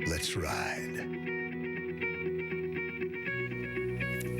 Let's ride.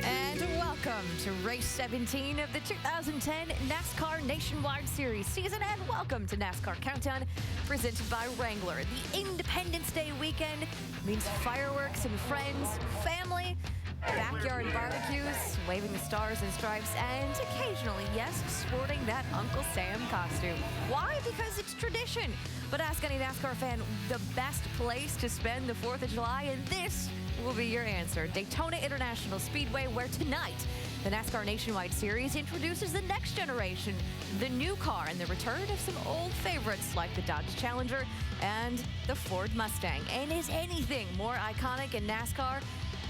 And welcome to race 17 of the 2010 NASCAR Nationwide Series season, and welcome to NASCAR Countdown, presented by Wrangler. The Independence Day weekend means fireworks and friends, family, backyard barbecues, waving the stars and stripes, and occasionally, yes, sporting that Uncle Sam costume. Why? Because it's tradition. But ask any NASCAR fan the best place to spend the 4th of July, and this will be your answer. Daytona International Speedway, where tonight the NASCAR Nationwide Series introduces the next generation, the new car, and the return of some old favorites like the Dodge Challenger and the Ford Mustang. And is anything more iconic in NASCAR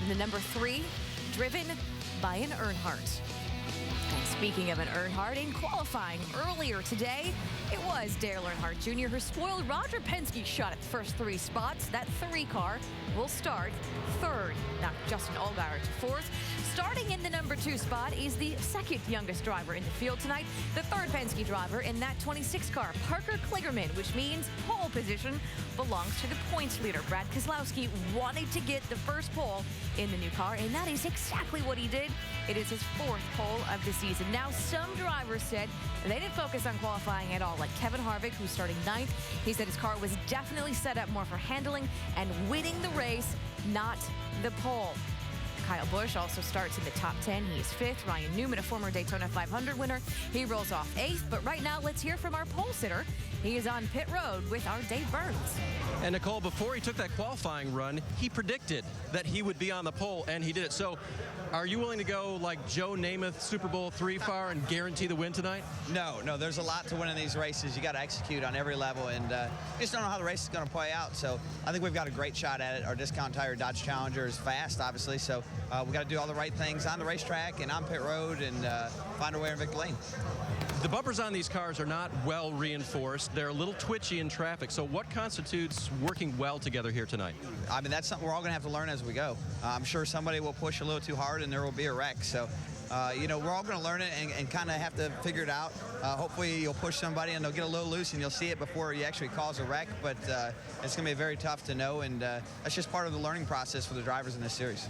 than the number 3, driven by an Earnhardt? And speaking of an Earnhardt, in qualifying earlier today, it was Dale Earnhardt Jr. who spoiled Roger Penske's shot at the first 3 spots. That 3 car will start 3rd, not Justin Allgaier to 4th. Starting in the number 2 spot is the 2nd youngest driver in the field tonight, the 3rd Penske driver in that 26 car, Parker Kligerman, which means pole position belongs to the points leader. Brad Keselowski wanted to get the first pole in the new car, and that is exactly what he did. It is his 4th pole of the season. Now, some drivers said they didn't focus on qualifying at all, like Kevin Harvick, who's starting 9th. He said his car was definitely set up more for handling and winning the race, not the pole. Kyle Busch also starts in the top 10. He is 5th. Ryan Newman, a former Daytona 500 winner, he rolls off 8th. But right now, let's hear from our pole sitter. He is on pit road with our Dave Burns. And Nicole, before he took that qualifying run, he predicted that he would be on the pole, and he did it. So are you willing to go like Joe Namath, Super Bowl III far, and guarantee the win tonight? No, there's a lot to win in these races. You got to execute on every level, and you just don't know how the race is going to play out. So I think we've got a great shot at it. Our discount tire Dodge Challenger is fast, obviously, so we got to do all the right things on the racetrack and on pit road and find our way in victory lane. The bumpers on these cars are not well reinforced. They're a little twitchy in traffic. So what constitutes working well together here tonight? I mean, that's something we're all going to have to learn as we go. I'm sure somebody will push a little too hard and there will be a wreck. So, we're all going to learn it and kind of have to figure it out. Hopefully you'll push somebody and they'll get a little loose and you'll see it before you actually cause a wreck. But it's going to be very tough to know, and that's just part of the learning process for the drivers in this series.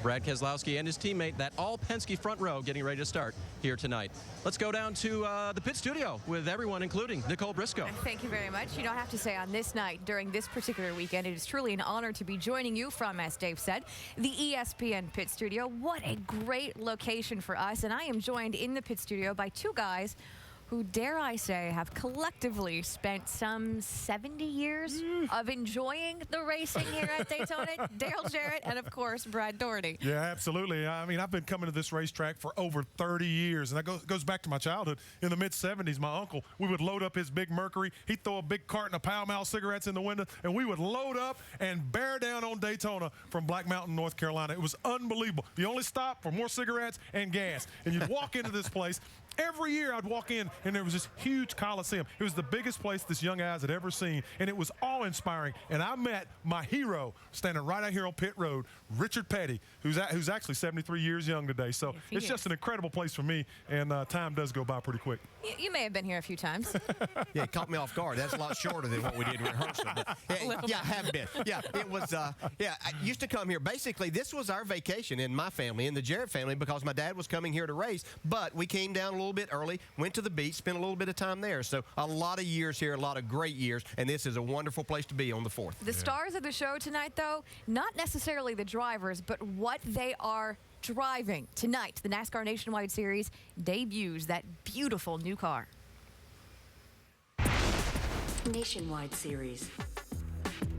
Brad Keselowski and his teammate, that all-Penske front row, getting ready to start here tonight. Let's go down to the pit studio with everyone, including Nicole Briscoe. Thank you very much. I have to say, on this night, during this particular weekend, it is truly an honor to be joining you from, as Dave said, the ESPN pit studio. What a great location for us. And I am joined in the pit studio by 2 guys who, dare I say, have collectively spent some 70 years of enjoying the racing here at Daytona. Dale Jarrett and, of course, Brad Doherty. Yeah, absolutely. I mean, I've been coming to this racetrack for over 30 years, and that goes back to my childhood. In the mid-'70s, my uncle, we would load up his big Mercury. He'd throw a big carton of Pall Mall cigarettes in the window, and we would load up and bear down on Daytona from Black Mountain, North Carolina. It was unbelievable. The only stop for more cigarettes and gas. And you'd walk into this place. Every year I'd walk in, and there was this huge Coliseum. It was the biggest place this young guys had ever seen, and it was awe-inspiring. And I met my hero standing right out here on pit road, Richard Petty, who's actually 73 years young today. So it's just an incredible place for me, and time does go by pretty quick. You may have been here a few times. Yeah, it caught me off guard. That's a lot shorter than what we did in rehearsal. But, yeah, I have been. Yeah, it was, I used to come here. Basically, this was our vacation in my family, in the Jarrett family, because my dad was coming here to race, but we came down a little bit early, went to the beach, spent a little bit of time there. So a lot of years here, a lot of great years, and this is a wonderful place to be on the 4th. The stars of the show tonight, though, not necessarily the drivers, but what they are driving tonight. The NASCAR Nationwide Series debuts that beautiful new car. Nationwide Series.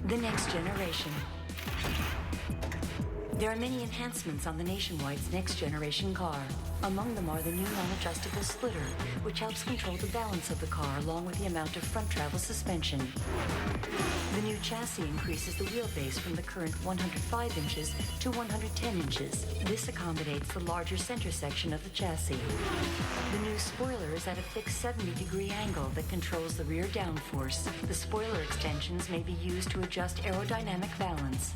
The next generation. There are many enhancements on the Nationwide's next generation car. Among them are the new non-adjustable splitter, which helps control the balance of the car along with the amount of front travel suspension. The new chassis increases the wheelbase from the current 105 inches to 110 inches. This accommodates the larger center section of the chassis. The new spoiler is at a fixed 70-degree angle that controls the rear downforce. The spoiler extensions may be used to adjust aerodynamic balance.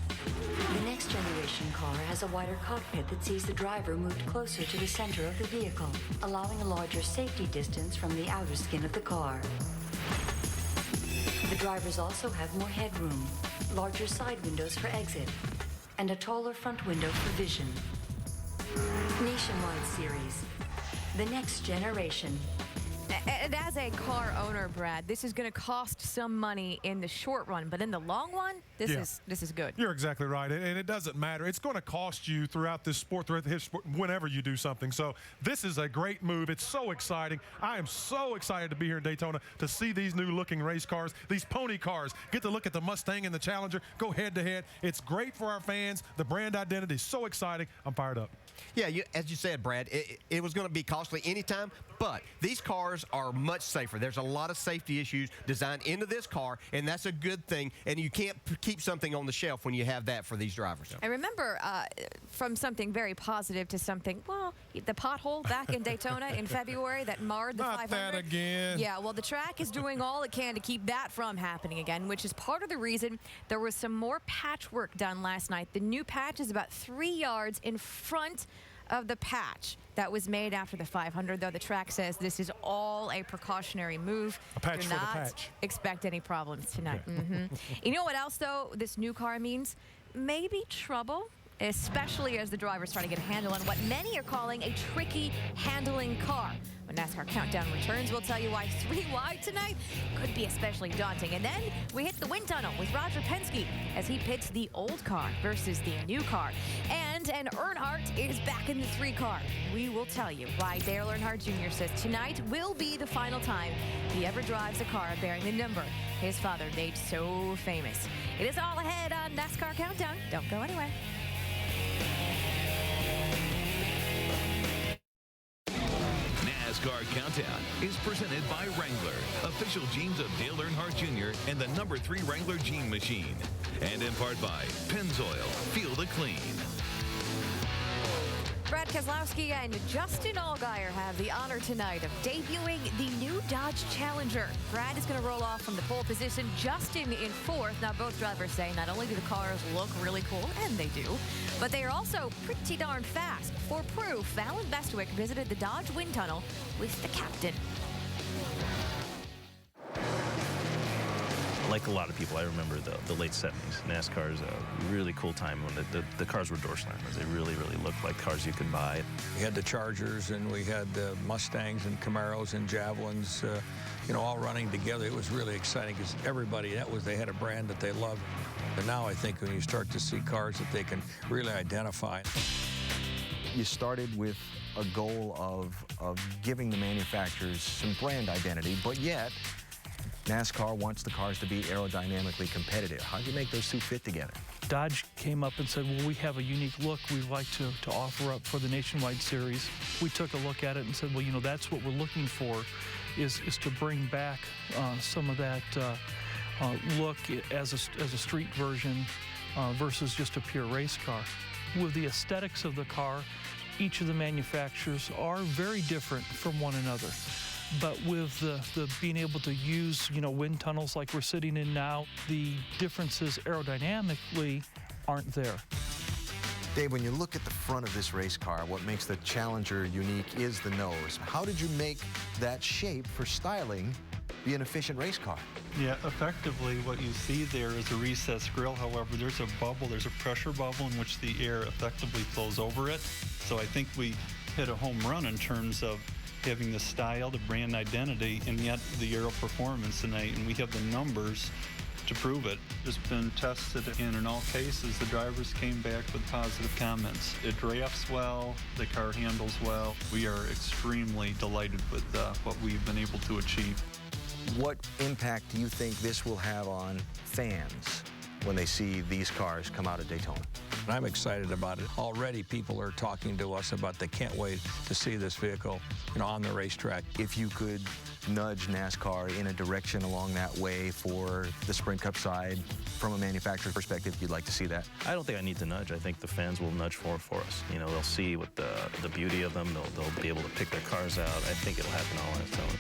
The next generation car has a wider cockpit that sees the driver moved closer to the center of the vehicle, allowing a larger safety distance from the outer skin of the car. The drivers also have more headroom. larger side windows for exit, and a taller front window for vision. Nationwide Series, the next generation. And as a car owner, Brad, this is going to cost some money in the short run, but in the long run, this is good. You're exactly right, and it doesn't matter. It's going to cost you throughout this sport, throughout the sport, whenever you do something. So this is a great move. It's so exciting. I am so excited to be here in Daytona to see these new-looking race cars, these pony cars. Get to look at the Mustang and the Challenger, go head-to-head. It's great for our fans. The brand identity is so exciting. I'm fired up. Yeah, as you said, Brad, it was going to be costly anytime, but these cars are much safer. There's a lot of safety issues designed into this car, and that's a good thing, and you can't keep something on the shelf when you have that for these drivers. I remember from something very positive to something, well, the pothole back in Daytona in February that marred the 500. Not that again. Yeah, well, the track is doing all it can to keep that from happening again, which is part of the reason there was some more patchwork done last night. The new patch is about 3 yards in front of the patch that was made after the 500, though the track says this is all a precautionary move. A patch Do for the not patch. expect any problems tonight. You know what else, though, this new car means? Maybe trouble, especially as the drivers try to get a handle on what many are calling a tricky handling car. When NASCAR Countdown returns, we'll tell you why 3 wide tonight could be especially daunting. And then we hit the wind tunnel with Roger Penske as he pits the old car versus the new car. And Earnhardt is back in the 3 car. We will tell you why Dale Earnhardt Jr. says tonight will be the final time he ever drives a car bearing the number his father made so famous. It is all ahead on NASCAR Countdown. Don't go anywhere. NASCAR Countdown is presented by Wrangler, official jeans of Dale Earnhardt Jr. and the number 3 Wrangler Jean Machine. And in part by Pennzoil, Feel the Clean. Brad Keselowski and Justin Allgaier have the honor tonight of debuting the new Dodge Challenger. Brad is going to roll off from the pole position, Justin in 4th. Now, both drivers say not only do the cars look really cool, and they do, but they are also pretty darn fast. For proof, Alan Bestwick visited the Dodge wind tunnel with the captain. Like a lot of people, I remember the late 70s. NASCAR's a really cool time when the cars were door slammers. They really, really looked like cars you could buy. We had the Chargers, and we had the Mustangs and Camaros and Javelins, all running together. It was really exciting because everybody, they had a brand that they loved. And now I think when you start to see cars that they can really identify. You started with a goal of giving the manufacturers some brand identity, but yet NASCAR wants the cars to be aerodynamically competitive. How do you make those two fit together? Dodge came up and said, well, we have a unique look we'd like to offer up for the Nationwide Series. We took a look at it and said, well, that's what we're looking for, is to bring back some of that look as a street version versus just a pure race car. With the aesthetics of the car, each of the manufacturers are very different from one another. But with the being able to use, wind tunnels like we're sitting in now, the differences aerodynamically aren't there. Dave, when you look at the front of this race car, what makes the Challenger unique is the nose. How did you make that shape for styling be an efficient race car? Yeah, effectively what you see there is a recessed grill. However, there's a bubble, there's a pressure bubble in which the air effectively flows over it. So I think we hit a home run in terms of having the style, the brand identity, and yet the aero performance tonight, and we have the numbers to prove it. It's been tested, and in all cases, the drivers came back with positive comments. It drafts well, the car handles well. We are extremely delighted with what we've been able to achieve. What impact do you think this will have on fans when they see these cars come out of Daytona? I'm excited about it. Already people are talking to us about they can't wait to see this vehicle, on the racetrack. If you could nudge NASCAR in a direction along that way for the Sprint Cup side, from a manufacturer's perspective, you'd like to see that? I don't think I need to nudge. I think the fans will nudge for us. They'll see what the beauty of them. They'll be able to pick their cars out. I think it'll happen all on its own.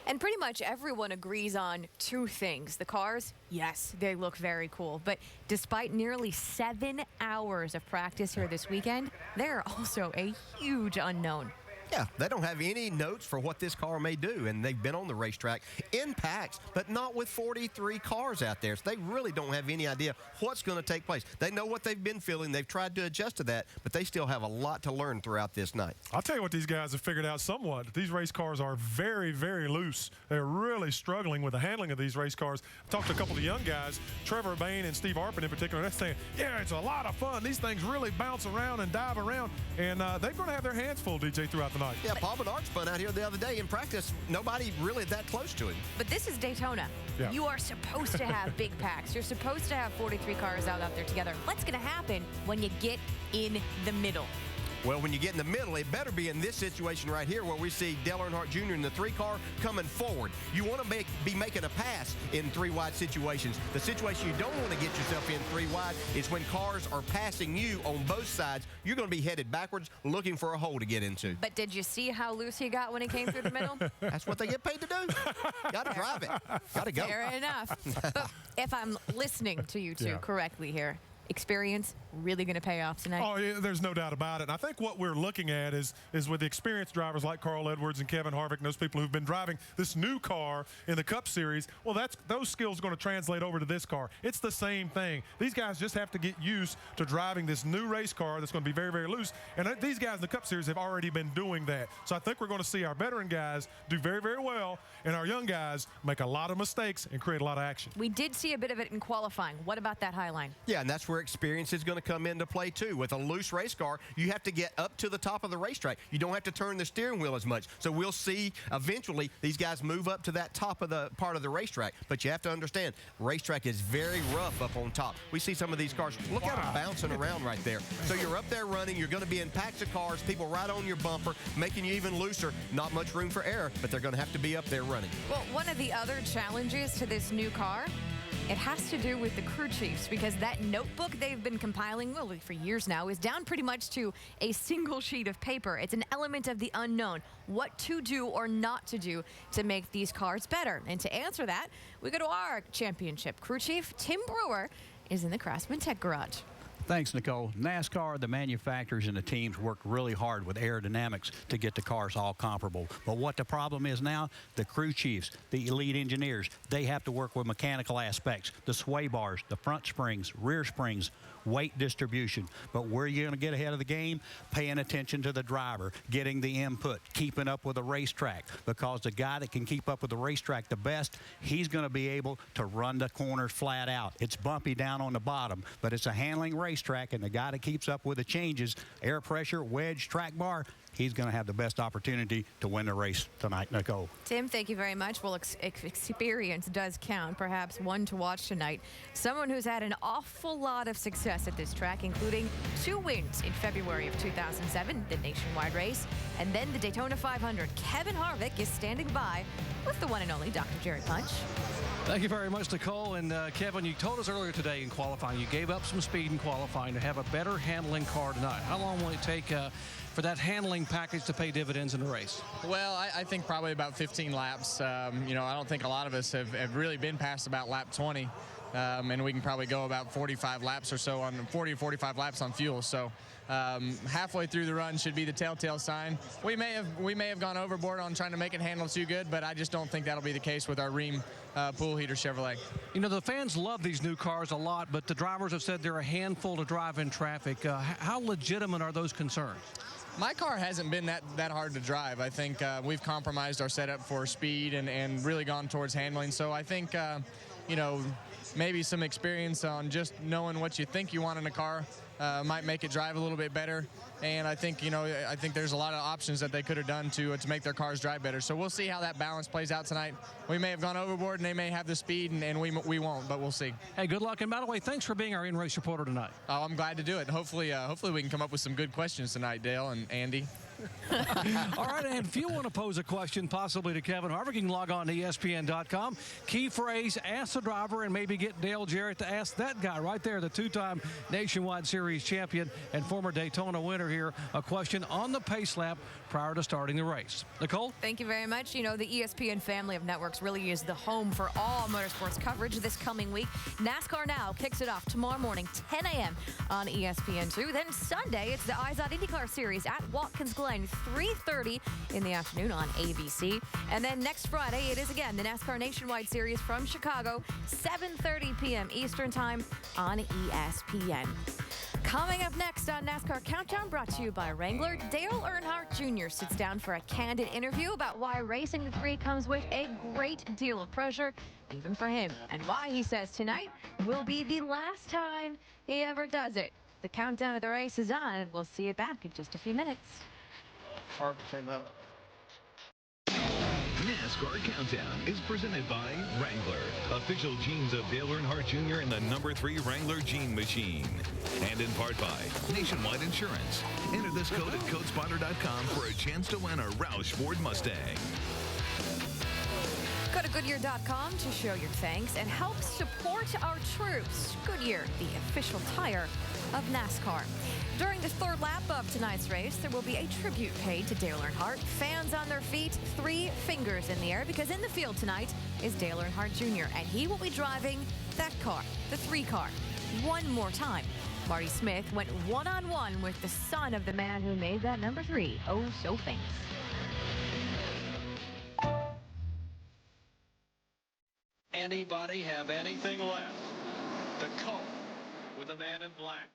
And pretty much everyone agrees on 2 things. The cars, yes, they look very cool. But despite nearly 7 hours of practice here this weekend, they're also a huge unknown. Yeah, they don't have any notes for what this car may do, and they've been on the racetrack in packs, but not with 43 cars out there. So they really don't have any idea what's going to take place. They know what they've been feeling. They've tried to adjust to that, but they still have a lot to learn throughout this night. I'll tell you what these guys have figured out somewhat. These race cars are very, very loose. They're really struggling with the handling of these race cars. I talked to a couple of young guys, Trevor Bain and Steve Arpin in particular. They're saying, yeah, it's a lot of fun. These things really bounce around and dive around, and they're going to have their hands full, DJ, throughout the night. Yeah, Paul Menard spun out here the other day in practice. Nobody really that close to him. But this is Daytona. Yeah. You are supposed to have big packs. You're supposed to have 43 cars out there together. What's going to happen when you get in the middle? Well, when you get in the middle, it better be in this situation right here where we see Dale Earnhardt Jr. in the 3-car coming forward. You want to be making a pass in 3-wide situations. The situation you don't want to get yourself in 3-wide is when cars are passing you on both sides. You're going to be headed backwards looking for a hole to get into. But did you see how loose he got when he came through the middle? That's what they get paid to do. Got to drive it. Got to go. Fair enough. But if I'm listening to you two correctly here, experience really going to pay off tonight? Oh, yeah, there's no doubt about it. And I think what we're looking at is with the experienced drivers like Carl Edwards and Kevin Harvick and those people who've been driving this new car in the Cup Series, well, those skills are going to translate over to this car. It's the same thing. These guys just have to get used to driving this new race car that's going to be very, very loose. And these guys in the Cup Series have already been doing that. So I think we're going to see our veteran guys do very, very well, and our young guys make a lot of mistakes and create a lot of action. We did see a bit of it in qualifying. What about that high line? Yeah, and that's where experience is going to come into play too. With a loose race car, you have to get up to the top of the racetrack. You don't have to turn the steering wheel as much. So we'll see eventually these guys move up to that top of the part of the racetrack. But you have to understand, racetrack is very rough up on top. We see some of these cars. Look at them bouncing around right there. So you're up there running. You're going to be in packs of cars, people right on your bumper, making you even looser. Not much room for error, but they're going to have to be up there running. Well, one of the other challenges to this new car, it has to do with the crew chiefs, because that notebook they've been compiling for years now is down pretty much to a single sheet of paper. It's an element of the unknown, what to do or not to do to make these cars better. And to answer that, we go to our championship crew chief. Tim Brewer is in the Craftsman Tech Garage. Thanks, Nicole. NASCAR, the manufacturers and the teams worked really hard with aerodynamics to get the cars all comparable. But what the problem is now, the crew chiefs, the elite engineers, they have to work with mechanical aspects, the sway bars, the front springs, rear springs, weight distribution. But where you're going to get ahead of the game, paying attention to the driver, getting the input, keeping up with the racetrack, because the guy that can keep up with the racetrack the best, he's going to be able to run the corners flat out. It's bumpy down on the bottom, but it's a handling racetrack, and the guy that keeps up with the changes, air pressure, wedge, track bar, he's going to have the best opportunity to win the race tonight, Nicole. Tim, thank you very much. Well, experience does count. Perhaps one to watch tonight. Someone who's had an awful lot of success at this track, including 2 wins in February of 2007, the nationwide race, and then the Daytona 500. Kevin Harvick is standing by with the one and only Dr. Jerry Punch. Thank you very much, Nicole. And Kevin, you told us earlier today in qualifying, you gave up some speed in qualifying to have a better handling car tonight. How long will it take for that handling package to pay dividends in the race? Well, I think probably about 15 laps. I don't think a lot of us have really been past about lap 20. And we can probably go about 45 laps or so on 40 or 45 laps on fuel. So halfway through the run should be the telltale sign. We may have gone overboard on trying to make it handle too good, but I just don't think that'll be the case with our Rheem pool heater Chevrolet. You know, the fans love these new cars a lot, but the drivers have said they're a handful to drive in traffic. How legitimate are those concerns? My car hasn't been that hard to drive. I think we've compromised our setup for speed and really gone towards handling. So I think, maybe some experience on just knowing what you think you want in a car might make it drive a little bit better. And I think, there's a lot of options that they could have done to make their cars drive better. So we'll see how that balance plays out tonight. We may have gone overboard and they may have the speed and we won't, but we'll see. Hey, good luck. And by the way, thanks for being our in-race reporter tonight. Oh, I'm glad to do it. Hopefully we can come up with some good questions tonight, Dale and Andy. All right, and if you want to pose a question possibly to Kevin Harvick, you can log on to ESPN.com. Key phrase, ask the driver, and maybe get Dale Jarrett to ask that guy right there, the two-time Nationwide Series champion and former Daytona winner here, a question on the pace lap prior to starting the race. Nicole? Thank you very much. You know, the ESPN family of networks really is the home for all motorsports coverage this coming week. NASCAR Now kicks it off tomorrow morning, 10 a.m. on ESPN2. Then Sunday, it's the Eyes on IndyCar Series at Watkins Glen. 1, 3:30 in the afternoon on ABC. And then next Friday, it is again the NASCAR Nationwide Series from Chicago, 7:30 p.m. Eastern Time on ESPN. Coming up next on NASCAR Countdown, brought to you by Wrangler, Dale Earnhardt Jr. sits down for a candid interview about why racing the 3 comes with a great deal of pressure, even for him, and why he says tonight will be the last time he ever does it. The countdown of the race is on, and we'll see you back in just a few minutes. NASCAR Countdown is presented by Wrangler, official jeans of Dale Earnhardt Jr. and the number 3 Wrangler Jean Machine. And in part by Nationwide Insurance. Enter this code at codespotter.com for a chance to win a Roush Ford Mustang. Go to Goodyear.com to show your thanks and help support our troops. Goodyear, the official tire of NASCAR. During the third lap of tonight's race, there will be a tribute paid to Dale Earnhardt. Fans on their feet, 3 fingers in the air, because in the field tonight is Dale Earnhardt Jr., and he will be driving that car, the 3 car, one more time. Marty Smith went one-on-one with the son of the man who made that number 3 oh so famous. Anybody have anything left? The Colt with the man in black.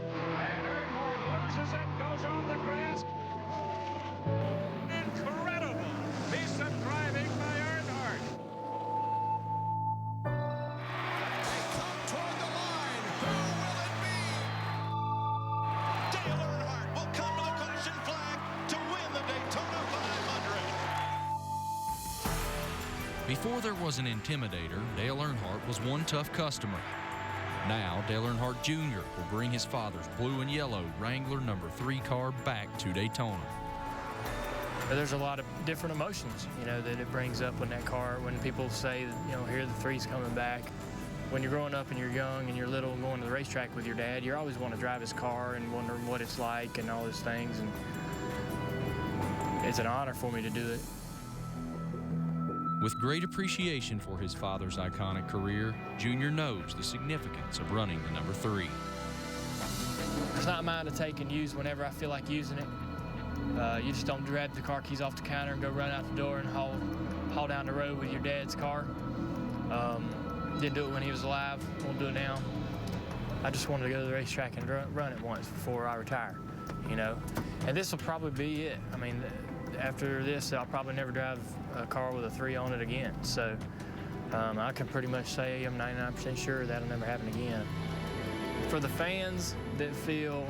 And Earnhardt loses it, goes on the grass. Incredible piece of driving by Earnhardt. They come toward the line. Who will it be? Dale Earnhardt will come to the caution flag to win the Daytona 500. Before there was an intimidator, Dale Earnhardt was one tough customer. Now, Dale Earnhardt Jr. will bring his father's blue and yellow Wrangler number 3 car back to Daytona. There's a lot of different emotions, that it brings up when that car, when people say, here the 3's coming back. When you're growing up and you're young and you're little and going to the racetrack with your dad, you always want to drive his car and wondering what it's like and all those things. And it's an honor for me to do it. With great appreciation for his father's iconic career, Junior knows the significance of running the number 3. It's not mine to take and use whenever I feel like using it. You just don't grab the car keys off the counter and go run out the door and haul down the road with your dad's car. Didn't do it when he was alive, won't do it now. I just wanted to go to the racetrack and run it once before I retire, And this will probably be it. I mean, after this, I'll probably never drive a car with a 3 on it again. So I can pretty much say I'm 99% sure that'll never happen again. For the fans that feel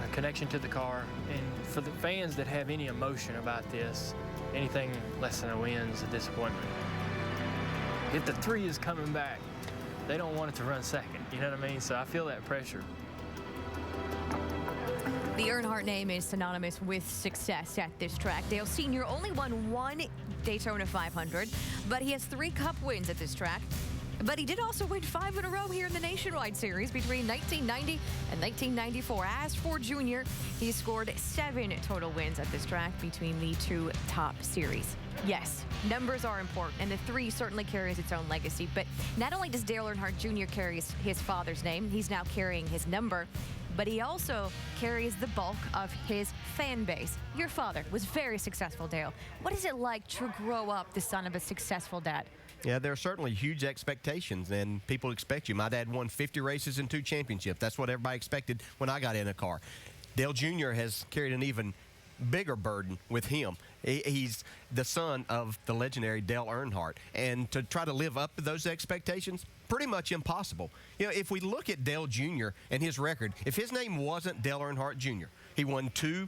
a connection to the car, and for the fans that have any emotion about this, anything less than a win is a disappointment. If the 3 is coming back, they don't want it to run second, you know what I mean? So I feel that pressure. The Earnhardt name is synonymous with success at this track. Dale Sr. only won 1 Daytona 500, but he has 3 Cup wins at this track. But he did also win 5 in a row here in the Nationwide Series between 1990 and 1994. As for Junior, he scored 7 total wins at this track between the 2 top series. Yes, numbers are important, and the 3 certainly carries its own legacy. But not only does Dale Earnhardt Jr. carry his father's name, he's now carrying his number, but he also carries the bulk of his fan base. Your father was very successful, Dale. What is it like to grow up the son of a successful dad? Yeah, there are certainly huge expectations, and people expect you. My dad won 50 races and 2 championships. That's what everybody expected when I got in a car. Dale Jr. has carried an even bigger burden with him. He's the son of the legendary Dale Earnhardt, and to try to live up to those expectations, pretty much impossible. If we look at Dale Jr. and his record, if his name wasn't Dale Earnhardt Jr., he won 2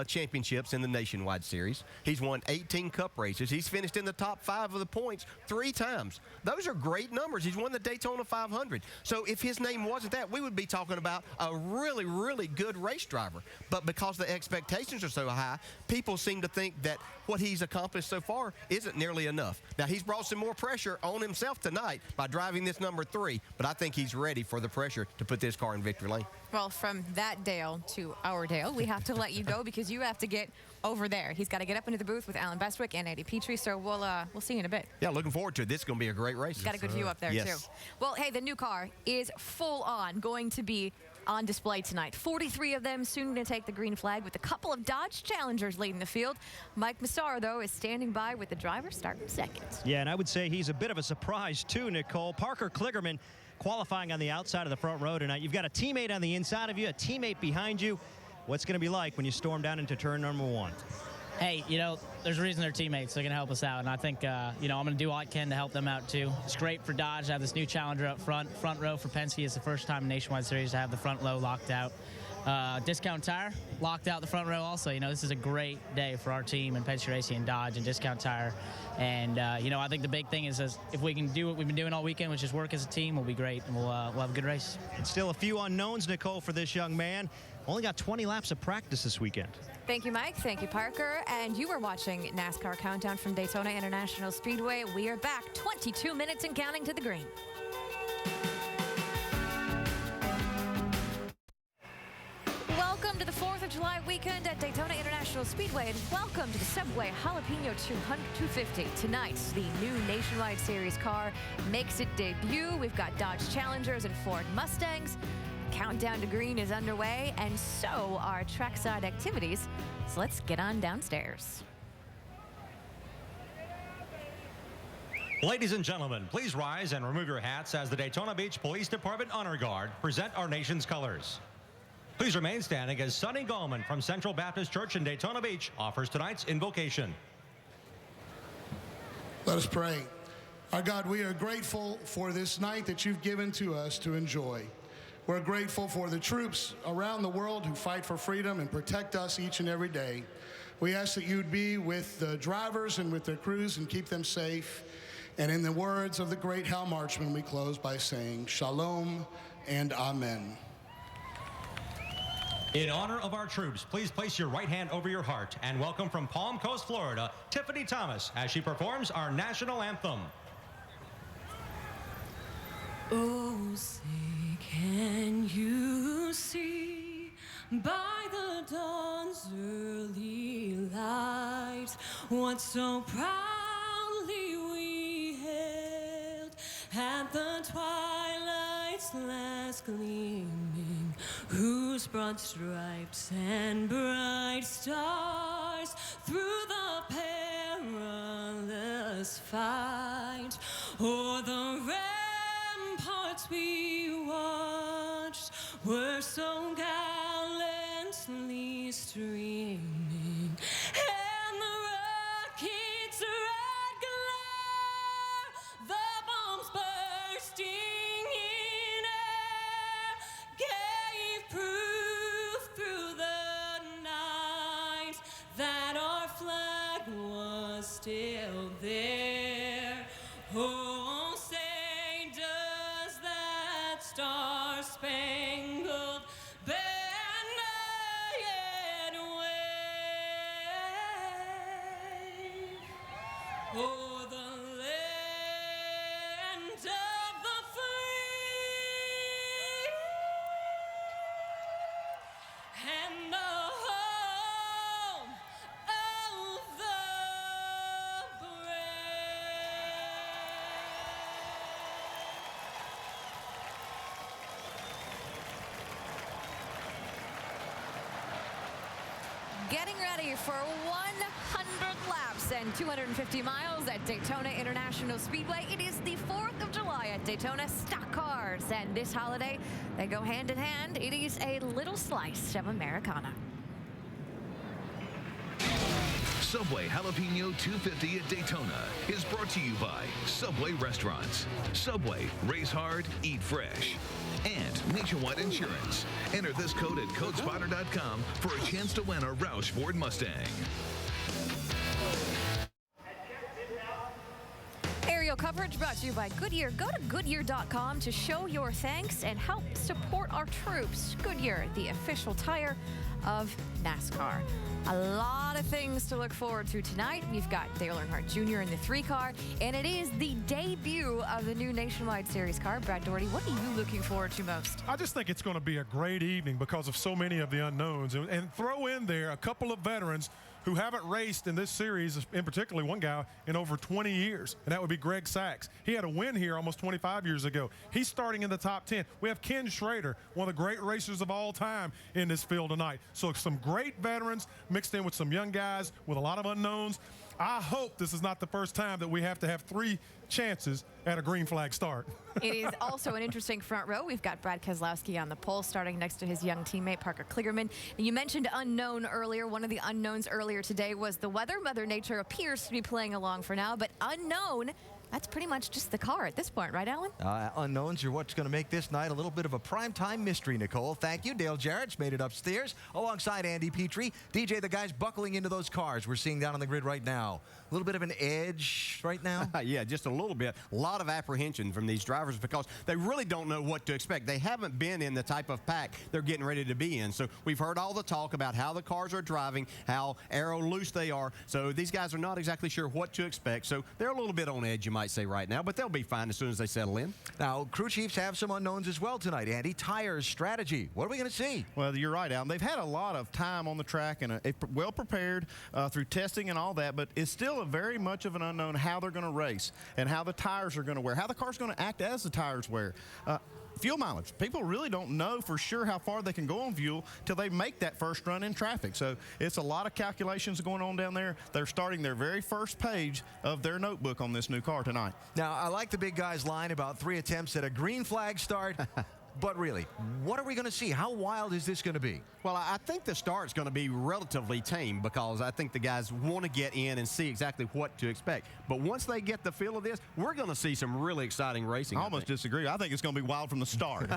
championships in the Nationwide Series. He's won 18 Cup races. He's finished in the top 5 of the points 3 times. Those are great numbers. He's won the Daytona 500. So if his name wasn't that, we would be talking about a really, really good race driver. But because the expectations are so high, people seem to think that what he's accomplished so far isn't nearly enough. Now, he's brought some more pressure on himself tonight by driving this number 3, but I think he's ready for the pressure to put this car in victory lane. Well, from that Dale to our Dale, Jalapeno, we have to let you go because you have to get over there. He's got to get up into the booth with Alan Bestwick and Andy Petrie, so we'll see you in a bit. Yeah, looking forward to it. This is going to be a great race. Got a good view up there, yes. too. Well, hey, the new car is full on going to be on display tonight. 43 of them soon to take the green flag with a couple of Dodge Challengers leading the field. Mike Massaro, though, is standing by with the driver starting second. Yeah, and I would say he's a bit of a surprise, too, Nicole. Parker Kligerman qualifying on the outside of the front row tonight. You've got a teammate on the inside of you, a teammate behind you. What's going to be like when you storm down into turn number 1? Hey, there's a reason they're teammates. They're going to help us out. And I think, I'm going to do all I can to help them out, too. It's great for Dodge to have this new Challenger up front. Front row for Penske is the first time in Nationwide Series to have the front row locked out. Discount Tire locked out the front row also. This is a great day for our team and Penske Racing and Dodge and Discount Tire. And, I think the big thing is if we can do what we've been doing all weekend, which is work as a team, we'll be great. And we'll have a good race. And still a few unknowns, Nicole, for this young man. Only got 20 laps of practice this weekend. Thank you, Mike. Thank you, Parker. And you are watching NASCAR Countdown from Daytona International Speedway. We are back 22 minutes and counting to the green. Welcome to the 4th of July weekend at Daytona International Speedway, and welcome to the Subway Jalapeno 250. Tonight, the new Nationwide Series car makes its debut. We've got Dodge Challengers and Ford Mustangs. Countdown to green is underway, and so are trackside activities. So let's get on downstairs. Ladies and gentlemen, please rise and remove your hats as the Daytona Beach Police Department Honor Guard present our nation's colors. Please remain standing as Sonny Gallman from Central Baptist Church in Daytona Beach offers tonight's invocation. Let us pray. Our God, we are grateful for this night that you've given to us to enjoy. We're grateful for the troops around the world who fight for freedom and protect us each and every day. We ask that you'd be with the drivers and with their crews and keep them safe. And in the words of the great Hal Marchman, we close by saying, Shalom and Amen. In honor of our troops, please place your right hand over your heart and welcome from Palm Coast, Florida, Tiffany Thomas as she performs our national anthem. Oh, say can you see by the dawn's early light what so proudly we hailed at the twilight's last gleaming, whose broad stripes and bright stars through the perilous fight o'er the ramparts we watched were so gallantly streaming, and the rocket's red glare, the bombs bursting in air, gave proof through the night that our flag was still there. Oh, say does that star-spangled banner yet wave o'er the land of the free and the home of the Getting ready for 100 laps and 250 miles at Daytona International Speedway. It is the 4th of July at Daytona. Stock cars, and this holiday, they go hand in hand. It is a little slice of Americana. Subway Jalapeno 250 at Daytona is brought to you by Subway Restaurants. Subway, race hard, eat fresh. And Nationwide Insurance. Enter this code at codespotter.com for a chance to win a Roush Ford Mustang. Aerial coverage brought to you by Goodyear. Go to Goodyear.com to show your thanks and help support our troops. Goodyear, the official tire of NASCAR. A lot of things to look forward to tonight. We've got Dale Earnhardt Jr. in the 3-car, and it is the debut of the new Nationwide Series car. Brad Doherty, what are you looking forward to most? I just think it's going to be a great evening because of so many of the unknowns. And throw in there a couple of veterans who haven't raced in this series, in particular one guy, in over 20 years, and that would be Greg Sachs. He had a win here almost 25 years ago. He's starting in the top 10. We have Ken Schrader, one of the great racers of all time in this field tonight. So some great veterans mixed in with some young guys with a lot of unknowns. I hope this is not the first time that we have to have 3 chances at a green flag start. It is also an interesting front row. We've got Brad Keselowski on the pole, starting next to his young teammate, Parker Kligerman. You mentioned unknown earlier. One of the unknowns earlier today was the weather. Mother Nature appears to be playing along for now, but unknown, that's pretty much just the car at this point, right, Alan? Unknowns are what's going to make this night a little bit of a primetime mystery, Nicole. Thank you. Dale Jarrett's made it upstairs alongside Andy Petrie. DJ, the guys buckling into those cars we're seeing down on the grid right now. A little bit of an edge right now? Yeah, just a little bit. A lot of apprehension from these drivers because they really don't know what to expect. They haven't been in the type of pack they're getting ready to be in. So we've heard all the talk about how the cars are driving, how aero loose they are. So these guys are not exactly sure what to expect. So they're a little bit on edge, you might say, right now, but they'll be fine as soon as they settle in. Now, crew chiefs have some unknowns as well tonight. Andy, tires, strategy. What are we going to see? Well, you're right, Alan. They've had a lot of time on the track and well prepared through testing and all that, but it's still a very much of an unknown how they're going to race and how the tires are going to wear, how the car's going to act as the tires wear. Fuel mileage. People really don't know for sure how far they can go on fuel till they make that first run in traffic. So it's a lot of calculations going on down there. They're starting their very first page of their notebook on this new car tonight. Now, I like the big guy's line about 3 attempts at a green flag start. But really, what are we going to see? How wild is this going to be? Well, I think the start's going to be relatively tame because I think the guys want to get in and see exactly what to expect. But once they get the feel of this, we're going to see some really exciting racing. I almost disagree. I think it's going to be wild from the start.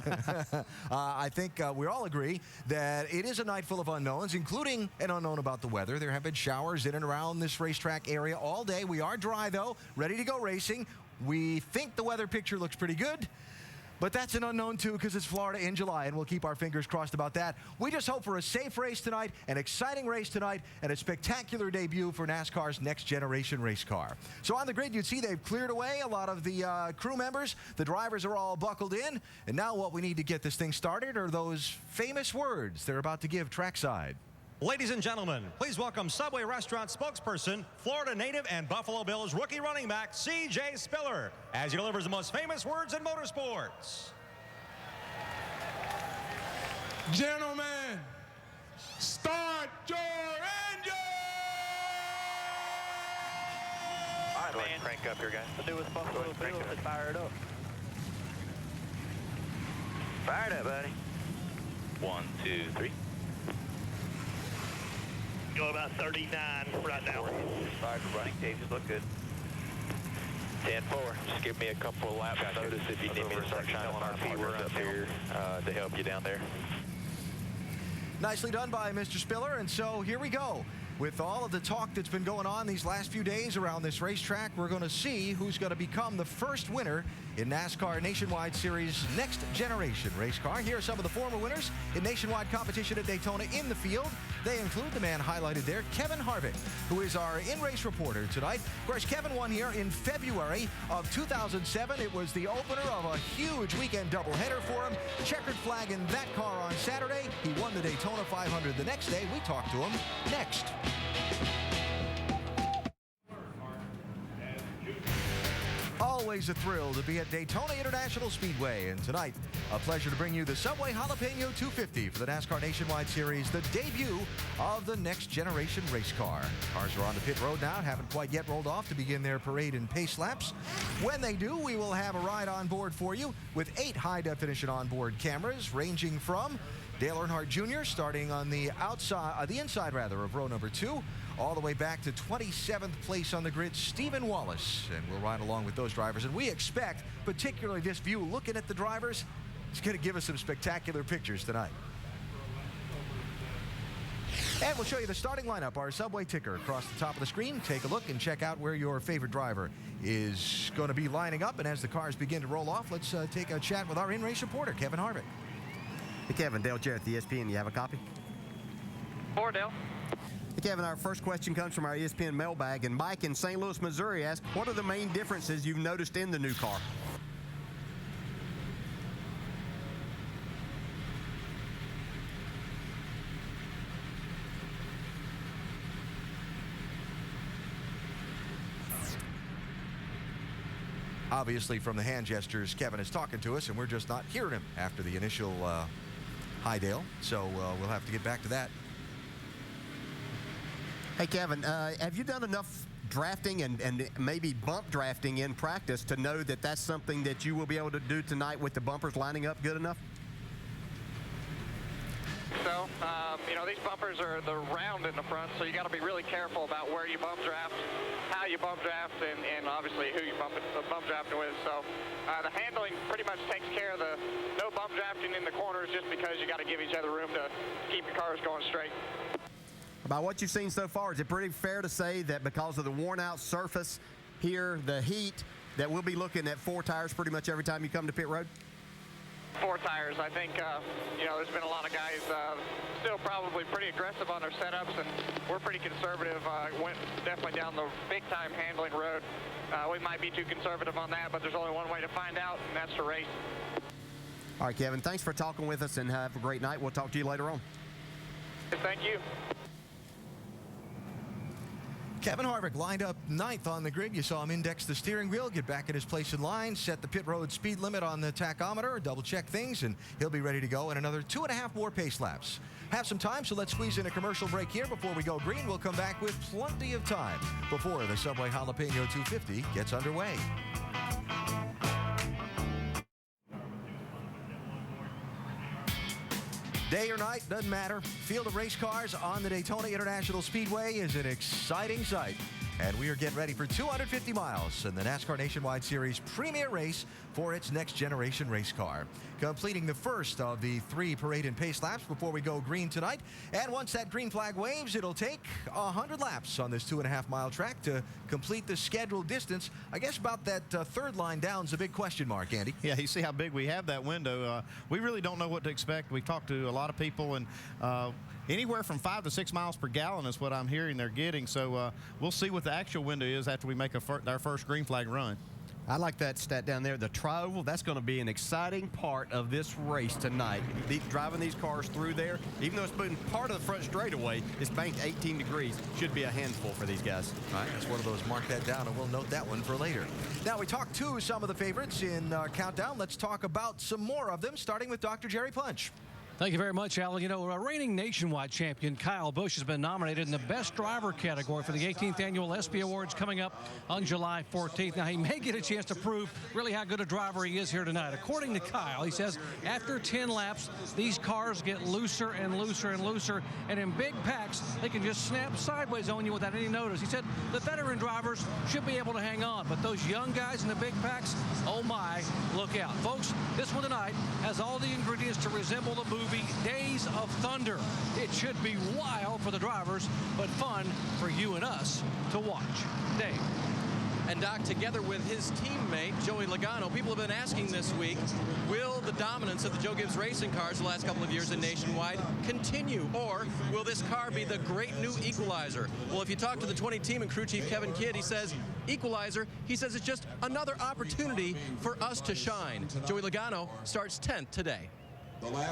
I think we all agree that it is a night full of unknowns, including an unknown about the weather. There have been showers in and around this racetrack area all day. We are dry, though, ready to go racing. We think the weather picture looks pretty good. But that's an unknown, too, because it's Florida in July, and we'll keep our fingers crossed about that. We just hope for a safe race tonight, an exciting race tonight, and a spectacular debut for NASCAR's next-generation race car. So on the grid, you'd see they've cleared away a lot of the crew members. The drivers are all buckled in. And now what we need to get this thing started are those famous words they're about to give trackside. Ladies and gentlemen, please welcome Subway restaurant spokesperson, Florida native and Buffalo Bills rookie running back, C.J. Spiller, as he delivers the most famous words in motorsports. Gentlemen, start your engine! All right, man. Crank up here, guys. I'll do with Buffalo Bills and fire it up. Fire it up, buddy. 1, 2, 3. Go about 39 right now. Sorry for running cages, look good. 10-4. Just give me a couple of laps notice if you need me to start shining our feet. We're up here to help you down there. Nicely done by Mr. Spiller, and so here we go. With all of the talk that's been going on these last few days around this racetrack, we're going to see who's going to become the first winner in NASCAR Nationwide Series Next Generation Race Car. Here are some of the former winners in nationwide competition at Daytona in the field. They include the man highlighted there, Kevin Harvick, who is our in-race reporter tonight. Of course, Kevin won here in February of 2007. It was the opener of a huge weekend doubleheader for him. Checkered flag in that car on Saturday. He won the Daytona 500 the next day. We talked to him next. Always a thrill to be at Daytona International Speedway, and tonight, a pleasure to bring you the Subway Jalapeno 250 for the NASCAR Nationwide Series, the debut of the next generation race car. Cars are on the pit road now, haven't quite yet rolled off to begin their parade and pace laps. When they do, we will have a ride on board for you with 8 high-definition onboard cameras, ranging from Dale Earnhardt Jr. starting on the outside, the inside rather, of row number 2, all the way back to 27th place on the grid, Stephen Wallace. And we'll ride along with those drivers. And we expect, particularly this view, looking at the drivers, it's going to give us some spectacular pictures tonight. And we'll show you the starting lineup, our Subway ticker across the top of the screen. Take a look and check out where your favorite driver is going to be lining up. And as the cars begin to roll off, let's take a chat with our in-race reporter, Kevin Harvick. Hey, Kevin, Dale Jarrett, the ESPN. You have a copy? 4, Dale. Hey, Kevin, our first question comes from our ESPN mailbag, and Mike in St. Louis, Missouri asks, what are the main differences you've noticed in the new car? Obviously, from the hand gestures, Kevin is talking to us, and we're just not hearing him after the initial hi, Dale. So we'll have to get back to that. Hey, Kevin, have you done enough drafting and maybe bump drafting in practice to know that that's something that you will be able to do tonight with the bumpers lining up good enough? So, you know, these bumpers are the round in the front, so you got to be really careful about where you bump draft, how you bump draft, and obviously who you bump drafting with. So, the handling pretty much takes care of the no bump drafting in the corners, just because you got to give each other room to keep your cars going straight. About what you've seen so far, is it pretty fair to say that because of the worn-out surface here, the heat, that we'll be looking at 4 tires pretty much every time you come to pit road? 4 tires. I think, you know, there's been a lot of guys still probably pretty aggressive on their setups, and we're pretty conservative. Went definitely down the big-time handling road. We might be too conservative on that, but there's only one way to find out, and that's to race. All right, Kevin, thanks for talking with us, and have a great night. We'll talk to you later on. Thank you. Kevin Harvick lined up 9th on the grid. You saw him index the steering wheel, get back in his place in line, set the pit road speed limit on the tachometer, double check things, and he'll be ready to go in another 2.5 more pace laps. Have some time, so let's squeeze in a commercial break here before we go green. We'll come back with plenty of time before the Subway Jalapeno 250 gets underway. Day or night, doesn't matter. Field of race cars on the Daytona International Speedway is an exciting sight. And we are getting ready for 250 miles in the NASCAR Nationwide Series premier race for its next generation race car. Completing the first of the 3 parade and pace laps before we go green tonight. And once that green flag waves, it'll take 100 laps on this 2.5-mile track to complete the scheduled distance. I guess about that third line down is a big question mark, Andy. Yeah, you see how big we have that window. We really don't know what to expect. We've talked to a lot of people, and anywhere from 5 to 6 miles per gallon is what I'm hearing they're getting. So we'll see what the actual window is after we make our first green flag run. I like that stat down there, the tri-oval. That's going to be an exciting part of this race tonight. Driving these cars through there, even though it's been part of the front straightaway, it's banked 18 degrees. Should be a handful for these guys. All right, that's one of those. Mark that down, and we'll note that one for later. Now, we talked to some of the favorites in Countdown. Let's talk about some more of them, starting with Dr. Jerry Punch. Thank you very much, Alan. You know, reigning nationwide champion Kyle Busch has been nominated in the Best Driver category for the 18th Annual ESPY Awards coming up on July 14th. Now, he may get a chance to prove really how good a driver he is here tonight. According to Kyle, he says after 10 laps, these cars get looser and looser and looser, and in big packs, they can just snap sideways on you without any notice. He said the veteran drivers should be able to hang on, but those young guys in the big packs, oh my, look out. Folks, this one tonight has all the ingredients to resemble the movie Days of Thunder. It should be wild for the drivers, but fun for you and us to watch. Dave. And Doc, together with his teammate, Joey Logano, people have been asking this week, will the dominance of the Joe Gibbs racing cars the last couple of years in Nationwide continue, or will this car be the great new equalizer? Well, if you talk to the 20 team and crew chief Kevin Kidd, he says equalizer. He says it's just another opportunity for us to shine. Joey Logano starts 10th today.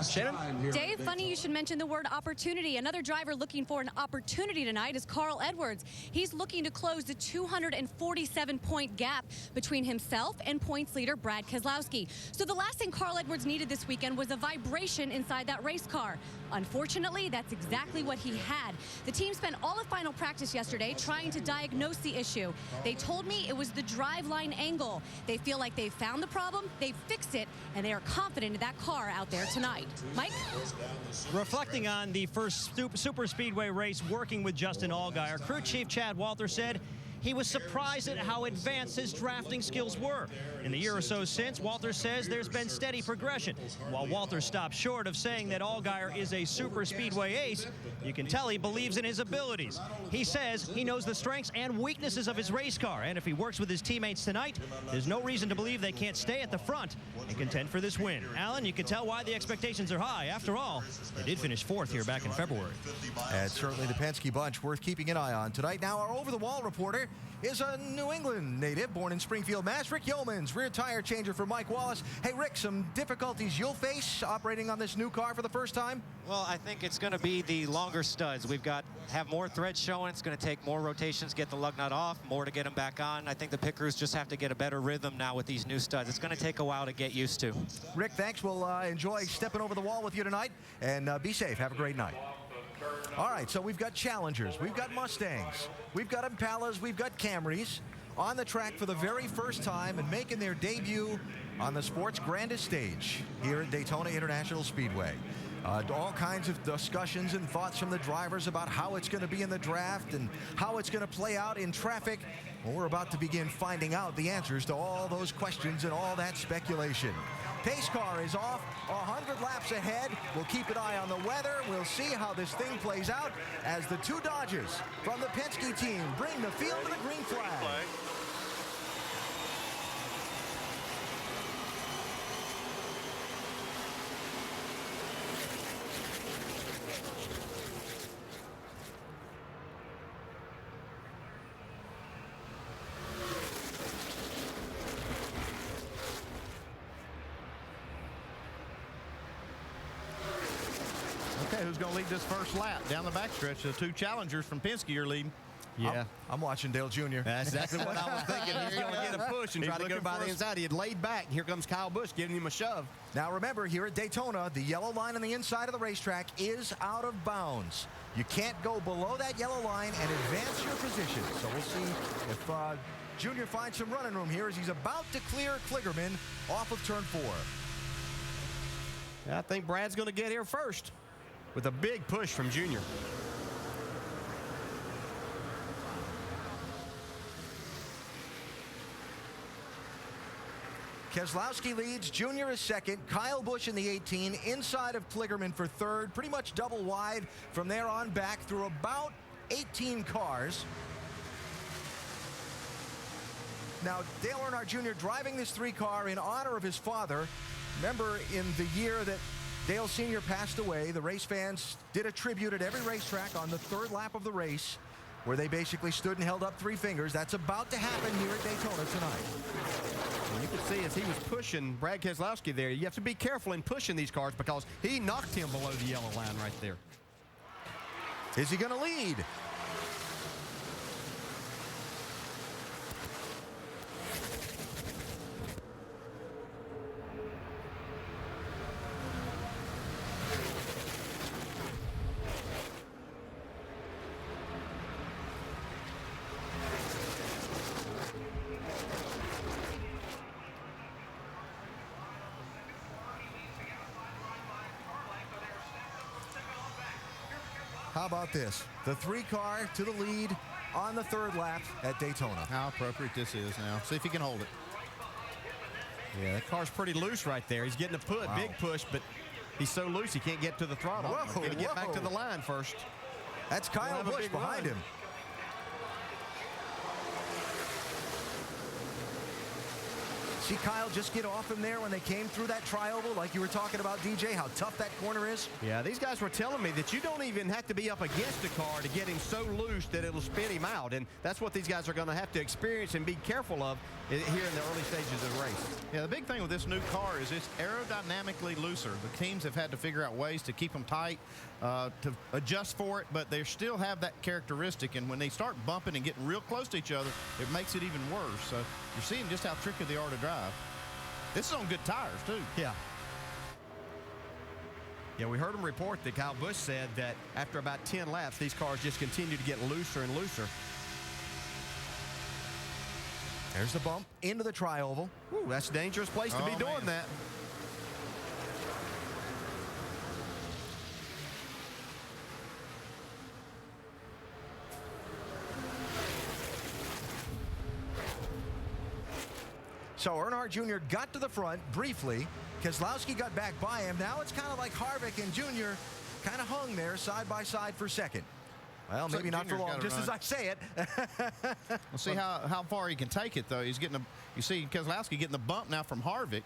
Shannon? Dave, funny you should mention the word opportunity. Another driver looking for an opportunity tonight is Carl Edwards. He's looking to close the 247-point gap between himself and points leader Brad Keselowski. So the last thing Carl Edwards needed this weekend was a vibration inside that race car. Unfortunately, that's exactly what he had. The team spent all of final practice yesterday trying to diagnose the issue. They told me it was the driveline angle. They feel like they've found the problem, they've fixed it, and they are confident in that car out there tonight. Mike? Reflecting on the first super speedway race working with Justin Allgaier, crew chief Chad Walter said he was surprised at how advanced his drafting skills were. In the year or so since, Walter says there's been steady progression. While Walter stopped short of saying that Allgaier is a super speedway ace, You can tell he believes in his abilities. He says he knows the strengths and weaknesses of his race car, and if he works with his teammates tonight, there's no reason to believe they can't stay at the front and contend for this win. Alan, you can tell why the expectations are high. After all, they did finish 4th here back in February. And certainly the Penske bunch worth keeping an eye on tonight. Now our over-the-wall reporter is a New England native born in Springfield, Mass. Rick Yeomans, rear tire changer for Mike Wallace. Hey, Rick, some difficulties you'll face operating on this new car for the first time? Well, I think it's going to be the longer studs. We've got have more threads showing. It's going to take more rotations, get the lug nut off, more to get them back on. I think the pit crews just have to get a better rhythm now with these new studs. It's going to take a while to get used to. Rick, thanks. We'll enjoy stepping over the wall with you tonight, and be safe. Have a great night. All right, so we've got Challengers, we've got Mustangs, we've got Impalas, we've got Camrys on the track for the very first time and making their debut on the sport's grandest stage here at Daytona International Speedway. All kinds of discussions and thoughts from the drivers about how it's going to be in the draft and how it's going to play out in traffic. Well, we're about to begin finding out the answers to all those questions and all that speculation. Pace car is off 100 laps ahead. We'll keep an eye on the weather. We'll see how this thing plays out as the two Dodges from the Penske team bring the field to the green flag. Okay, who's going to lead this first lap down the backstretch? The two Challengers from Penske are leading. Yeah. I'm watching Dale Jr. That's exactly what I was thinking. He's going to get a push and try to go by the inside. He had laid back. Here comes Kyle Busch giving him a shove. Now remember, here at Daytona, the yellow line on the inside of the racetrack is out of bounds. You can't go below that yellow line and advance your position. So we'll see if Junior finds some running room here as he's about to clear Kligerman off of turn 4. I think Brad's going to get here first with a big push from Junior. Keselowski leads, Junior is second, Kyle Busch in the 18, inside of Kligerman for third, pretty much double wide from there on back through about 18 cars. Now, Dale Earnhardt Jr. driving this 3-car in honor of his father. Remember, in the year that Dale Sr. passed away, the race fans did a tribute at every racetrack on the 3rd lap of the race, where they basically stood and held up 3 fingers. That's about to happen here at Daytona tonight. You could see as he was pushing Brad Keselowski there, you have to be careful in pushing these cars because he knocked him below the yellow line right there. Is he going to lead? How about this? The 3-car to the lead on the 3rd lap at Daytona. How appropriate this is now. See if he can hold it. Yeah, that car's pretty loose right there. He's getting a big push, but he's so loose he can't get to the throttle. Whoa, Got to get back to the line first. That's Kyle Busch behind him. See Kyle just get off him there when they came through that tri-oval, like you were talking about, DJ, how tough that corner is? Yeah, these guys were telling me that you don't even have to be up against the car to get him so loose that it'll spin him out, and that's what these guys are going to have to experience and be careful of here in the early stages of the race. Yeah, the big thing with this new car is it's aerodynamically looser. The teams have had to figure out ways to keep them tight, to adjust for it, but they still have that characteristic, and when they start bumping and getting real close to each other, it makes it even worse. So you're seeing just how tricky they are to drive. This is on good tires, too. Yeah. Yeah, we heard him report that Kyle Busch said that after about 10 laps, these cars just continue to get looser and looser. There's the bump into the tri-oval. Ooh, that's a dangerous place to be doing that. So Earnhardt Jr. got to the front briefly. Keselowski got back by him. Now it's kind of like Harvick and Jr. kind of hung there side by side for second. Well, Looks maybe like not for Junior's long, gotta just as run. I say it. We'll see how far he can take it, though. He's getting you see Keselowski getting the bump now from Harvick.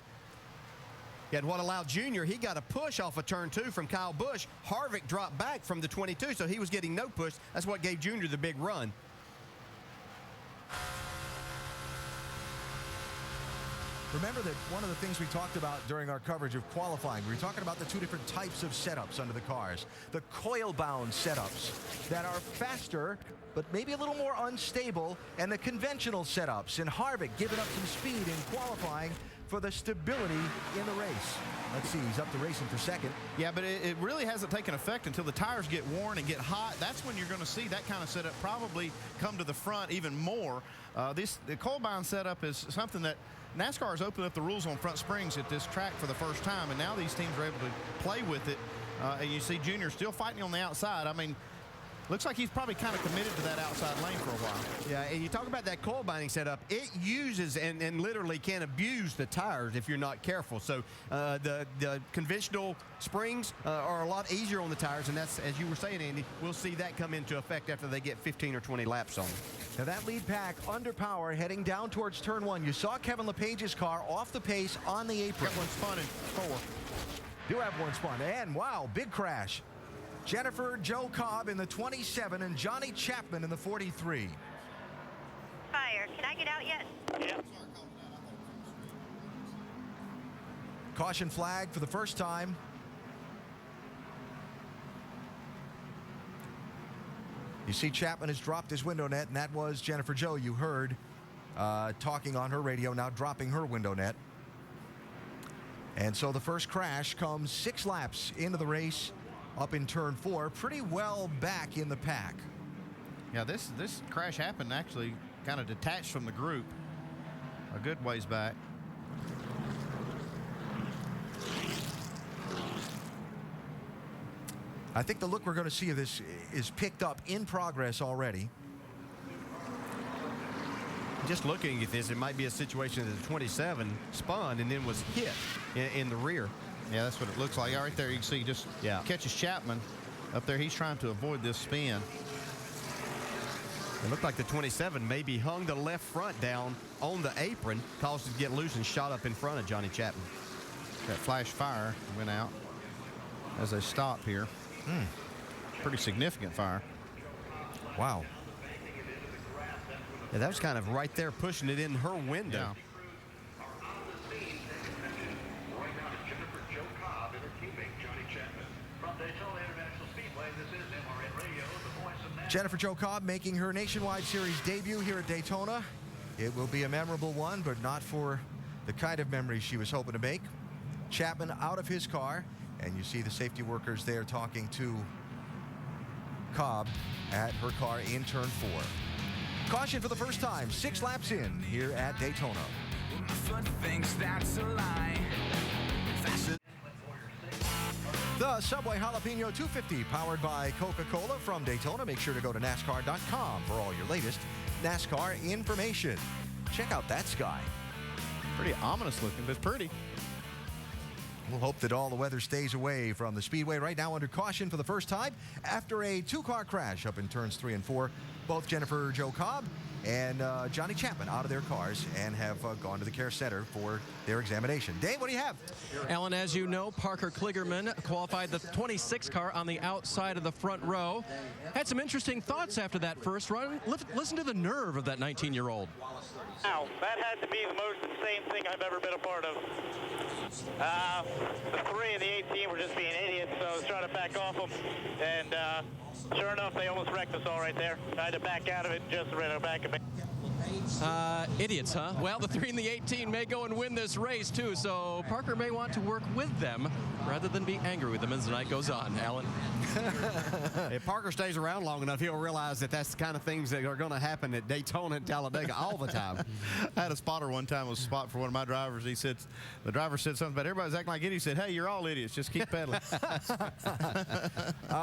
Yeah, and what allowed Junior, he got a push off of turn 2 from Kyle Busch. Harvick dropped back from the 22, so he was getting no push. That's what gave Junior the big run. Remember that one of the things we talked about during our coverage of qualifying, we were talking about the two different types of setups under the cars. The coil-bound setups that are faster, but maybe a little more unstable, and the conventional setups. And Harvick giving up some speed in qualifying for the stability in the race. Let's see, he's up to racing for second. Yeah, but it really hasn't taken effect until the tires get worn and get hot. That's when you're going to see that kind of setup probably come to the front even more. The coil-bound setup is something that NASCAR has opened up the rules on front springs at this track for the first time, and now these teams are able to play with it. And you see Junior still fighting on the outside. I mean, looks like he's probably kind of committed to that outside lane for a while. Yeah, and you talk about that coil binding setup. It uses and literally can abuse the tires if you're not careful. So the conventional springs are a lot easier on the tires, and that's, as you were saying, Andy, we'll see that come into effect after they get 15 or 20 laps on. Now that lead pack under power heading down towards turn 1. You saw Kevin LePage's car off the pace on the apron. Got one spun in 4. Do have one spun. And wow, big crash. Jennifer Joe Cobb in the 27 and Johnny Chapman in the 43. Fire. Can I get out yet? Yeah. Caution flag for the first time. You see Chapman has dropped his window net, and that was Jennifer Joe you heard talking on her radio, now dropping her window net. And so the first crash comes 6 laps into the race up in turn 4, pretty well back in the pack. Yeah, this crash happened actually kind of detached from the group a good ways back. I think the look we're going to see of this is picked up in progress already. Just looking at this, it might be a situation that the 27 spun and then was hit in the rear. Yeah, that's what it looks like. Right there, you can see just catches Chapman up there. He's trying to avoid this spin. It looked like the 27 maybe hung the left front down on the apron, caused it to get loose and shot up in front of Johnny Chapman. That flash fire went out as they stop here. Pretty significant fire. Wow. Yeah, that was kind of right there pushing it in her window. Yeah. Jennifer Joe Cobb making her Nationwide Series debut here at Daytona. It will be a memorable one, but not for the kind of memories she was hoping to make. Chapman out of his car, and you see the safety workers there talking to Cobb at her car in turn 4. Caution for the first time, 6 laps in here at Daytona. The Subway Jalapeno 250, powered by Coca-Cola from Daytona. Make sure to go to NASCAR.com for all your latest NASCAR information. Check out that sky. Pretty ominous looking, but pretty. We'll hope that all the weather stays away from the Speedway. Right now under caution for the first time after a 2-car crash up in turns 3 and 4. Both Jennifer Joe Cobb and Johnny Chapman out of their cars and have gone to the care center for their examination. Dave, what do you have? Alan, as you know, Parker Kligerman qualified the 26 car on the outside of the front row. Had some interesting thoughts after that first run. Listen to the nerve of that 19-year-old. Wow, that had to be the most insane thing I've ever been a part of. The 3 and the 18 were just being idiots, so I was trying to back off them. And sure enough, they almost wrecked us all right there. I had to back out of it just ran back of me. Idiots, huh? Well, the 3 and the 18 may go and win this race, too, so Parker may want to work with them rather than be angry with them as the night goes on. Alan? If Parker stays around long enough, he'll realize that that's the kind of things that are going to happen at Daytona and Talladega all the time. I had a spotter one time, was a spot for one of my drivers. He said, the driver said something about everybody's acting like idiots. He said, hey, you're all idiots. Just keep pedaling.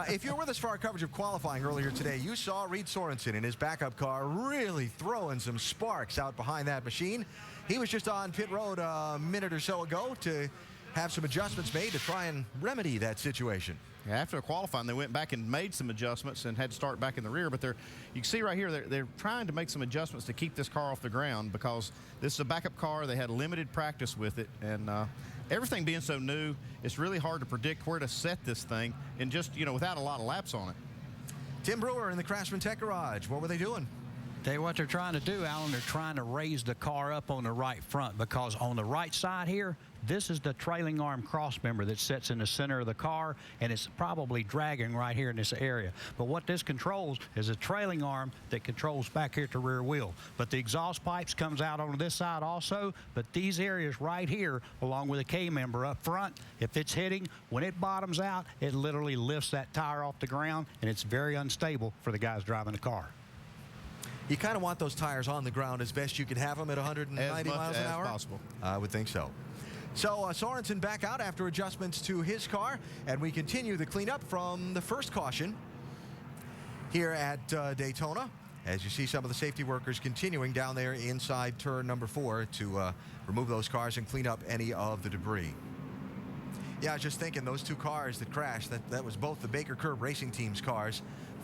If you're with us for our coverage of qualifying earlier today, you saw Reed Sorensen in his backup car really throwing some sparks out behind that machine. He was just on pit road a minute or so ago to have some adjustments made to try and remedy that situation. Yeah, after qualifying, they went back and made some adjustments and had to start back in the rear. But you can see right here, they're trying to make some adjustments to keep this car off the ground because this is a backup car. They had limited practice with it, and everything being so new, it's really hard to predict where to set this thing and just, without a lot of laps on it. Tim Brewer in the Craftsman Tech Garage. What were they doing? Tell you what they're trying to do, Alan. They're trying to raise the car up on the right front because on the right side here, this is the trailing arm cross member that sits in the center of the car, and it's probably dragging right here in this area. But what this controls is a trailing arm that controls back here at the rear wheel. But the exhaust pipes comes out on this side also, but these areas right here, along with a K member up front, if it's hitting, when it bottoms out, it literally lifts that tire off the ground, and it's very unstable for the guys driving the car. You kind of want those tires on the ground as best you can have them at 190 miles an hour? As possible. I would think so. So Sorensen back out after adjustments to his car, and we continue the cleanup from the first caution here at Daytona. As you see some of the safety workers continuing down there inside turn number 4 to remove those cars and clean up any of the debris. Yeah, I was just thinking those two cars that crashed, that was both the Baker Curb Racing Team's cars.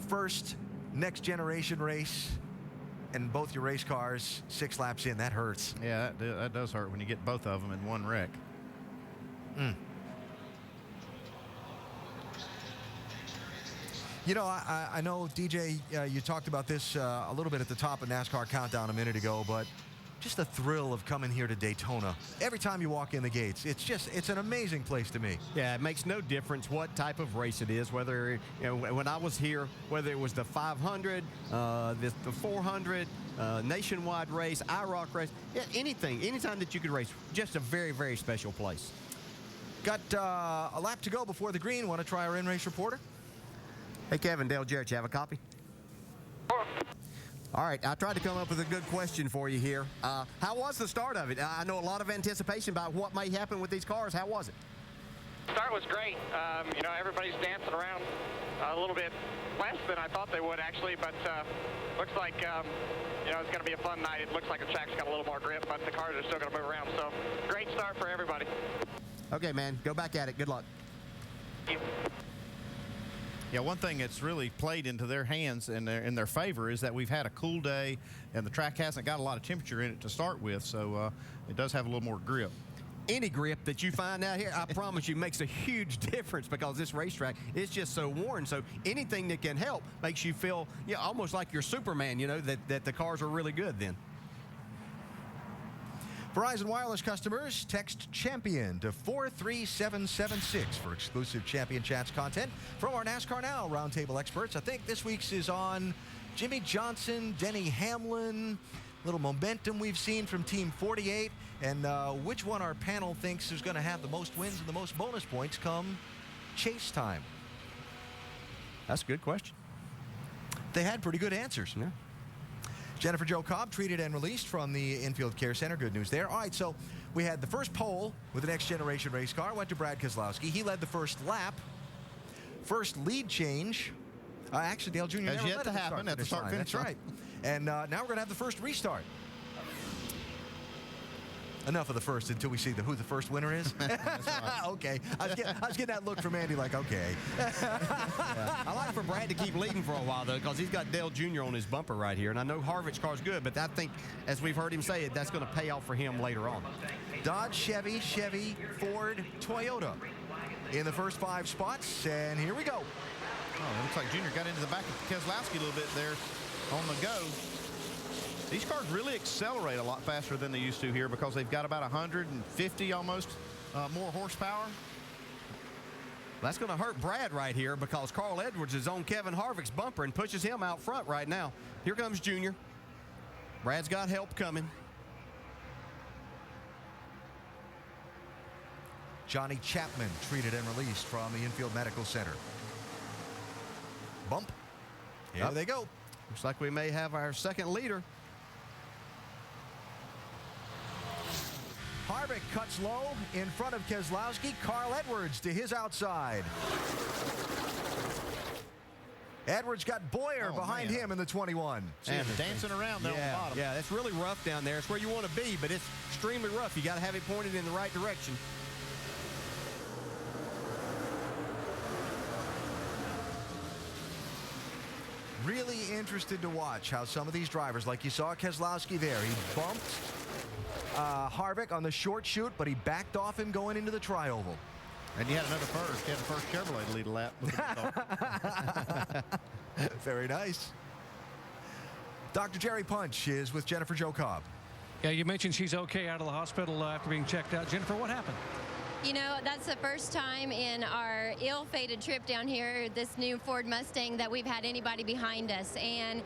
First next generation race, and both your race cars 6 laps in. That hurts. Yeah, that does hurt when you get both of them in one wreck. I know, DJ, you talked about this a little bit at the top of NASCAR Countdown a minute ago, but just the thrill of coming here to Daytona. Every time you walk in the gates, it's an amazing place to me. Yeah, it makes no difference what type of race it is, whether, when I was here, whether it was the 500, the 400, nationwide race, IROC race, yeah, anytime that you could race, just a very, very special place. Got a lap to go before the green. Want to try our in-race reporter? Hey, Kevin, Dale Jarrett, you have a copy? All right, I tried to come up with a good question for you here. How was the start of it? I know a lot of anticipation about what may happen with these cars. How was it? Start was great. Everybody's dancing around a little bit less than I thought they would, actually, but looks like, it's going to be a fun night. It looks like the track's got a little more grip, but the cars are still going to move around, so great start for everybody. Okay, man, go back at it. Good luck. Thank you. Yeah, one thing that's really played into their hands and in their favor is that we've had a cool day, and the track hasn't got a lot of temperature in it to start with, so it does have a little more grip. Any grip that you find out here, I promise you, makes a huge difference because this racetrack is just so worn. So anything that can help makes you feel almost like you're Superman, that the cars are really good then. Verizon Wireless customers, text CHAMPION to 43776 for exclusive Champion Chats content from our NASCAR Now Roundtable experts. I think this week's is on Jimmy Johnson, Denny Hamlin, little momentum we've seen from Team 48, and which one our panel thinks is going to have the most wins and the most bonus points come chase time. That's a good question. They had pretty good answers. Yeah. Jennifer Jo Cobb treated and released from the Infield Care Center. Good news there. All right, so we had the first pole with the next generation race car. Went to Brad Keselowski. He led the first lap. First lead change. Actually, Dale Jr. has never yet led to happen at the start finish. That's right. And now we're going to have the first restart. Enough of the first until we see who the first winner is. Okay. I was getting that look from Andy like, okay. I like for Brad to keep leading for a while, though, because he's got Dale Jr. on his bumper right here. And I know Harvick's car's good, but I think, as we've heard him say it, that's going to pay off for him later on. Dodge, Chevy, Ford, Toyota in the first 5 spots. And here we go. Oh, it looks like Junior got into the back of Keselowski a little bit there on the go. These cars really accelerate a lot faster than they used to here because they've got about 150 almost more horsepower. That's going to hurt Brad right here because Carl Edwards is on Kevin Harvick's bumper and pushes him out front right now. Here comes Junior. Brad's got help coming. Johnny Chapman treated and released from the Infield Medical Center. Bump. Here they go. Looks like we may have our second leader. Harvick cuts low in front of Keselowski. Carl Edwards to his outside. Edwards got Boyer behind him in the 21. And dancing around there on the bottom. Yeah, that's really rough down there. It's where you want to be, but it's extremely rough. You got to have it pointed in the right direction. really interested to watch how some of these drivers, like you saw Keselowski there, he bumped Harvick on the short chute, but he backed off him going into the tri-oval. And you had another first. You had the first Chevrolet to lead a lap. Very nice. Dr. Jerry Punch is with Jennifer Jo Cobb. Yeah, you mentioned she's okay out of the hospital after being checked out. Jennifer, what happened? You know, that's the first time in our ill-fated trip down here, this new Ford Mustang, that we've had anybody behind us. And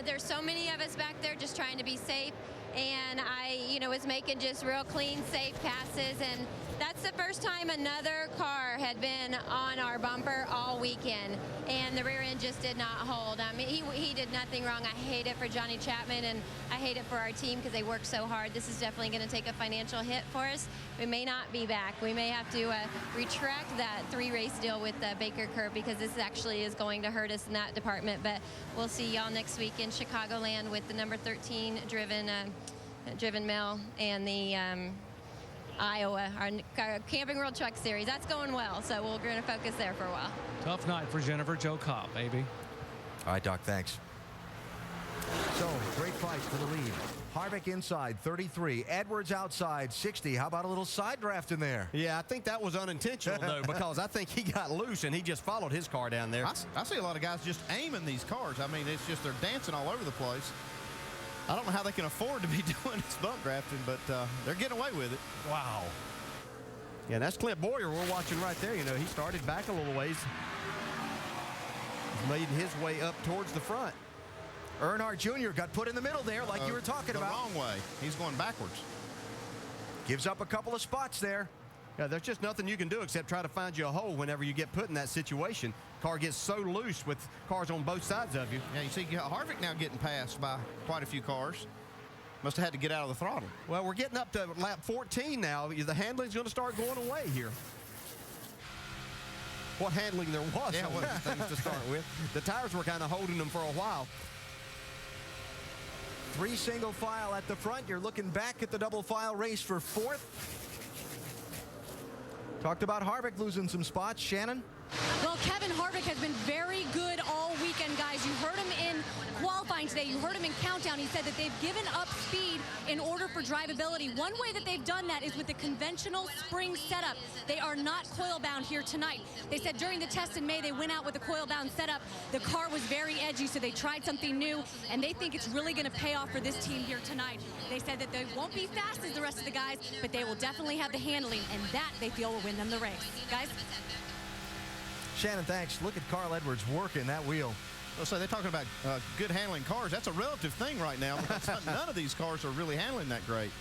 there's so many of us back there just trying to be safe. And I, was making just real clean, safe passes. And that's the first time another car had been on our bumper all weekend. And the rear end just did not hold. I mean, he did nothing wrong. I hate it for Johnny Chapman, and I hate it for our team because they work so hard. This is definitely going to take a financial hit for us. We may not be back. We may have to retract that 3-race deal with Baker Curve because this actually is going to hurt us in that department. But we'll see y'all next week in Chicagoland with the number 13 driven male and the Iowa, our Camping World Truck Series. That's going well, so we're going to focus there for a while. Tough night for Jennifer Jo Cobb, baby. All right, Doc, thanks. So, great fight for the lead. Harvick inside, 33. Edwards outside, 60. How about a little side draft in there? Yeah, I think that was unintentional, though, because I think he got loose and he just followed his car down there. I see a lot of guys just aiming these cars. I mean, it's just they're dancing all over the place. I don't know how they can afford to be doing this bump drafting, but they're getting away with it. Wow. Yeah, that's Clint Boyer we're watching right there. He started back a little ways. He's made his way up towards the front. Earnhardt Jr. got put in the middle there like you were talking about. The wrong way. He's going backwards. Gives up a couple of spots there. Yeah, there's just nothing you can do except try to find you a hole whenever you get put in that situation. Car gets so loose with cars on both sides of you. Yeah, you see Harvick now getting passed by quite a few cars. Must have had to get out of the throttle. Well, we're getting up to lap 14 now. The handling's going to start going away here. What handling there was on these things to start with. The tires were kind of holding them for a while. 3 single file at the front. You're looking back at the double file race for 4th. Talked about Harvick losing some spots. Shannon? Well, Kevin Harvick has been very good all weekend, guys. You heard him in qualifying today. You heard him in countdown. He said that they've given up speed in order for drivability. One way that they've done that is with the conventional spring setup. They are not coil-bound here tonight. They said during the test in May, they went out with a coil-bound setup. The car was very edgy, so they tried something new, and they think it's really going to pay off for this team here tonight. They said that they won't be fast as the rest of the guys, but they will definitely have the handling, and that they feel will win them the race. Guys? Shannon, thanks. Look at Carl Edwards working that wheel. So they're talking about good handling cars. That's a relative thing right now because none of these cars are really handling that great.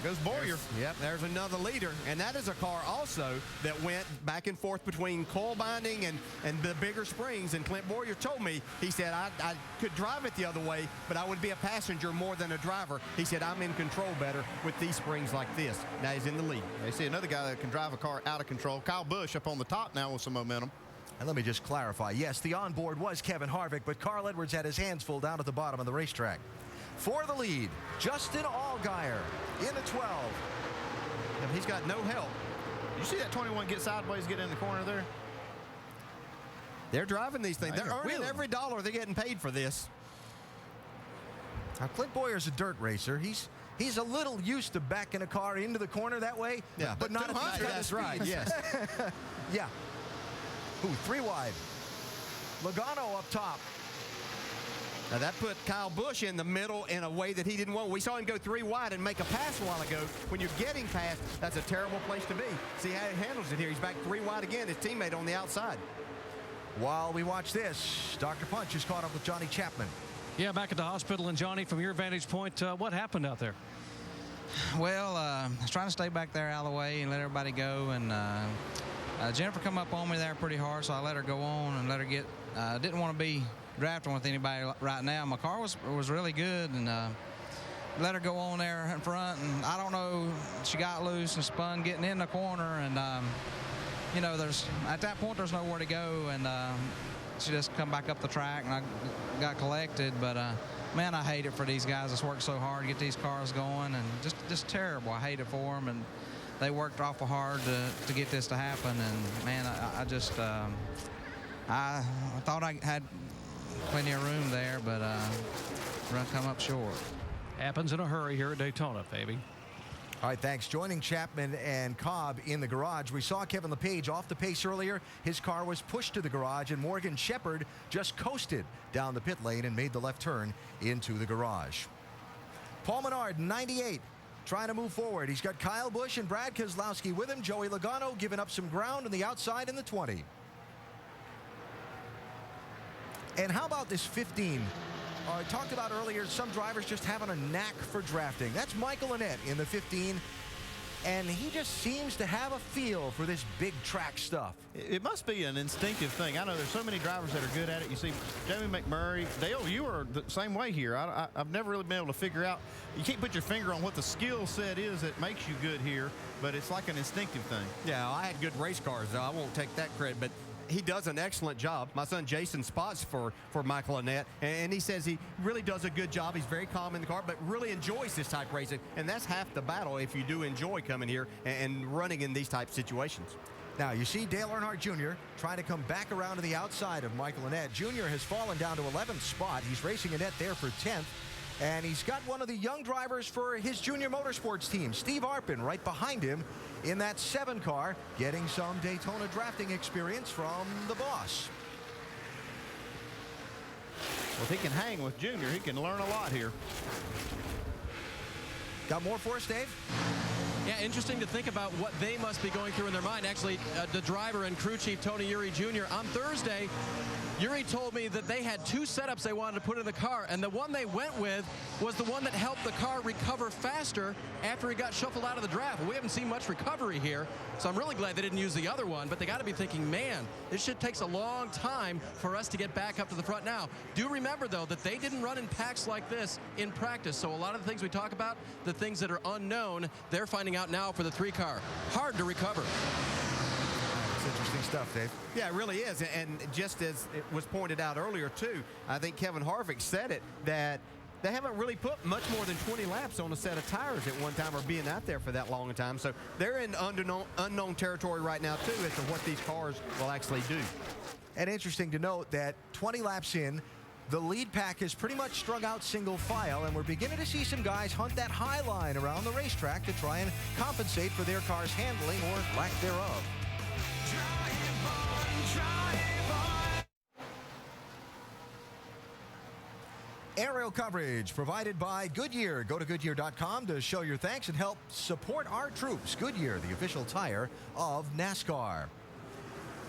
Goes Boyer. Yep, there's another leader. And that is a car also that went back and forth between coil binding and the bigger springs. And Clint Boyer told me, he said, I could drive it the other way, but I would be a passenger more than a driver. He said, I'm in control better with these springs like this. Now he's in the lead. They see another guy that can drive a car out of control. Kyle Busch up on the top now with some momentum. And let me just clarify. Yes, the onboard was Kevin Harvick, but Carl Edwards had his hands full down at the bottom of the racetrack. For the lead, Justin Allgaier in the 12. And he's got no help. You see that 21 get sideways, get in the corner there? They're driving these things. They're earning every dollar. They're getting paid for this. Now, Clint Boyer's a dirt racer. He's a little used to backing a car into the corner that way. Yeah, but not at this kind of That's right, speed. yes. Yeah. Ooh, 3 wide. Logano up top. Now that put Kyle Busch in the middle in a way that he didn't want. We saw him go 3 wide and make a pass a while ago. When you're getting past, that's a terrible place to be. See how he handles it here. He's back 3 wide again. His teammate on the outside. While we watch this, Dr. Punch is caught up with Johnny Chapman. Yeah, back at the hospital. And Johnny, from your vantage point, what happened out there? Well, I was trying to stay back there out of the way and let everybody go. And Jennifer come up on me there pretty hard, so I let her go on and let her get. Didn't want to be drafting with anybody right now. My car was really good, and let her go on there in front. And I don't know, she got loose and spun getting in the corner, and you know, at that point there's nowhere to go, and she just come back up the track, and I got collected. But man, I hate it for these guys that's worked so hard to get these cars going, and just terrible. I hate it for them, and they worked awful hard to get this to happen. And man, I just I thought I had plenty of room there, but run come up short. Happens in a hurry here at Daytona, Fabi. All right, thanks. Joining Chapman and Cobb in the garage, we saw Kevin LePage off the pace earlier. His car was pushed to the garage, and Morgan Shepherd just coasted down the pit lane and made the left turn into the garage. Paul Menard, 98, trying to move forward. He's got Kyle Busch and Brad Keselowski with him. Joey Logano giving up some ground on the outside in the 20. And how about this 15? I talked about earlier, some drivers just having a knack for drafting. That's Michael Annett in the 15, and he just seems to have a feel for this big track stuff. It must be an instinctive thing. I know there's so many drivers that are good at it. You see Jamie McMurray. Dale, you are the same way here. I've never really been able to figure out. You can't put your finger on what the skill set is that makes you good here, but it's like an instinctive thing. Yeah, I had good race cars, though. I won't take that credit, but he does an excellent job. My son Jason spots for Michael Annett, and he says he really does a good job. He's very calm in the car, but really enjoys this type of racing, and that's half the battle if you do enjoy coming here and running in these type of situations. Now, you see Dale Earnhardt Jr. trying to come back around to the outside of Michael Annett. Jr. has fallen down to 11th spot. He's racing Annett there for 10th. And he's got one of the young drivers for his junior motorsports team, Steve Arpin, right behind him in that 7 car, getting some Daytona drafting experience from the boss. Well, if he can hang with Junior, he can learn a lot here. Got more for us, Dave? Yeah, interesting to think about what they must be going through in their mind. Actually, the driver and crew chief, Tony Eury Jr., on Thursday, Eury told me that they had 2 setups they wanted to put in the car, and the one they went with was the one that helped the car recover faster after he got shuffled out of the draft. Well, we haven't seen much recovery here, so I'm really glad they didn't use the other one, but they got to be thinking, man, this shit takes a long time for us to get back up to the front now. Do remember, though, that they didn't run in packs like this in practice, so a lot of the things we talk about, the things that are unknown, they're finding out now for the 3-car. Hard to recover. Interesting stuff, Dave. Yeah, it really is. And just as it was pointed out earlier, too, I think Kevin Harvick said it, that they haven't really put much more than 20 laps on a set of tires at one time or being out there for that long a time. So they're in unknown territory right now, too, as to what these cars will actually do. And interesting to note that 20 laps in, the lead pack is pretty much strung out single file, and we're beginning to see some guys hunt that high line around the racetrack to try and compensate for their car's handling or lack thereof. Aerial coverage provided by Goodyear. Go to Goodyear.com to show your thanks and help support our troops. Goodyear, the official tire of NASCAR.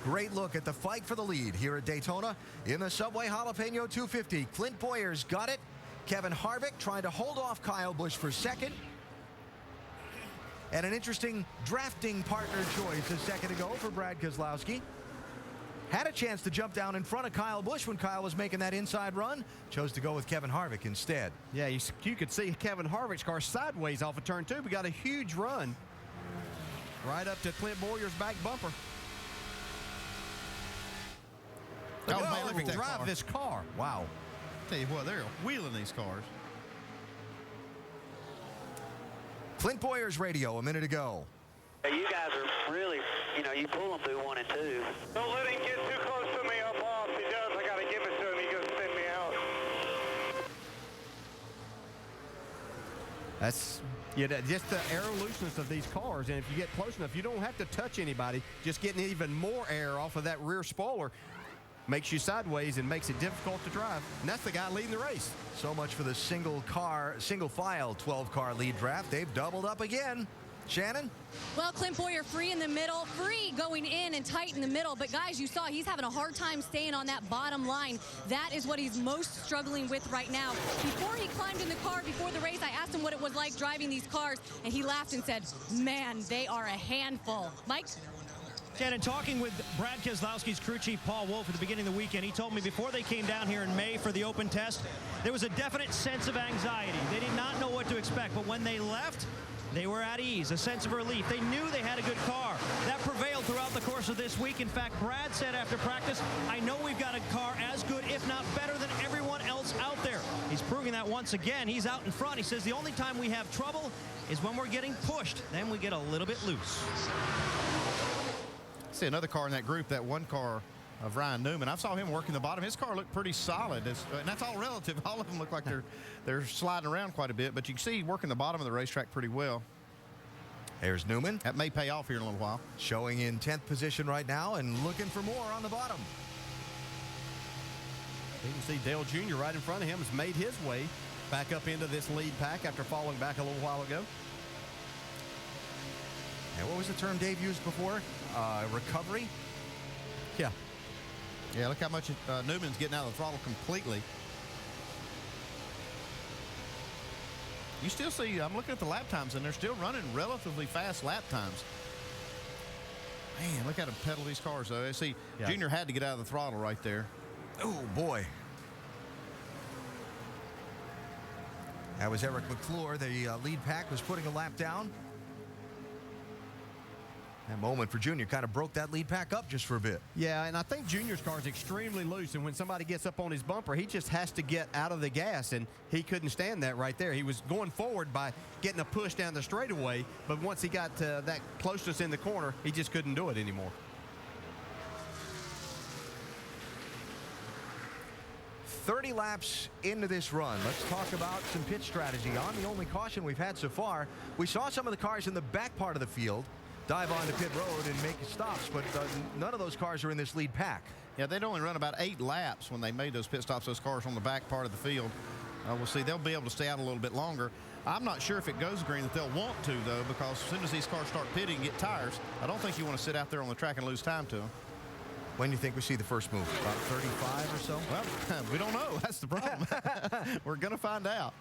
Great look at the fight for the lead here at Daytona in the Subway Jalapeno 250. Clint Boyer's got it. Kevin Harvick trying to hold off Kyle Busch for second. And an interesting drafting partner choice a second ago for Brad Keselowski. Had a chance to jump down in front of Kyle Busch when Kyle was making that inside run. Chose to go with Kevin Harvick instead. Yeah, you could see Kevin Harvick's car sideways off of turn 2. We got a huge run right up to Clint Boyer's back bumper. Look at Harvick drive this car. Wow. Tell you what, they're wheeling these cars. Clint Boyer's radio a minute ago. You guys are really, you pull them through 1 and 2. Don't let him get too close to me up off. If he does, I got to give it to him. He's going to send me out. That's just the air looseness of these cars, and if you get close enough, you don't have to touch anybody. Just getting even more air off of that rear spoiler makes you sideways and makes it difficult to drive. And that's the guy leading the race. So much for the single file 12-car lead draft. They've doubled up again. Shannon? Well, Clint Boyer free in the middle, free going in and tight in the middle. But, guys, you saw he's having a hard time staying on that bottom line. That is what he's most struggling with right now. Before he climbed in the car, before the race, I asked him what it was like driving these cars, and he laughed and said, man, they are a handful. Mike? And in talking with Brad Keselowski's crew chief, Paul Wolf, at the beginning of the weekend, he told me before they came down here in May for the open test, there was a definite sense of anxiety. They did not know what to expect, but when they left, they were at ease, a sense of relief. They knew they had a good car. That prevailed throughout the course of this week. In fact, Brad said after practice, I know we've got a car as good, if not better, than everyone else out there. He's proving that once again. He's out in front. He says the only time we have trouble is when we're getting pushed. Then we get a little bit loose. See another car in that group, that one car of Ryan Newman. I saw him working the bottom. His car looked pretty solid. And that's all relative. All of them look like they're sliding around quite a bit, but you can see working the bottom of the racetrack pretty well. There's Newman. That may pay off here in a little while. Showing in 10th position right now and looking for more on the bottom. You can see Dale Jr. right in front of him has made his way back up into this lead pack after falling back a little while ago. And what was the term Dave used before? Recovery? Yeah. Yeah, look how much Newman's getting out of the throttle completely. You still see, I'm looking at the lap times, and they're still running relatively fast lap times. Man, look how to pedal these cars, though. See, Yeah. Junior had to get out of the throttle right there. Oh, boy. That was Eric McClure. The lead pack was putting a lap down. That moment for Junior kind of broke that lead pack up just for a bit. Yeah, and I think Junior's car is extremely loose, and when somebody gets up on his bumper, he just has to get out of the gas, and he couldn't stand that right there. He was going forward by getting a push down the straightaway, but once he got to that closeness in the corner, he just couldn't do it anymore. 30 laps into this run. Let's talk about some pit strategy. On the only caution we've had so far, we saw some of the cars in the back part of the field dive onto pit road and make stops, but none of those cars are in this lead pack. Yeah, they'd only run about 8 laps when they made those pit stops, those cars on the back part of the field. We'll see. They'll be able to stay out a little bit longer. I'm not sure if it goes green that they'll want to, though, because as soon as these cars start pitting and get tires, I don't think you want to sit out there on the track and lose time to them. When do you think we see the first move? About 35 or so? Well, we don't know. That's the problem. We're going to find out.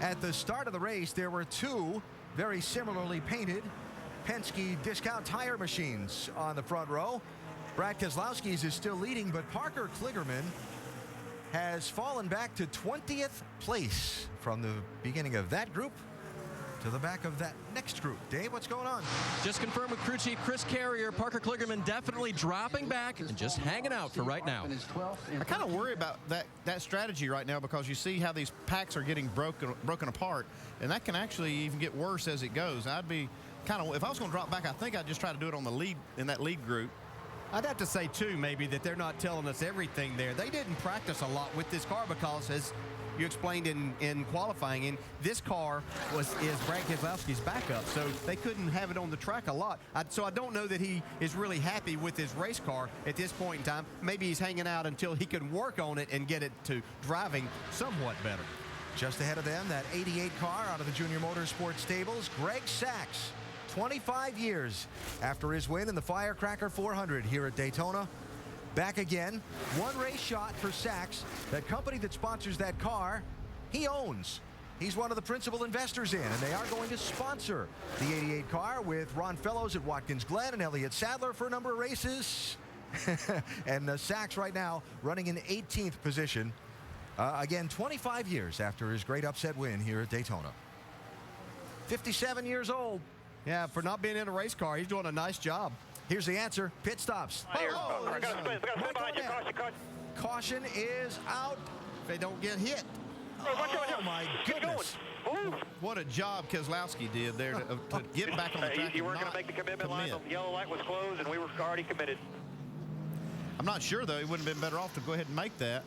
At the start of the race, there were 2 very similarly painted Penske discount tire machines on the front row. Brad Keselowski's is still leading, but Parker Kligerman has fallen back to 20th place from the beginning of that group to the back of that next group. Dave, what's going on? Just confirmed with crew chief Chris Carrier. Parker Kligerman definitely dropping back and just hanging out for right now. I kind of worry about that strategy right now because you see how these packs are getting broken apart, and that can actually even get worse as it goes. I'd be kind of, if I was going to drop back, I think I'd just try to do it on the lead, in that lead group. I'd have to say, too, maybe that they're not telling us everything there. They didn't practice a lot with this car because, as you explained in qualifying, and this car is Brad Keselowski's backup, so they couldn't have it on the track a lot. So I don't know that he is really happy with his race car at this point in time. Maybe he's hanging out until he can work on it and get it to driving somewhat better. Just ahead of them, that 88 car out of the Junior Motorsports stables, Greg Sachs, 25 years after his win in the Firecracker 400 here at Daytona. Back again, 1 race shot for Sachs. That company that sponsors that car, he owns. He's one of the principal investors in, and they are going to sponsor the 88 car with Ron Fellows at Watkins Glen and Elliott Sadler for a number of races. And Sachs right now running in 18th position. Again, 25 years after his great upset win here at Daytona. 57 years old. Yeah, for not being in a race car, he's doing a nice job. Here's the answer. Pit stops. Caution is out. If they don't get hit. Oh, my goodness. What a job Keselowski did there to get back on the track. You weren't going to make the commitment line. The yellow light was closed, and we were already committed. I'm not sure, though. He wouldn't have been better off to go ahead and make that.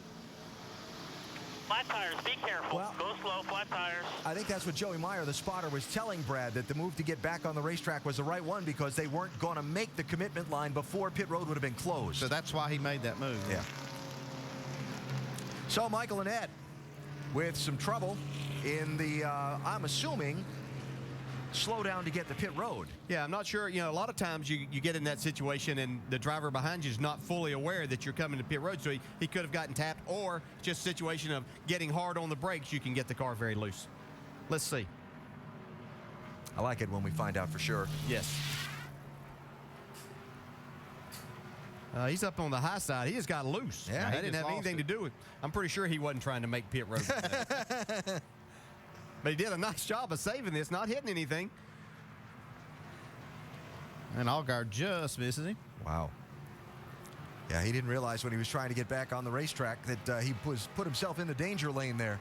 Flat tires, be careful. Well, go slow, flat tires. I think that's what Joey Meyer, the spotter, was telling Brad, that the move to get back on the racetrack was the right one because they weren't going to make the commitment line before pit road would have been closed. So that's why he made that move. Yeah. So Michael and Ed with some trouble in the, I'm assuming, slow down to get to pit road. Yeah, I'm not sure. You know, a lot of times you get in that situation and the driver behind you is not fully aware that you're coming to pit road, so he could have gotten tapped, or just a situation of getting hard on the brakes, you can get the car very loose. Let's see. I like it when we find out for sure. Yes. He's up on the high side. He just got loose. Yeah, that didn't have anything to do with. I'm pretty sure he wasn't trying to make pit road. But he did a nice job of saving this, not hitting anything. And Allgaier just misses him. Wow. Yeah, he didn't realize when he was trying to get back on the racetrack that he put himself in the danger lane there.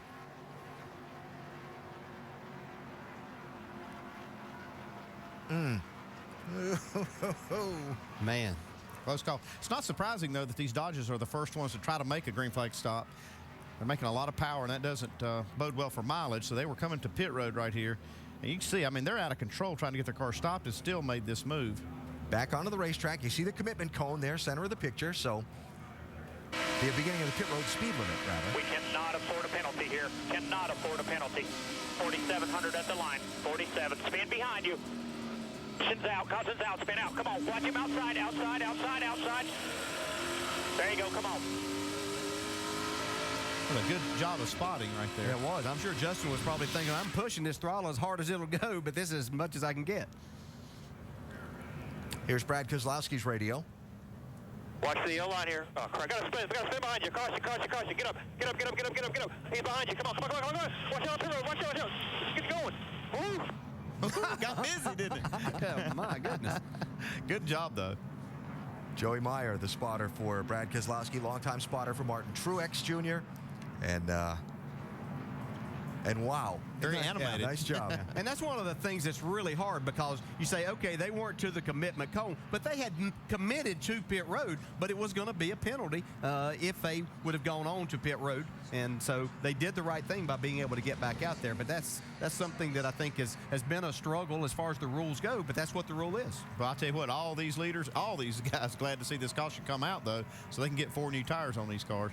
Man. Close call. It's not surprising, though, that these Dodges are the first ones to try to make a green flag stop. They're making a lot of power, and that doesn't bode well for mileage. So they were coming to pit road right here. And you can see, I mean, they're out of control trying to get their car stopped and still made this move. Back onto the racetrack. You see the commitment cone there, center of the picture. So the beginning of the pit road speed limit, rather. We cannot afford a penalty here. Cannot afford a penalty. 4,700 at the line. 47. Spin behind you. Caution's out. Caution's out. Spin out. Come on. Watch him outside. Outside. Outside. Outside. There you go. Come on. What a good job of spotting right there. Yeah, it was. I'm sure Justin was probably thinking, I'm pushing this throttle as hard as it'll go, but this is as much as I can get. Here's Brad Keselowski's radio. Watch the yellow line here. Oh, crap. Got to spin behind you. Caution, caution, caution. Get up. Get up, get up, get up, get up, get up. He's behind you. Come on, come on, come on, come on. Watch out, watch out, watch out. Get going. Woo. Got busy, didn't it? Oh, my goodness. Good job, though. Joey Meyer, the spotter for Brad Keselowski, longtime spotter for Martin Truex Jr. And wow. Very animated. Yeah, nice job. And that's one of the things that's really hard, because you say, okay, they weren't to the commitment cone, but they had committed to pit road, but it was going to be a penalty if they would have gone on to pit road. And so they did the right thing by being able to get back out there. But that's something that I think has been a struggle as far as the rules go, but that's what the rule is. Well, I'll tell you what, all these leaders, all these guys glad to see this caution come out, though, so they can get 4 new tires on these cars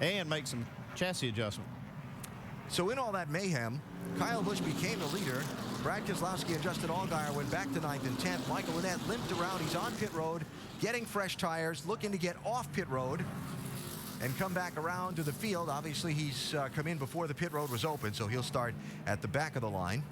and make some chassis adjustment. So in all that mayhem, Kyle Busch became the leader. Brad Keselowski and Justin Allgaier went back to 9th and 10th. Michael Annett limped around. He's on pit road, getting fresh tires, looking to get off pit road and come back around to the field. Obviously, he's come in before the pit road was open, so he'll start at the back of the line.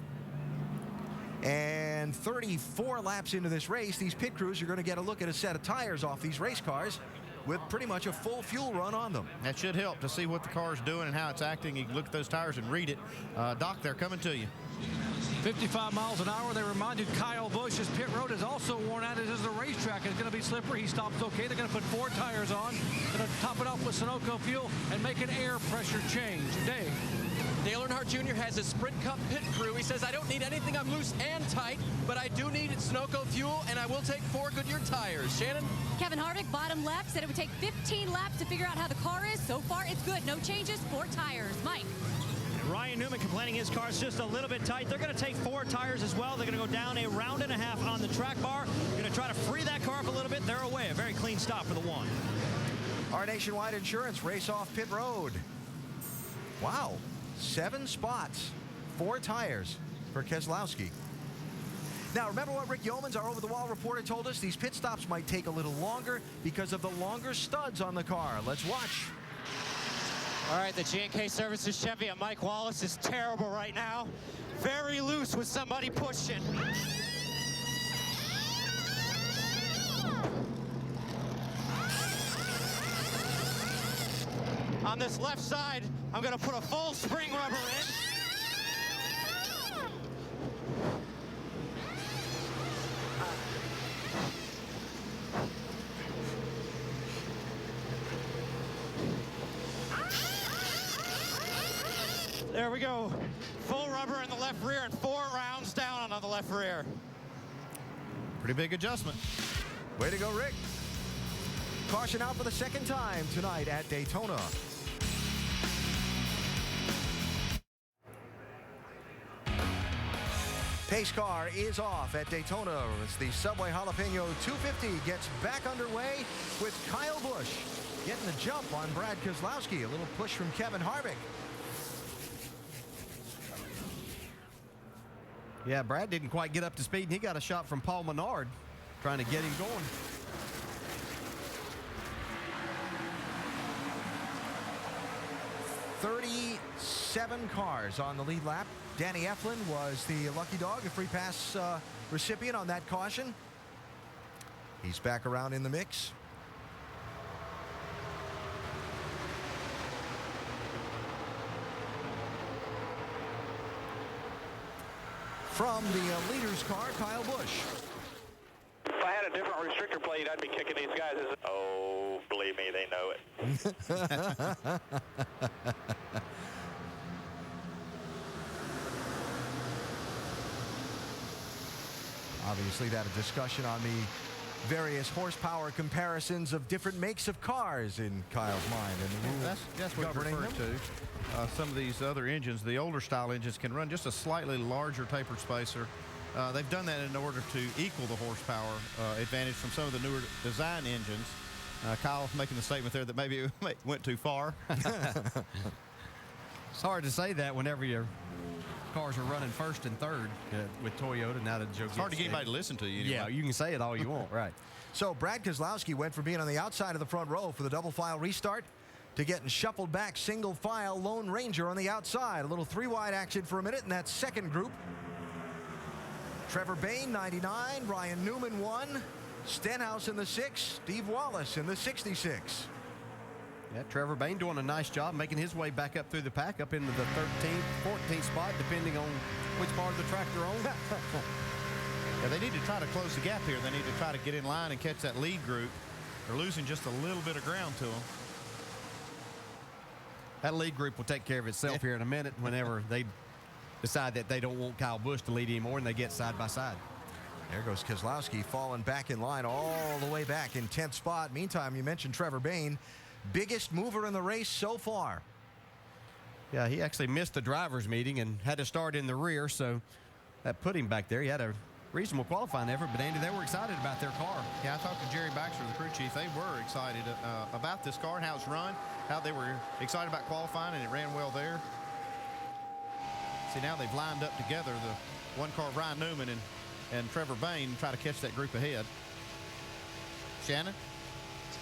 And 34 laps into this race, these pit crews are going to get a look at a set of tires off these race cars with pretty much a full fuel run on them. That should help to see what the car is doing and how it's acting. You can look at those tires and read it. Doc, they're coming to you. 55 miles an hour. They reminded Kyle Busch his pit road is also worn out, as is the racetrack. It's going to be slippery. He stops okay. They're going to put 4 tires on. Going to top it off with Sunoco fuel and make an air pressure change. Dave. Dale Earnhardt Jr. has his Sprint Cup pit crew. He says, I don't need anything. I'm loose and tight, but I do need Sunoco fuel, and I will take 4 Goodyear tires. Shannon? Kevin Harvick, bottom left, said it would take 15 laps to figure out how the car is. So far, it's good. No changes, 4 tires. Mike? Ryan Newman complaining his car's just a little bit tight. They're going to take 4 tires as well. They're going to go down a round and a half on the track bar. Going to try to free that car up a little bit. They're away. A very clean stop for the 1. Our Nationwide Insurance race off pit road. Wow. 7 spots, 4 tires for Keselowski. Now, remember what Rick Yeomans, our over-the-wall reporter, told us? These pit stops might take a little longer because of the longer studs on the car. Let's watch. All right, the G&K Services Chevy and Mike Wallace is terrible right now. Very loose with somebody pushing. On this left side, I'm going to put a full spring rubber in. There we go. Full rubber in the left rear and 4 rounds down on the left rear. Pretty big adjustment. Way to go, Rick. Caution out for the 2nd time tonight at Daytona. Pace car is off at Daytona as the Subway Jalapeno 250 gets back underway with Kyle Busch getting the jump on Brad Keselowski. A little push from Kevin Harvick. Yeah, Brad didn't quite get up to speed, and he got a shot from Paul Menard trying to get him going. "37 cars on the lead lap. Danny Eflin was the lucky dog, a free pass recipient on that caution. He's back around in the mix. From the leader's car, Kyle Busch. If I had a different restrictor plate, I'd be kicking these guys. Oh, believe me, they know it. Obviously, that a discussion on the various horsepower comparisons of different makes of cars in Kyle's mind. And the rules That's what we're referring to. Some of these other engines, the older style engines, can run just a slightly larger tapered spacer. They've done that in order to equal the horsepower advantage from some of the newer design engines. Kyle making the statement there that maybe it went too far. It's hard to say that whenever your cars are running first and third with Toyota. Now that Joe It's hard to get anybody to listen to you. Anyway. Yeah, you can say it all you want, right. So Brad Keselowski went from being on the outside of the front row for the double file restart to getting shuffled back single file Lone Ranger on the outside. A little 3-wide action for a minute in that second group. Trevor Bayne, 99. Ryan Newman, 1. Stenhouse in the 6. Steve Wallace in the 66. Yeah, Trevor Bayne doing a nice job making his way back up through the pack, up into the 13th, 14th spot, depending on which part of the track they're on. Yeah, they need to try to close the gap here. They need to try to get in line and catch that lead group. They're losing just a little bit of ground to them. That lead group will take care of itself here in a minute whenever they decide that they don't want Kyle Busch to lead anymore and they get side by side. There goes Keselowski falling back in line all the way back in 10th spot. Meantime, you mentioned Trevor Bayne, biggest mover in the race so far. Yeah, he actually missed the driver's meeting and had to start in the rear, so that put him back there. He had a reasonable qualifying effort, but Andy, they were excited about their car. Yeah, I talked to Jerry Baxter, the crew chief. They were excited about this car and how it's run, how they were excited about qualifying, and it ran well there. See, now they've lined up together, the one car, Ryan Newman and Trevor Bayne, try to catch that group ahead. Shannon?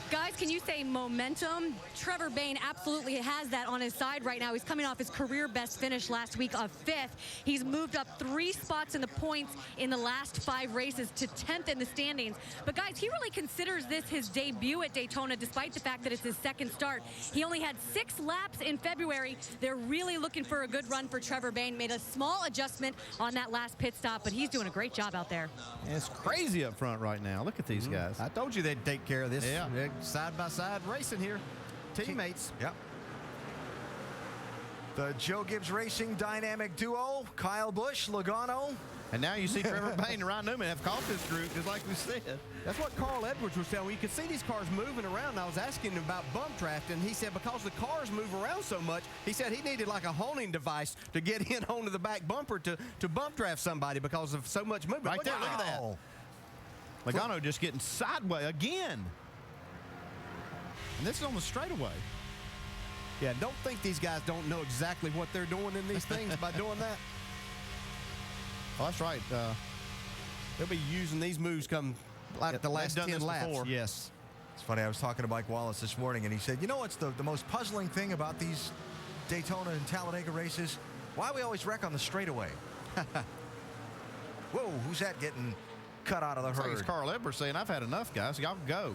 Guys, can you say momentum? Trevor Bayne absolutely has that on his side right now. He's coming off his career best finish last week of 5th. He's moved up 3 spots in the points in the last 5 races to 10th in the standings. But guys, he really considers this his debut at Daytona, despite the fact that it's his second start. He only had 6 laps in February. They're really looking for a good run for Trevor Bayne. Made a small adjustment on that last pit stop, but he's doing a great job out there. Yeah, it's crazy up front right now. Look at these guys. I told you they'd take care of this. Yeah. Side by side racing here. Teammates. Yep. The Joe Gibbs Racing dynamic duo, Kyle Busch, Logano. And now you see Trevor Bayne and Ryan Newman have caught this group, just like we said. That's what Carl Edwards was telling me. You could see these cars moving around. And I was asking him about bump draft, and he said because the cars move around so much, he said he needed like a honing device to get in onto the back bumper to bump draft somebody because of so much movement. Right there, look at that. Logano just getting sideways again. And this is on the straightaway. Yeah, don't think these guys don't know exactly what they're doing in these things by doing that. Oh, that's right. They'll be using these moves come like the last 10 laps. Before. Yes. It's funny, I was talking to Mike Wallace this morning, and he said, you know what's the most puzzling thing about these Daytona and Talladega races? Why we always wreck on the straightaway. Whoa, who's that getting cut out of the herd? It's Carl Edwards saying, I've had enough, guys. Y'all go.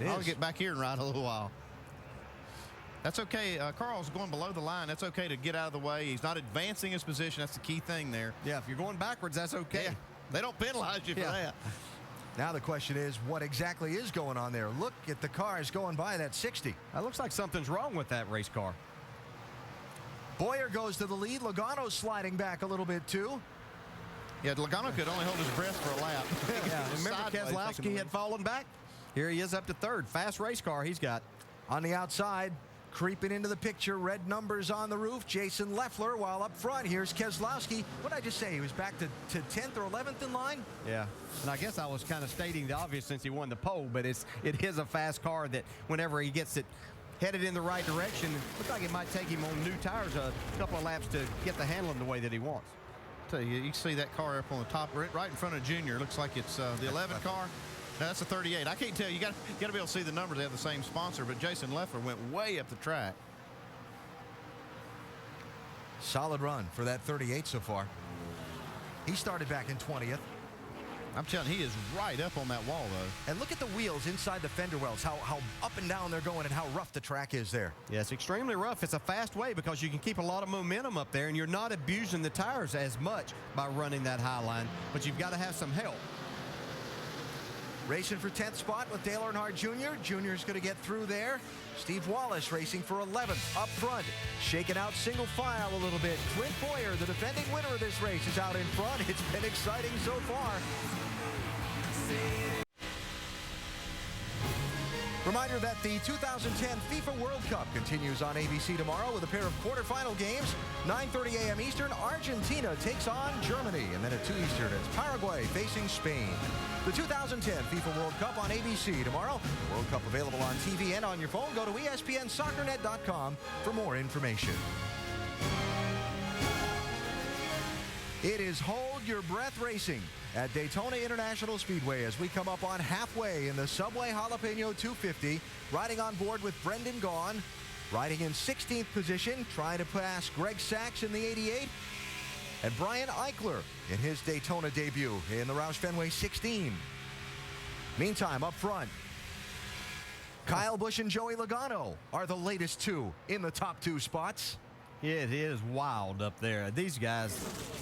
I'll get back here and ride a little while. That's okay. Carl's going below the line. That's okay to get out of the way. He's not advancing his position. That's the key thing there. Yeah, if you're going backwards, that's okay. Yeah. They don't penalize you for that. Now the question is, what exactly is going on there? Look at the cars going by that 60. That looks like something's wrong with that race car. Boyer goes to the lead. Logano's sliding back a little bit, too. Yeah, Logano could only hold his breath for a lap. Yeah, remember Keselowski had fallen back? Here he is up to 3rd. Fast race car he's got. On the outside, creeping into the picture, red numbers on the roof, Jason Leffler, while up front, here's Keselowski. What did I just say? He was back to 10th or 11th in line? Yeah, and I guess I was kind of stating the obvious since he won the pole, but it is a fast car that whenever he gets it headed in the right direction, it looks like it might take him on new tires a couple of laps to get the handling the way that he wants. Tell you, you can see that car up on the top, right in front of Junior. Looks like it's the 11 car. No, that's a 38. I can't tell you. You got to be able to see the numbers. They have the same sponsor, but Jason Leffler went way up the track. Solid run for that 38 so far. He started back in 20th. I'm telling you, he is right up on that wall, though. And look at the wheels inside the fender wells, how up and down they're going and how rough the track is there. Yeah, it's extremely rough. It's a fast way because you can keep a lot of momentum up there, and you're not abusing the tires as much by running that high line, but you've got to have some help. racing for 10th spot with Dale Earnhardt Jr. Jr.'s going to get through there. Steve Wallace racing for 11th up front. Shaking out single file a little bit. Clint Boyer, the defending winner of this race, is out in front. It's been exciting so far. Reminder that the 2010 FIFA World Cup continues on ABC tomorrow with a pair of quarterfinal games. 9:30 a.m. Eastern, Argentina takes on Germany. And then at 2 Eastern, it's Paraguay facing Spain. The 2010 FIFA World Cup on ABC tomorrow. World Cup available on TV and on your phone. Go to ESPNSoccerNet.com for more information. It is Hold Your Breath Racing at Daytona International Speedway as we come up on halfway in the Subway Jalapeno 250. Riding on board with Brendan Gaughan, riding in 16th position, trying to pass Greg Sachs in the 88. And Brian Eichler in his Daytona debut in the Roush Fenway 16. Meantime, up front, Kyle Busch and Joey Logano are the latest two in the top two spots. It is wild up there. These guys,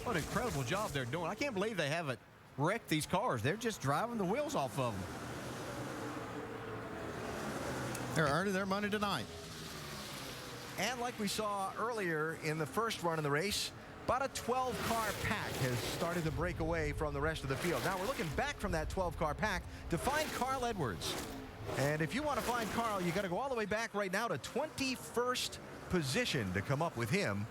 what an incredible job they're doing. I can't believe they haven't wrecked these cars. They're just driving the wheels off of them. They're earning their money tonight. And like we saw earlier in the first run of the race, about a 12-car pack has started to break away from the rest of the field. Now we're looking back from that 12-car pack to find Carl Edwards. And if you want to find Carl, you got to go all the way back right now to 21st position to come up with him.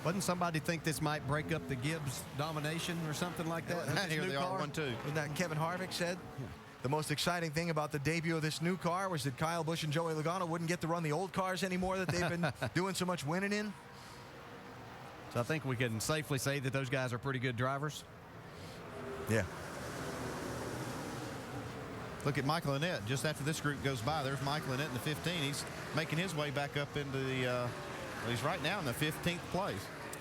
Wouldn't somebody think this might break up the Gibbs domination or something like that? And here they are, 1-2. Isn't that Kevin Harvick said? Yeah. The most exciting thing about the debut of this new car was that Kyle Busch and Joey Logano wouldn't get to run the old cars anymore that they've been doing so much winning in. So I think we can safely say that those guys are pretty good drivers. Yeah. Look at Michael Annett. Just after this group goes by, there's Michael Annett in the 15. He's making his way back up into the, he's right now in the 15th place.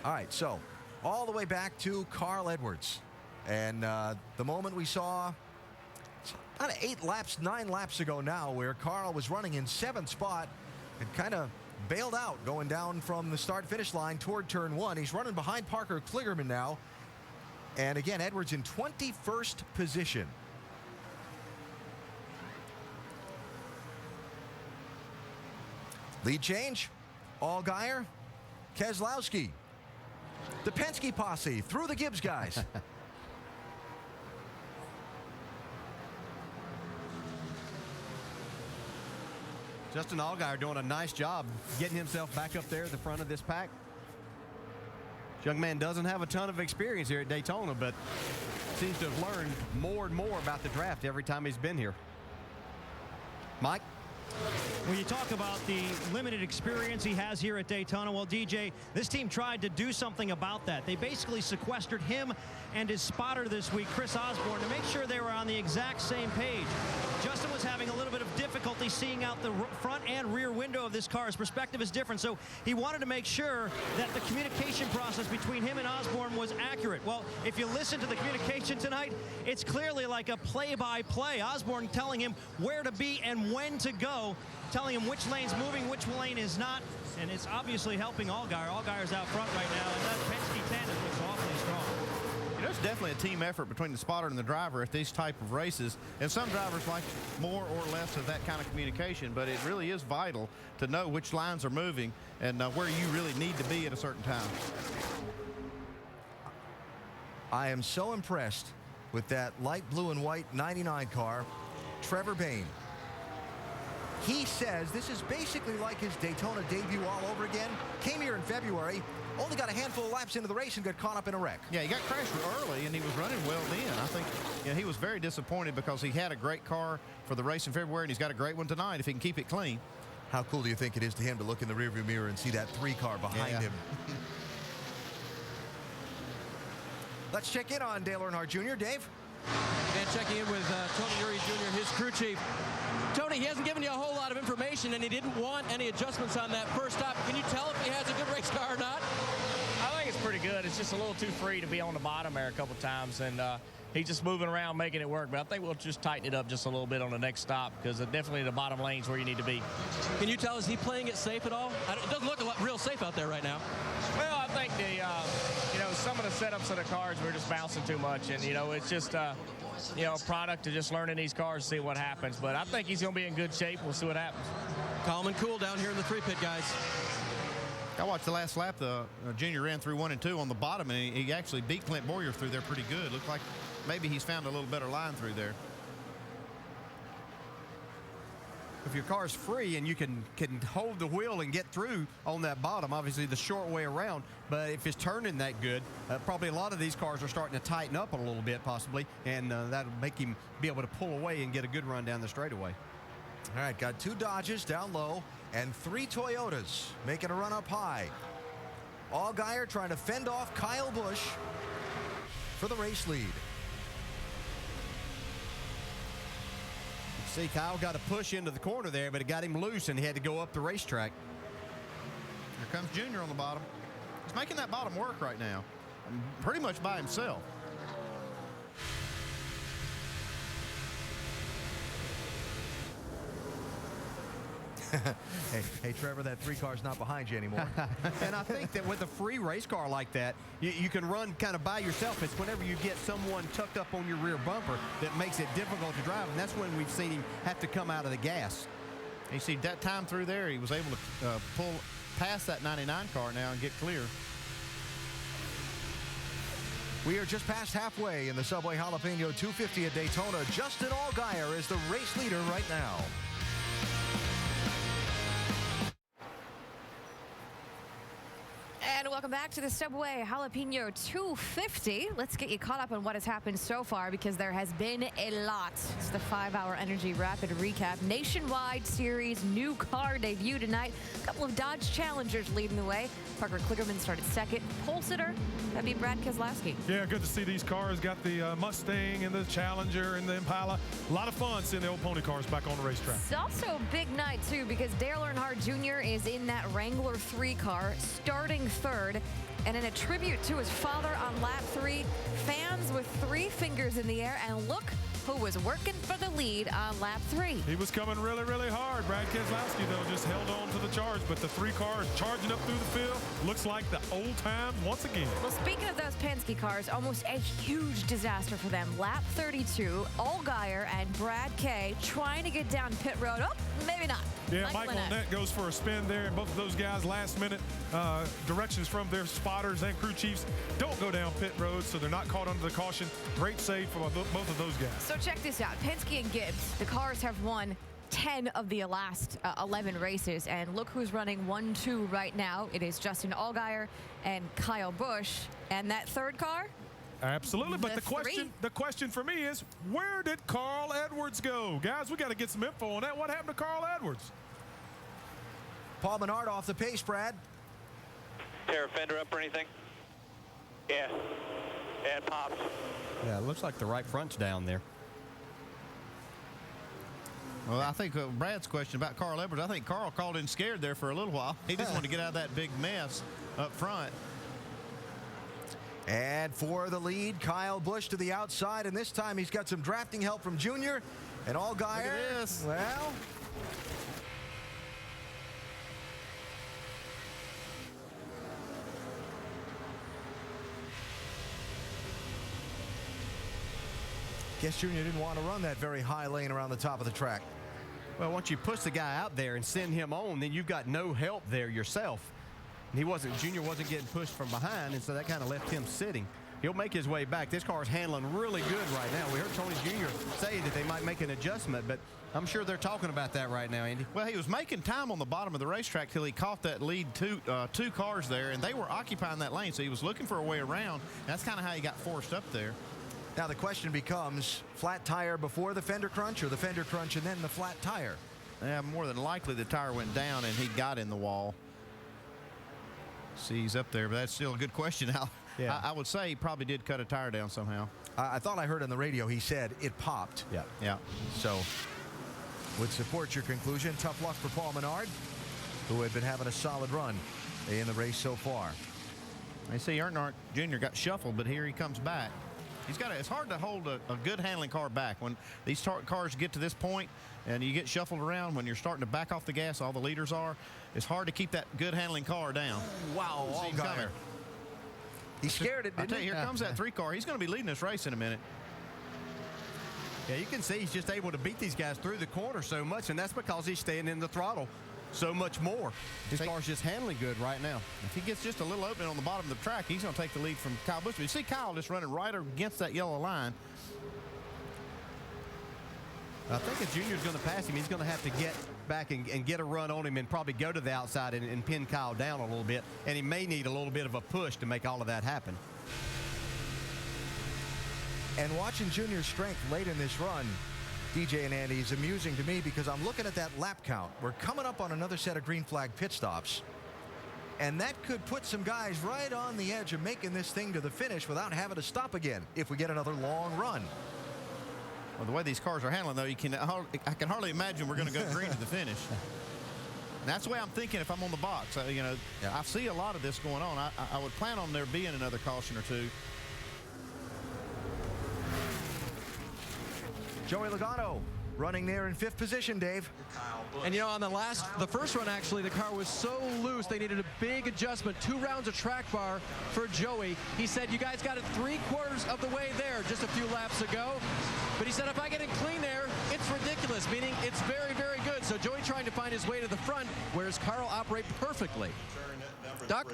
All right, so all the way back to Carl Edwards. And the moment we saw about 9 laps ago now, where Carl was running in 7th spot and kind of bailed out going down from the start-finish line toward turn 1. He's running behind Parker Kligerman now. And again, Edwards in 21st position. Lead change, Allgaier, Keselowski. The Penske posse through the Gibbs guys. Justin Allgaier doing a nice job getting himself back up there at the front of this pack. This young man doesn't have a ton of experience here at Daytona, but seems to have learned more and more about the draft every time he's been here. Mike? When you talk about the limited experience he has here at Daytona, well, DJ, this team tried to do something about that. They basically sequestered him and his spotter this week, Chris Osborne, to make sure they were on the exact same page. Justin was having a little bit of difficulty seeing out the front and rear window of this car. His perspective is different, so he wanted to make sure that the communication process between him and Osborne was accurate. Well, if you listen to the communication tonight, it's clearly like a play-by-play. Osborne telling him where to be and when to go, telling him which lane's moving, which lane is not, and it's obviously helping Allgaier. Allgaier's out front right now, and that Penske tandem looks awfully strong. You know, it's definitely a team effort between the spotter and the driver at these type of races, and some drivers like more or less of that kind of communication, but it really is vital to know which lines are moving and where you really need to be at a certain time. I am so impressed with that light blue and white 99 car, Trevor Bayne. He says this is basically like his Daytona debut all over again. Came here in February, only got a handful of laps into the race and got caught up in a wreck. Yeah, he got crashed early, and he was running well then. I think he was very disappointed because he had a great car for the race in February, and he's got a great one tonight if he can keep it clean. How cool do you think it is to him to look in the rearview mirror and see that 3 car behind him? Let's check in on Dale Earnhardt Jr. Dave? And checking in with Tony Eury Jr., his crew chief. Tony, he hasn't given you a whole lot of information, and he didn't want any adjustments on that first stop. Can you tell if he has a good race car or not? I think it's pretty good. It's just a little too free to be on the bottom there a couple times, and he's just moving around, making it work. But I think we'll just tighten it up just a little bit on the next stop because definitely the bottom lane's where you need to be. Can you tell, is he playing it safe at all? It doesn't look real safe out there right now. Well, I think some of the setups of the cars, we're just bouncing too much. And, it's just, a product of just learning these cars to see what happens. But I think he's going to be in good shape. We'll see what happens. Calm and cool down here in the 3-pit, guys. I watched the last lap. The Junior ran through 1 and 2 on the bottom, and he actually beat Clint Boyer through there pretty good. Looked like maybe he's found a little better line through there. If your car's free and you can hold the wheel and get through on that bottom, obviously the short way around, but if it's turning that good, probably a lot of these cars are starting to tighten up a little bit possibly, and that'll make him be able to pull away and get a good run down the straightaway. All right, got 2 Dodges down low and 3 Toyotas making a run up high. Allgaier trying to fend off Kyle Busch for the race lead. See, Kyle got a push into the corner there, but it got him loose and he had to go up the racetrack. Here comes Junior on the bottom. He's making that bottom work right now, pretty much by himself. Hey, Trevor, that 3 car's not behind you anymore. And I think that with a free race car like that, you can run kind of by yourself. It's whenever you get someone tucked up on your rear bumper that makes it difficult to drive, and that's when we've seen him have to come out of the gas. You see that time through there, he was able to pull past that 99 car now and get clear. We are just past halfway in the Subway Jalapeno 250 at Daytona. Justin Allgaier is the race leader right now. And welcome back to the Subway Jalapeno 250. Let's get you caught up on what has happened so far, because there has been a lot. It's the 5-hour Energy Rapid Recap. Nationwide Series new car debut tonight. A couple of Dodge Challengers leading the way. Parker Kligerman started second. Pole sitter, that'd be Brad Keselowski. Yeah, good to see these cars. Got the Mustang and the Challenger and the Impala. A lot of fun seeing the old pony cars back on the racetrack. It's also a big night, too, because Dale Earnhardt Jr. is in that Wrangler 3 car, starting third. And in a tribute to his father on lap 3, fans with 3 fingers in the air, and look who was working for the lead on lap 3. He was coming really, really hard. Brad Keselowski, though, just held on to the charge, but the 3 cars charging up through the field looks like the old times once again. Well, speaking of those Penske cars, almost a huge disaster for them. Lap 32, Allgaier and Brad K trying to get down pit road. Oh, maybe not. Yeah, Michael Annett goes for a spin there, and both of those guys last minute directions from their spotters and crew chiefs. Don't go down pit road, so they're not caught under the caution. Great save for both of those guys. So check this out. Penske and Gibbs, the cars have won 10 of the last 11 races, and look who's running 1-2 right now. It is Justin Allgaier and Kyle Busch, and that third car. Absolutely, but the question for me is, where did Carl Edwards go? Guys, we got to get some info on that. What happened to Carl Edwards? Paul Menard off the pace, Brad. Tear a fender up or anything? Yeah. Yeah, it popped. Yeah, it looks like the right front's down there. Well, I think Brad's question about Carl Edwards, I think Carl called in scared there for a little while. He just wanted to get out of that big mess up front. And for the lead, Kyle Busch to the outside, and this time he's got some drafting help from Junior. And Allgaier, look at this. Well, guess Junior didn't want to run that very high lane around the top of the track. Well, once you push the guy out there and send him on, then you've got no help there yourself. And Junior wasn't getting pushed from behind, and so that kind of left him sitting. He'll make his way back. This car's handling really good right now. We heard Tony Jr. say that they might make an adjustment, but I'm sure they're talking about that right now, Andy. Well, he was making time on the bottom of the racetrack till he caught that lead two cars there, and they were occupying that lane, so he was looking for a way around. That's kind of how he got forced up there. Now the question becomes, flat tire before the fender crunch, or the fender crunch and then the flat tire? Yeah, more than likely the tire went down and he got in the wall. See, he's up there, but that's still a good question. Yeah. I would say he probably did cut a tire down somehow. I thought I heard on the radio he said it popped. Yeah. So would support your conclusion. Tough luck for Paul Menard, who had been having a solid run in the race so far. You see Earnhardt Jr. got shuffled, but here he comes back. It's hard to hold a good handling car back when these cars get to this point and you get shuffled around. When you're starting to back off the gas, all the leaders are. It's hard to keep that good handling car down. Wow, Allgaier. He scared it, I didn't tell you, he? here comes that 3 car. He's going to be leading this race in a minute. Yeah, you can see he's just able to beat these guys through the corner so much, and that's because he's staying in the throttle so much more. His car's just handling good right now. If he gets just a little opening on the bottom of the track, he's going to take the lead from Kyle Busch. But you see Kyle just running right against that yellow line. I think if Junior's going to pass him, he's going to have to get back and get a run on him and probably go to the outside and pin Kyle down a little bit. And he may need a little bit of a push to make all of that happen. And watching Junior's strength late in this run, DJ and Andy, is amusing to me because I'm looking at that lap count. We're coming up on another set of green flag pit stops. And that could put some guys right on the edge of making this thing to the finish without having to stop again if we get another long run. Well, the way these cars are handling, though, I can hardly imagine we're going to go green to the finish. And that's the way I'm thinking if I'm on the box. You know, I see a lot of this going on. I would plan on there being another caution or two. Joey Logano running there in 5th position, Dave. And you know, on the first run, actually, the car was so loose they needed a big adjustment. 2 rounds of track bar for Joey. He said, you guys got it 3/4 of the way there just a few laps ago. But he said, if I get in clean air, it's ridiculous, meaning it's very, very good. So Joey trying to find his way to the front, whereas Carl operate perfectly. Duck?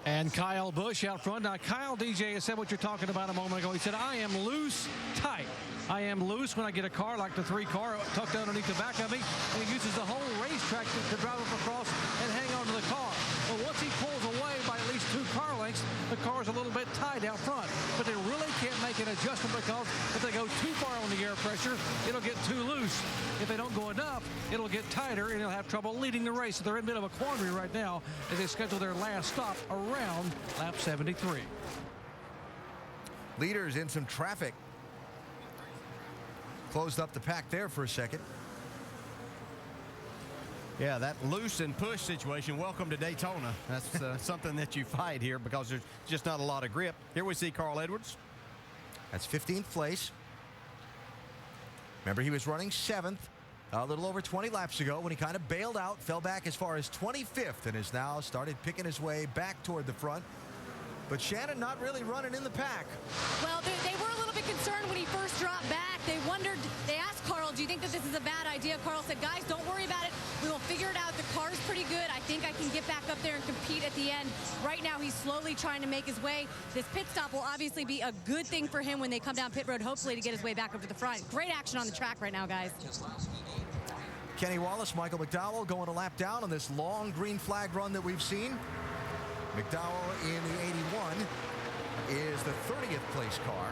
And Kyle Busch out front. Now, Kyle, DJ, has said what you're talking about a moment ago. He said, I am loose tight. I am loose when I get a car like the 3 car tucked underneath the back of me. And he uses the whole racetrack to drive up across and hang on to the car. Well, once he pulls away by at least 2 car lengths, the car's a little bit tight out front. But they really can't make an adjustment because if they go too far on the air pressure, it'll get too loose. If they don't go enough, it'll get tighter and they'll have trouble leading the race. So they're in a bit of a quandary right now as they schedule their last stop around lap 73. Leaders in some traffic. Closed up the pack there for a second. Yeah, that loose and push situation, welcome to Daytona. That's something that you fight here because there's just not a lot of grip. Here we see Carl Edwards. That's 15th place. Remember, he was running 7th a little over 20 laps ago when he kind of bailed out, fell back as far as 25th, and has now started picking his way back toward the front. But Shannon not really running in the pack. Well, they were a little bit concerned when he first dropped back. They asked Carl, do you think that this is a bad idea? Carl said, guys, don't worry about it. We will figure it out. The car's pretty good. I think I can get back up there and compete at the end. Right now, he's slowly trying to make his way. This pit stop will obviously be a good thing for him when they come down pit road, hopefully to get his way back up to the front. Great action on the track right now, guys. Kenny Wallace, Michael McDowell going a lap down on this long green flag run that we've seen. McDowell in the 81 is the 30th place car.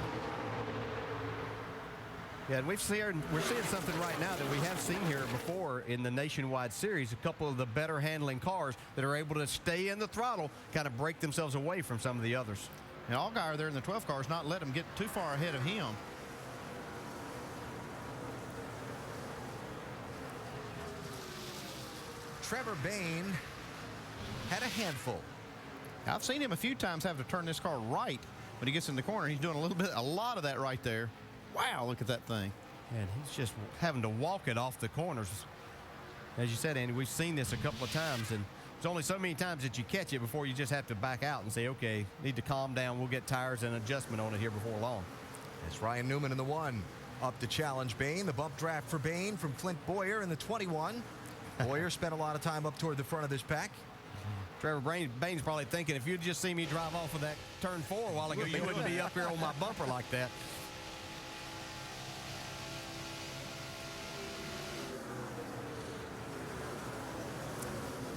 Yeah, and we're seeing something right now that we have seen here before in the Nationwide Series. A couple of the better handling cars that are able to stay in the throttle, kind of break themselves away from some of the others. And Allgaier there in the 12 cars not let him get too far ahead of him. Trevor Bayne had a handful. I've seen him a few times have to turn this car right when he gets in the corner. He's doing a lot of that right there. Wow, look at that thing. And he's just having to walk it off the corners. As you said, Andy, we've seen this a couple of times, and there's only so many times that you catch it before you just have to back out and say, okay, need to calm down. We'll get tires and adjustment on it here before long. It's Ryan Newman in the 1. Up to challenge Bayne. The bump draft for Bayne from Clint Boyer in the 21. Boyer spent a lot of time up toward the front of this pack. Trevor Bayne's probably thinking, if you'd just seen me drive off of that turn 4 a while ago, you wouldn't be up here on my bumper like that.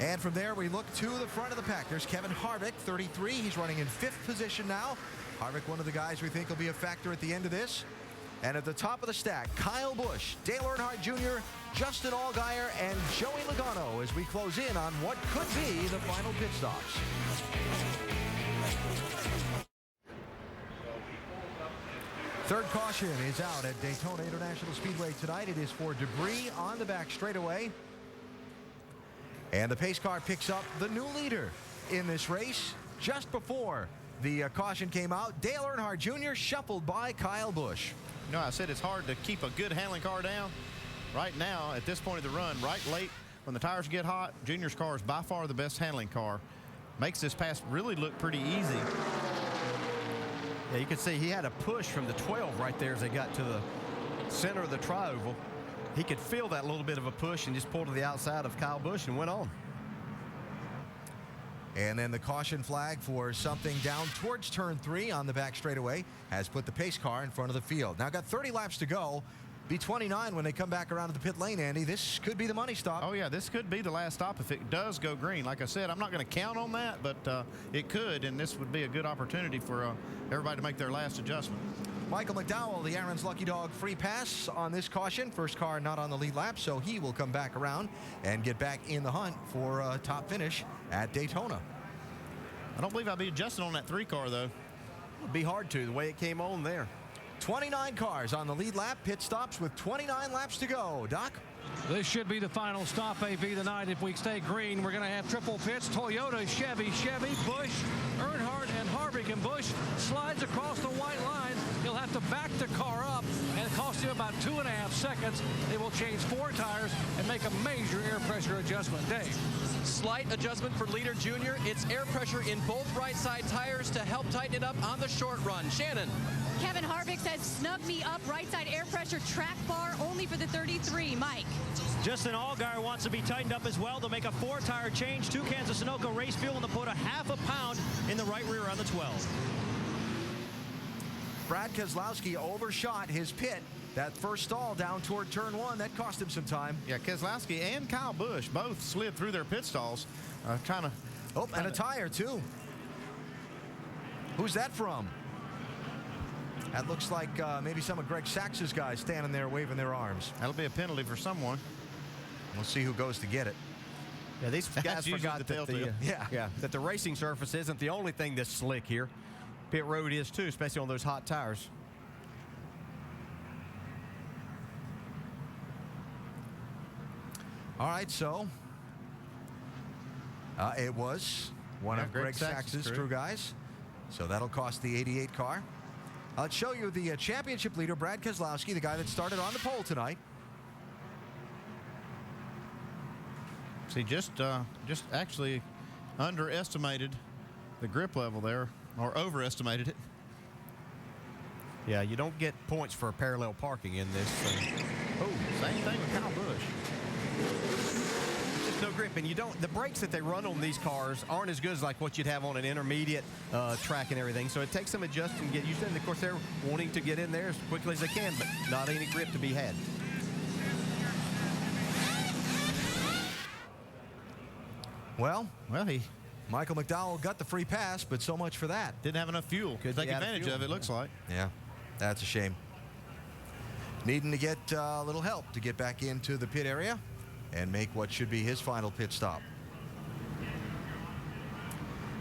And from there, we look to the front of the pack. There's Kevin Harvick, 33. He's running in 5th position now. Harvick, one of the guys we think will be a factor at the end of this. And at the top of the stack, Kyle Busch, Dale Earnhardt Jr., Justin Allgaier, and Joey Logano as we close in on what could be the final pit stops. Third caution is out at Daytona International Speedway tonight. It is for debris on the back straightaway. And the pace car picks up the new leader in this race just before the caution came out. Dale Earnhardt Jr. shuffled by Kyle Busch. You know, I said it's hard to keep a good handling car down. Right now, at this point of the run, right late, when the tires get hot, Junior's car is by far the best handling car. Makes this pass really look pretty easy. Yeah, you can see he had a push from the 12 right there as they got to the center of the tri-oval. He could feel that little bit of a push and just pulled to the outside of Kyle Busch and went on. And then the caution flag for something down towards turn 3 on the back straightaway has put the pace car in front of the field. Now got 30 laps to go. Be 29 when they come back around to the pit lane, Andy. This could be the money stop. Oh, yeah, this could be the last stop if it does go green. Like I said, I'm not going to count on that, but it could, and this would be a good opportunity for everybody to make their last adjustment. Michael McDowell, the Aaron's Lucky Dog free pass on this caution. First car not on the lead lap, so he will come back around and get back in the hunt for a top finish at Daytona. I don't believe I'll be adjusting on that 3 car, though. It'd be hard to, the way it came on there. 29 cars on the lead lap. Pit stops with 29 laps to go. Doc? This should be the final stop, AB, tonight. If we stay green, we're going to have triple pits. Toyota, Chevy, Busch, Earnhardt, and Harvick. And Busch slides across the white line. He'll have to back the car up, and it costs him about 2.5 seconds. They will change 4 tires and make a major air pressure adjustment. Dave. Slight adjustment for Leader Jr. It's air pressure in both right side tires to help tighten it up on the short run. Shannon. Kevin Harvick says, snug me up, right side air pressure, track bar only for the 33. Mike. Justin Allgaier wants to be tightened up as well. They'll make a 4-tire change to Kansas Sunoco race fuel, and they'll put a ½ pound in the right rear on the 12. Brad Keselowski overshot his pit. That first stall down toward turn 1, that cost him some time. Yeah, Keselowski and Kyle Busch both slid through their pit stalls. And a tire, too. Who's that from? That looks like maybe some of Greg Sachs's guys standing there waving their arms. That'll be a penalty for someone. We'll see who goes to get it. Yeah, these guys forgot that that the racing surface isn't the only thing that's slick here. Pit road is too, especially on those hot tires. All right, so it was one of Greg Sachs's crew guys. So that'll cost the 88 car. I'll show you the championship leader, Brad Keselowski, the guy that started on the pole tonight. See, just actually underestimated the grip level there, or overestimated it. Yeah, you don't get points for parallel parking in this. Oh, same thing with Kyle Busch. Just no grip, and you don't. The brakes that they run on these cars aren't as good as like what you'd have on an intermediate track and everything. So it takes some adjusting to get used to it. And of course, they're wanting to get in there as quickly as they can, but not any grip to be had. Well, Michael McDowell got the free pass, but so much for that. Didn't have enough fuel. Could take advantage of it, looks like. Yeah, that's a shame. Needing to get a little help to get back into the pit area and make what should be his final pit stop.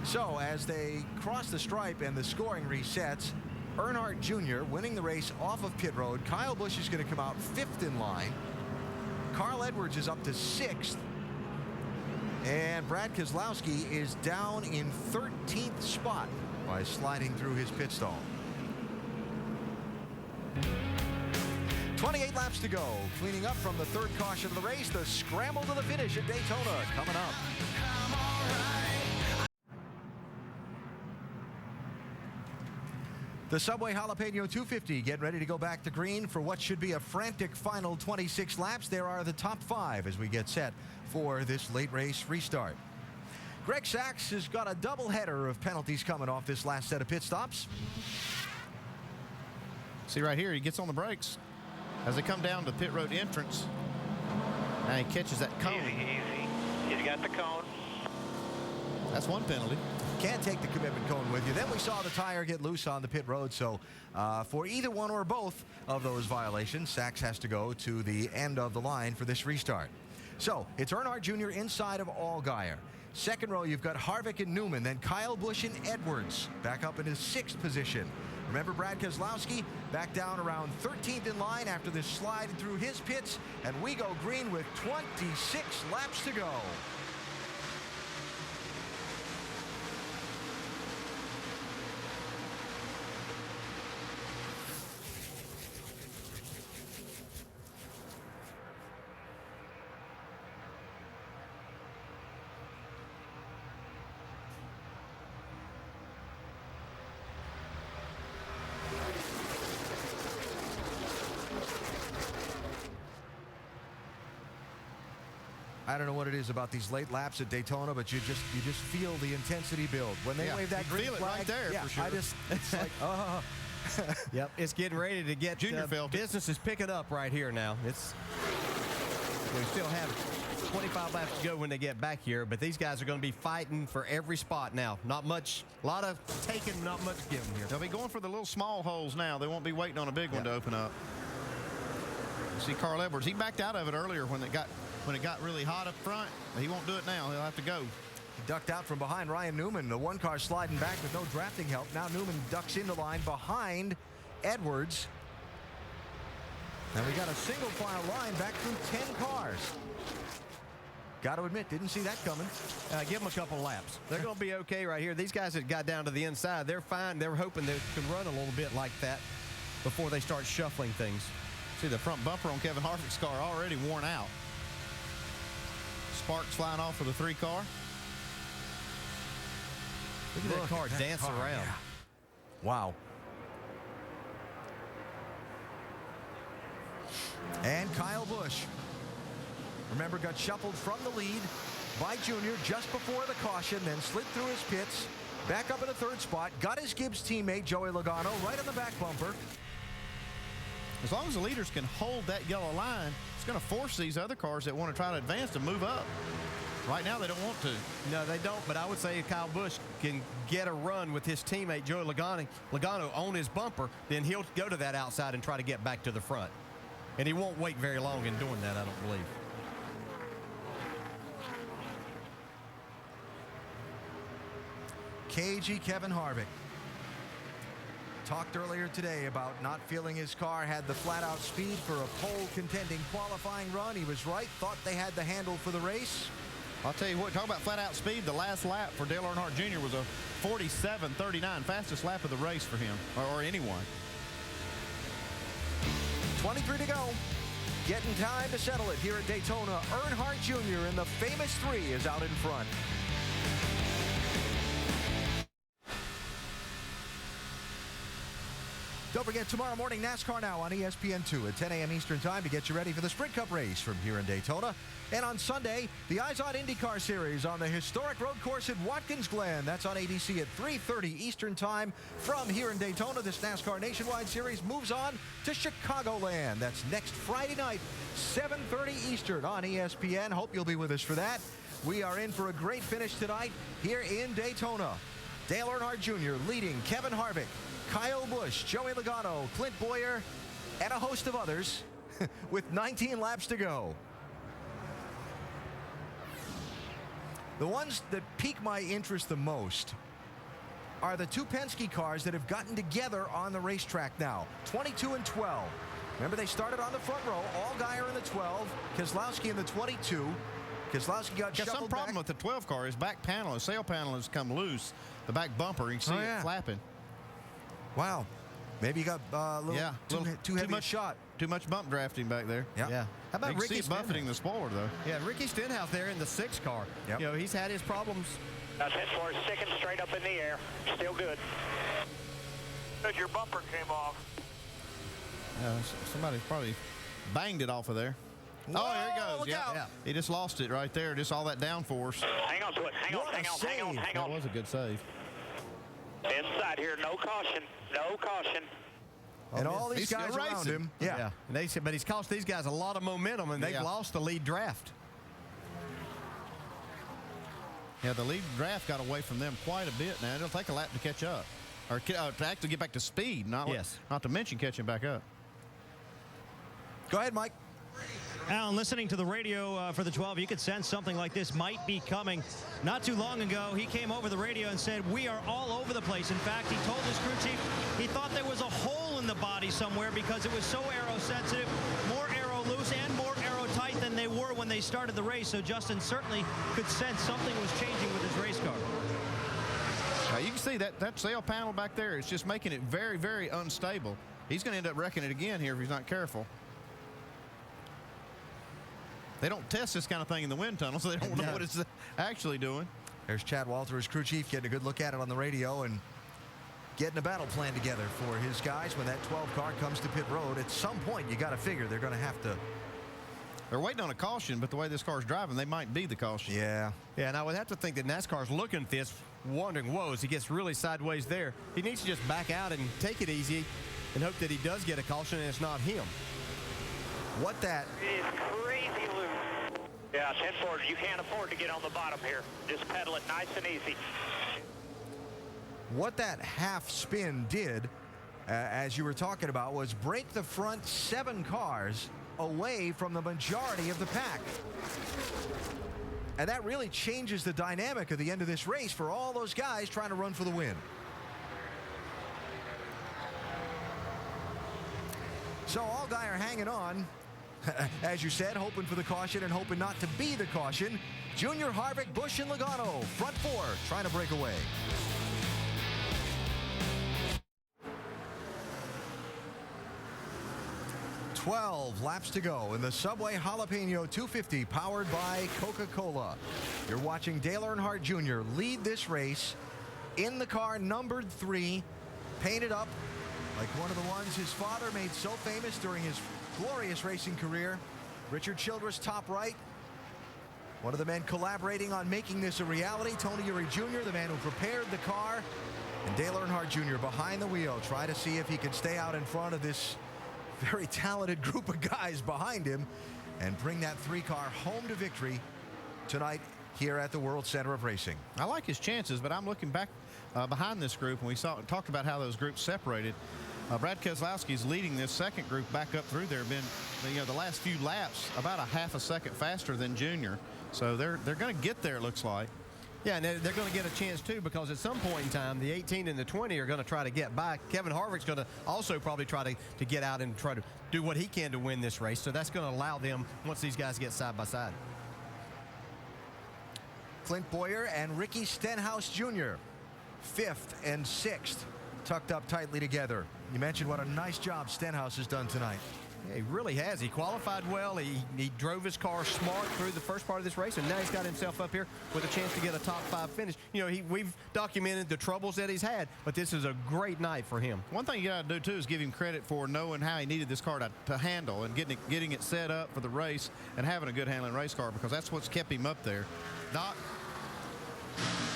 So as they cross the stripe and the scoring resets, Earnhardt Jr. winning the race off of pit road. Kyle Busch is going to come out 5th in line. Carl Edwards is up to 6th. And Brad Keselowski is down in 13th spot by sliding through his pit stall. 28 laps to go. Cleaning up from the 3rd caution of the race, the scramble to the finish at Daytona coming up. The Subway Jalapeno 250 getting ready to go back to green for what should be a frantic final 26 laps. There are the top 5 as we get set for this late race restart. Greg Sachs has got a doubleheader of penalties coming off this last set of pit stops. See right here, he gets on the brakes as they come down to pit road entrance. Now he catches that cone. Easy. You got the cone. That's one penalty. Can't take the commitment cone with you. Then we saw the tire get loose on the pit road. So for either one or both of those violations, Sachs has to go to the end of the line for this restart. So it's Earnhardt Jr. inside of Allgaier. Second row, you've got Harvick and Newman, then Kyle Busch and Edwards back up in his 6th position. Remember Brad Keselowski back down around 13th in line after this slide through his pits, and we go green with 26 laps to go. I don't know what it is about these late laps at Daytona, but you just feel the intensity build. When they wave that green feel flag, it right there, yeah, for sure. it's like, oh. Yep, it's getting ready to get Junior felt it. business is picking up right here now. It's we still have 25 laps to go when they get back here, but these guys are going to be fighting for every spot now. Not much, a lot of taking, not much giving here. They'll be going for the little small holes now. They won't be waiting on a big one to open up. See Carl Edwards, he backed out of it earlier when it got really hot up front. He won't do it now. He'll have to go. He ducked out from behind Ryan Newman. The one car sliding back with no drafting help. Now Newman ducks into line behind Edwards. Now we got a single file line back through 10 cars. Got to admit, didn't see that coming. Give them a couple laps. They're going to be okay right here. These guys that got down to the inside, they're fine. They're hoping they can run a little bit like that before they start shuffling things. See the front bumper on Kevin Harvick's car already worn out. Sparks flying off for the 3 car. Look at that car dance around. Yeah. Wow. And Kyle Busch, remember, got shuffled from the lead by Junior just before the caution, then slid through his pits, back up in the 3rd spot, got his Gibbs teammate Joey Logano right on the back bumper. As long as the leaders can hold that yellow line, it's going to force these other cars that want to try to advance to move up. Right now, they don't want to. No, they don't, but I would say if Kyle Busch can get a run with his teammate Joey Logano on his bumper, then he'll go to that outside and try to get back to the front. And he won't wait very long in doing that, I don't believe. KG Kevin Harvick talked earlier today about not feeling his car had the flat-out speed for a pole contending qualifying run. He was right, thought they had the handle for the race. I'll tell you what, talk about flat-out speed. The last lap for Dale Earnhardt Jr. was a 47.39, fastest lap of the race for him, or anyone. 23 to go. Getting time to settle it here at Daytona. Earnhardt Jr. in the famous 3 is out in front. Don't forget, tomorrow morning, NASCAR Now on ESPN2 at 10 a.m. Eastern Time to get you ready for the Sprint Cup race from here in Daytona. And on Sunday, the Eyes on IndyCar Series on the historic road course at Watkins Glen. That's on ABC at 3:30 Eastern Time. From here in Daytona, this NASCAR Nationwide Series moves on to Chicagoland. That's next Friday night, 7:30 Eastern on ESPN. Hope you'll be with us for that. We are in for a great finish tonight here in Daytona. Dale Earnhardt Jr. leading Kevin Harvick, Kyle Busch, Joey Logano, Clint Boyer, and a host of others with 19 laps to go. The ones that pique my interest the most are the 2 Penske cars that have gotten together on the racetrack now, 22 and 12. Remember, they started on the front row, Allgaier in the 12, Keselowski in the 22. Keselowski got shuffled some problem back. with the 12 car. His back panel, his sail panel has come loose. The back bumper, you can see it flapping. Wow. Maybe he got a little too heavy much shot. Too much bump drafting back there. Yeah. How about Ricky see it buffeting the spoiler, though? Yeah, Ricky Stenhouse there in the 6 car. Yep. You know, he's had his problems. That's it for a second, straight up in the air. Still good. Good, your bumper came off. Somebody probably banged it off of there. Whoa, there he goes. look out. Yeah. He just lost it right there. Just all that downforce. Hang on to it. Hang on. That was a good save. Inside here, no caution. No caution. And all these guys around him. Yeah. And they said, but he's cost these guys a lot of momentum, and they've lost the lead draft. Yeah, the lead draft got away from them quite a bit now. It'll take a lap to catch up. Or to actually get back to speed, not to mention catching back up. Go ahead, Mike. Alan, listening to the radio for the 12, you could sense something like this might be coming. Not too long ago, he came over the radio and said, we are all over the place. In fact, he told his crew chief he thought there was a hole in the body somewhere because it was so aero-sensitive, more aero-loose and more aero-tight than they were when they started the race. So Justin certainly could sense something was changing with his race car. You can see that sail panel back there. It's just making it very, very unstable. He's going to end up wrecking it again here if he's not careful. They don't test this kind of thing in the wind tunnel, so they don't know what it's actually doing. There's Chad Walter, his crew chief, getting a good look at it on the radio and getting a battle plan together for his guys when that 12 car comes to pit road. At some point, you got to figure they're going to have to they're waiting on a caution, but the way this car's driving, they might be the caution. Yeah, and I would have to think that NASCAR's looking at this, wondering, whoa, as he gets really sideways there, he needs to just back out and take it easy and hope that he does get a caution and it's not him. What that... It is crazy loose. Yeah, 10-4, you can't afford to get on the bottom here. Just pedal it nice and easy. What that half spin did, as you were talking about, was break the front 7 cars away from the majority of the pack. And that really changes the dynamic of the end of this race for all those guys trying to run for the win. So Allgaier hanging on, as you said, hoping for the caution and hoping not to be the caution. Junior, Harvick, Busch, and Logano, front 4, trying to break away. $12 laps to go in the Subway Jalapeno 250 powered by Coca-Cola. You're watching Dale Earnhardt Jr. lead this race in the car numbered 3, painted up like one of the ones his father made so famous during his glorious racing career. Richard Childress top right. One of the men collaborating on making this a reality, Tony Eury Jr., the man who prepared the car. And Dale Earnhardt Jr. behind the wheel, try to see if he can stay out in front of this very talented group of guys behind him and bring that 3-car home to victory tonight here at the World Center of Racing. I like his chances, but I'm looking back behind this group, and we talked about how those groups separated. Brad Keselowski's leading this second group back up through there. Been, the last few laps about a half a second faster than Junior, so they're going to get there, it looks like. Yeah, and they're going to get a chance, too, because at some point in time, the 18 and the 20 are going to try to get by. Kevin Harvick's going to also probably try to get out and try to do what he can to win this race. So that's going to allow them, once these guys get side by side. Clint Boyer and Ricky Stenhouse Jr., 5th and 6th, tucked up tightly together. You mentioned what a nice job Stenhouse has done tonight. Yeah, he really has. He qualified well. He drove his car smart through the first part of this race, and now he's got himself up here with a chance to get a top 5 finish. We've documented the troubles that he's had, but this is a great night for him. One thing you got to do, too, is give him credit for knowing how he needed this car to handle and getting it set up for the race and having a good handling race car, because that's what's kept him up there. Doc?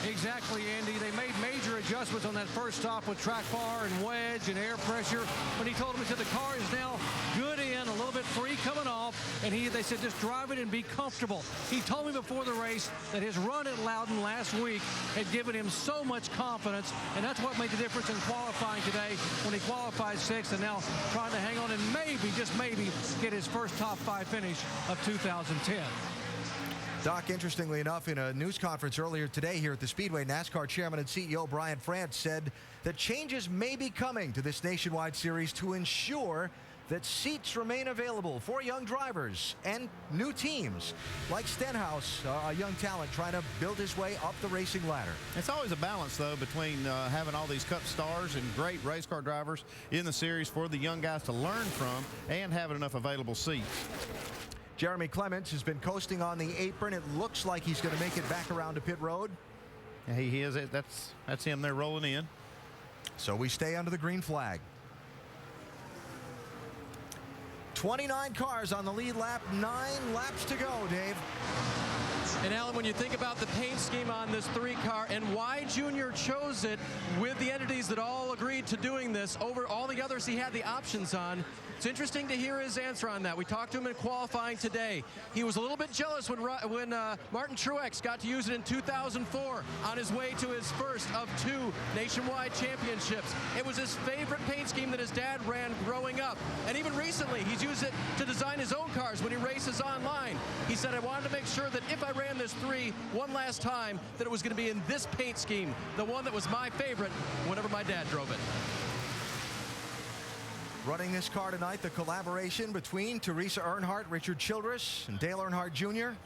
Exactly, Andy. They made major adjustments on that first stop with track bar and wedge and air pressure. When he told him, he said the car is now good in, a little bit free coming off, and they said just drive it and be comfortable. He told me before the race that his run at Loudon last week had given him so much confidence, and that's what made the difference in qualifying today when he qualified 6th and now trying to hang on and maybe, just maybe, get his first top 5 finish of 2010. Doc, interestingly enough, in a news conference earlier today here at the Speedway, NASCAR Chairman and CEO Brian France said that changes may be coming to this nationwide series to ensure that seats remain available for young drivers and new teams like Stenhouse, a young talent trying to build his way up the racing ladder. It's always a balance, though, between having all these Cup stars and great race car drivers in the series for the young guys to learn from and having enough available seats. Jeremy Clements has been coasting on the apron. It looks like he's going to make it back around to pit road. Yeah, he is. That's him there rolling in. So we stay under the green flag. 29 cars on the lead lap, 9 laps to go, Dave. And Alan, when you think about the paint scheme on this 3-car and why Junior chose it with the entities that all agreed to doing this over all the others he had the options on, it's interesting to hear his answer on that. We talked to him in qualifying today. He was a little bit jealous when Martin Truex got to use it in 2004 on his way to his first of 2 nationwide championships. It was his favorite paint scheme that his dad ran growing up. And even recently, he's used it to design his own cars when he races online. He said, I wanted to make sure that if I ran this 3 one last time, that it was going to be in this paint scheme, the one that was my favorite whenever my dad drove it. Running this car tonight, the collaboration between Teresa Earnhardt, Richard Childress, and Dale Earnhardt Jr.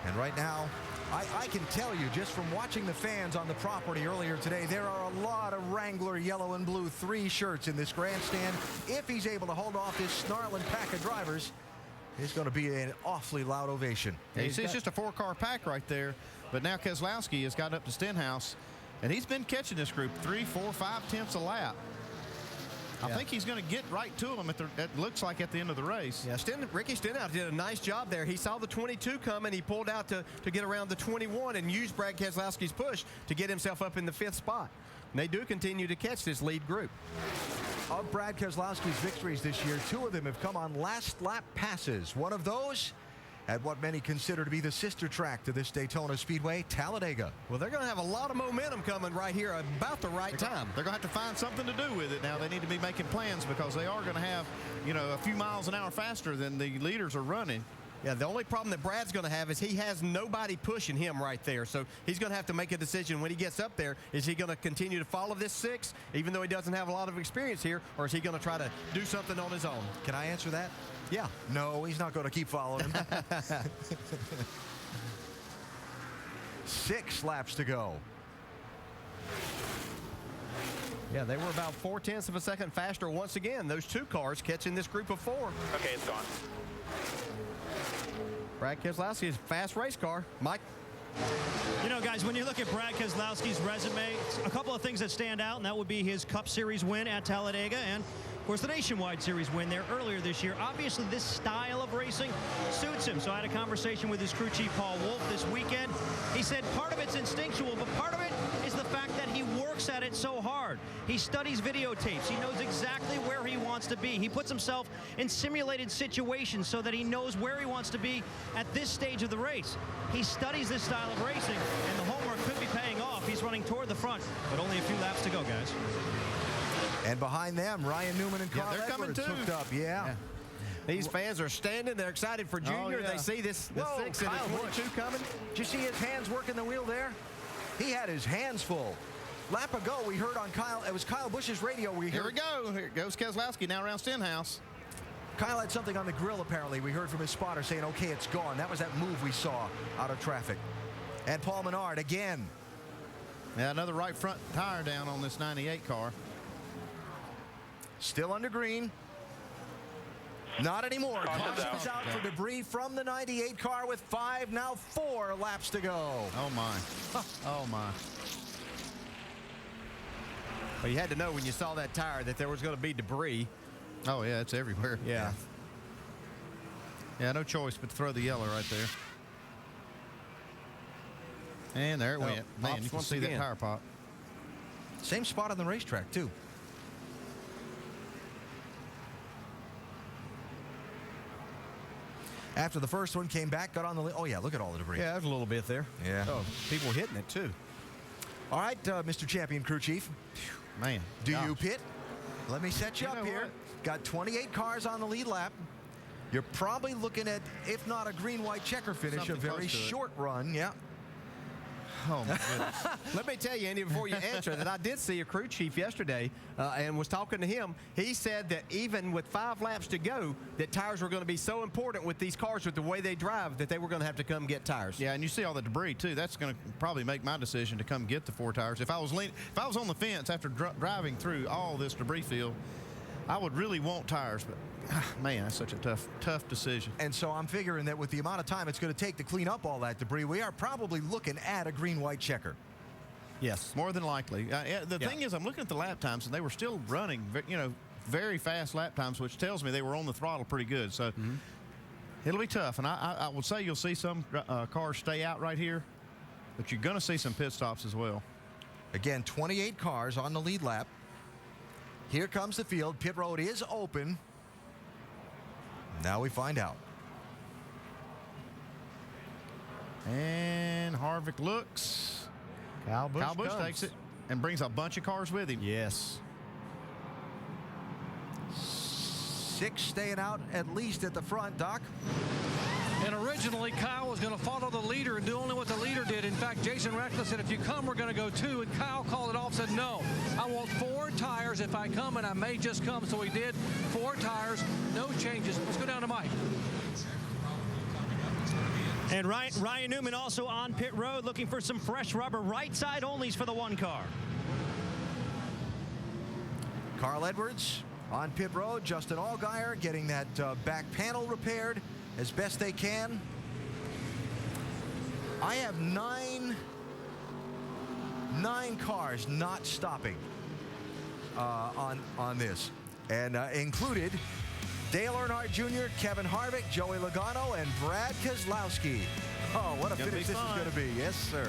And right now, I can tell you just from watching the fans on the property earlier today, there are a lot of Wrangler yellow and blue 3 shirts in this grandstand. If he's able to hold off this snarling pack of drivers, it's going to be an awfully loud ovation. Yeah, it's just a 4-car pack right there, but now Keselowski has got up to Stenhouse, and he's been catching this group 3, 4, 5 tenths a lap. I think he's going to get right to him. It looks like at the end of the race. Yeah, Ricky Stenhouse did a nice job there. He saw the 22 coming. He pulled out to get around the 21 and used Brad Keselowski's push to get himself up in the 5th spot. And they do continue to catch this lead group. Of Brad Keselowski's victories this year, 2 of them have come on last lap passes. One of those at what many consider to be the sister track to this Daytona Speedway, Talladega. Well, they're going to have a lot of momentum coming right here about the right time. They're going to have to find something to do with it now. They need to be making plans because they are going to have, a few miles an hour faster than the leaders are running. Yeah, the only problem that Brad's going to have is he has nobody pushing him right there. So he's going to have to make a decision when he gets up there. Is he going to continue to follow this 6, even though he doesn't have a lot of experience here, or is he going to try to do something on his own? Can I answer that? Yeah. No, he's not going to keep following him. 6 laps to go. Yeah, they were about 0.4 of a second faster once again. Those 2 cars catching this group of 4. Okay, it's gone. Brad Keselowski's fast race car. Mike? You know, guys, when you look at Brad Keselowski's resume, a couple of things that stand out, and that would be his Cup Series win at Talladega and, of course, the Nationwide Series win there earlier this year. Obviously, this style of racing suits him. So I had a conversation with his crew chief, Paul Wolf, this weekend. He said part of it's instinctual, but part of it is the fact that he works at it so hard. He studies videotapes. He knows exactly where he wants to be. He puts himself in simulated situations so that he knows where he wants to be at this stage of the race. He studies this style of racing, and the homework could be paying off. He's running toward the front, but only a few laps to go, guys. And behind them, Ryan Newman and Carl Edwards hooked up. Yeah. These fans are standing. They're excited for Junior. They see the 6 and the 22 coming. Did you see his hands working the wheel there? He had his hands full. Lap ago, we heard on it was Kyle Busch's radio. Here we go. Here goes Keselowski now around Stenhouse. Kyle had something on the grill, apparently. We heard from his spotter saying, okay, it's gone. That was that move we saw out of traffic. And Paul Menard again. Yeah, another right front tire down on this 98 car. Still under green. Not anymore. Caution is out for debris from the 98 car with 5, now 4 laps to go. Oh, my. Oh, my. Well, you had to know when you saw that tire that there was going to be debris. Oh, yeah, it's everywhere. Yeah. Yeah, no choice but to throw the yellow right there. And there it went. Man, you can see that tire pop. Same spot on the racetrack, too. After the first one came back, got on the... Oh, yeah, look at all the debris. Yeah, there's a little bit there. Yeah. Oh, people hitting it, too. All right, Mr. Champion Crew Chief. Man. Do you pit? Let me set you up here. Got 28 cars on the lead lap. You're probably looking at, if not a green-white checker finish, a very short run. Yeah. Oh, my goodness. Let me tell you, Andy, before you answer, that I did see a crew chief yesterday and was talking to him. He said that even with 5 laps to go, that tires were going to be so important with these cars, with the way they drive, that they were going to have to come get tires. Yeah, and you see all the debris, too. That's going to probably make my decision to come get the 4 tires. If I was on the fence after driving through all this debris field, I would really want tires, but man, that's such a tough decision. And so I'm figuring that with the amount of time it's going to take to clean up all that debris, we are probably looking at a green-white checker. Yes, more than likely. The thing is, I'm looking at the lap times, and they were still running, very fast lap times, which tells me they were on the throttle pretty good. So it'll be tough. And I would say you'll see some cars stay out right here, but you're going to see some pit stops as well. Again, 28 cars on the lead lap. Here comes the field. Pit road is open. Now we find out. And Harvick looks. Kyle Busch takes it and brings a bunch of cars with him. Yes. 6 staying out at least at the front, Doc. And originally, Kyle was going to follow the leader and do only what the leader did. In fact, Jason Reckles said, if you come, we're going to go 2. And Kyle called it off, said, no, I want 4 tires if I come, and I may just come. So he did 4 tires, no changes. Let's go down to Mike. And Ryan Newman also on pit road looking for some fresh rubber. Right side onlys for the 1 car. Carl Edwards on pit road. Justin Allgaier getting that back panel repaired as best they can. I have 9 cars not stopping on this. and included Dale Earnhardt Jr., Kevin Harvick, Joey Logano, and Brad Keselowski. Oh, what a finish this is going to be. Yes, sir.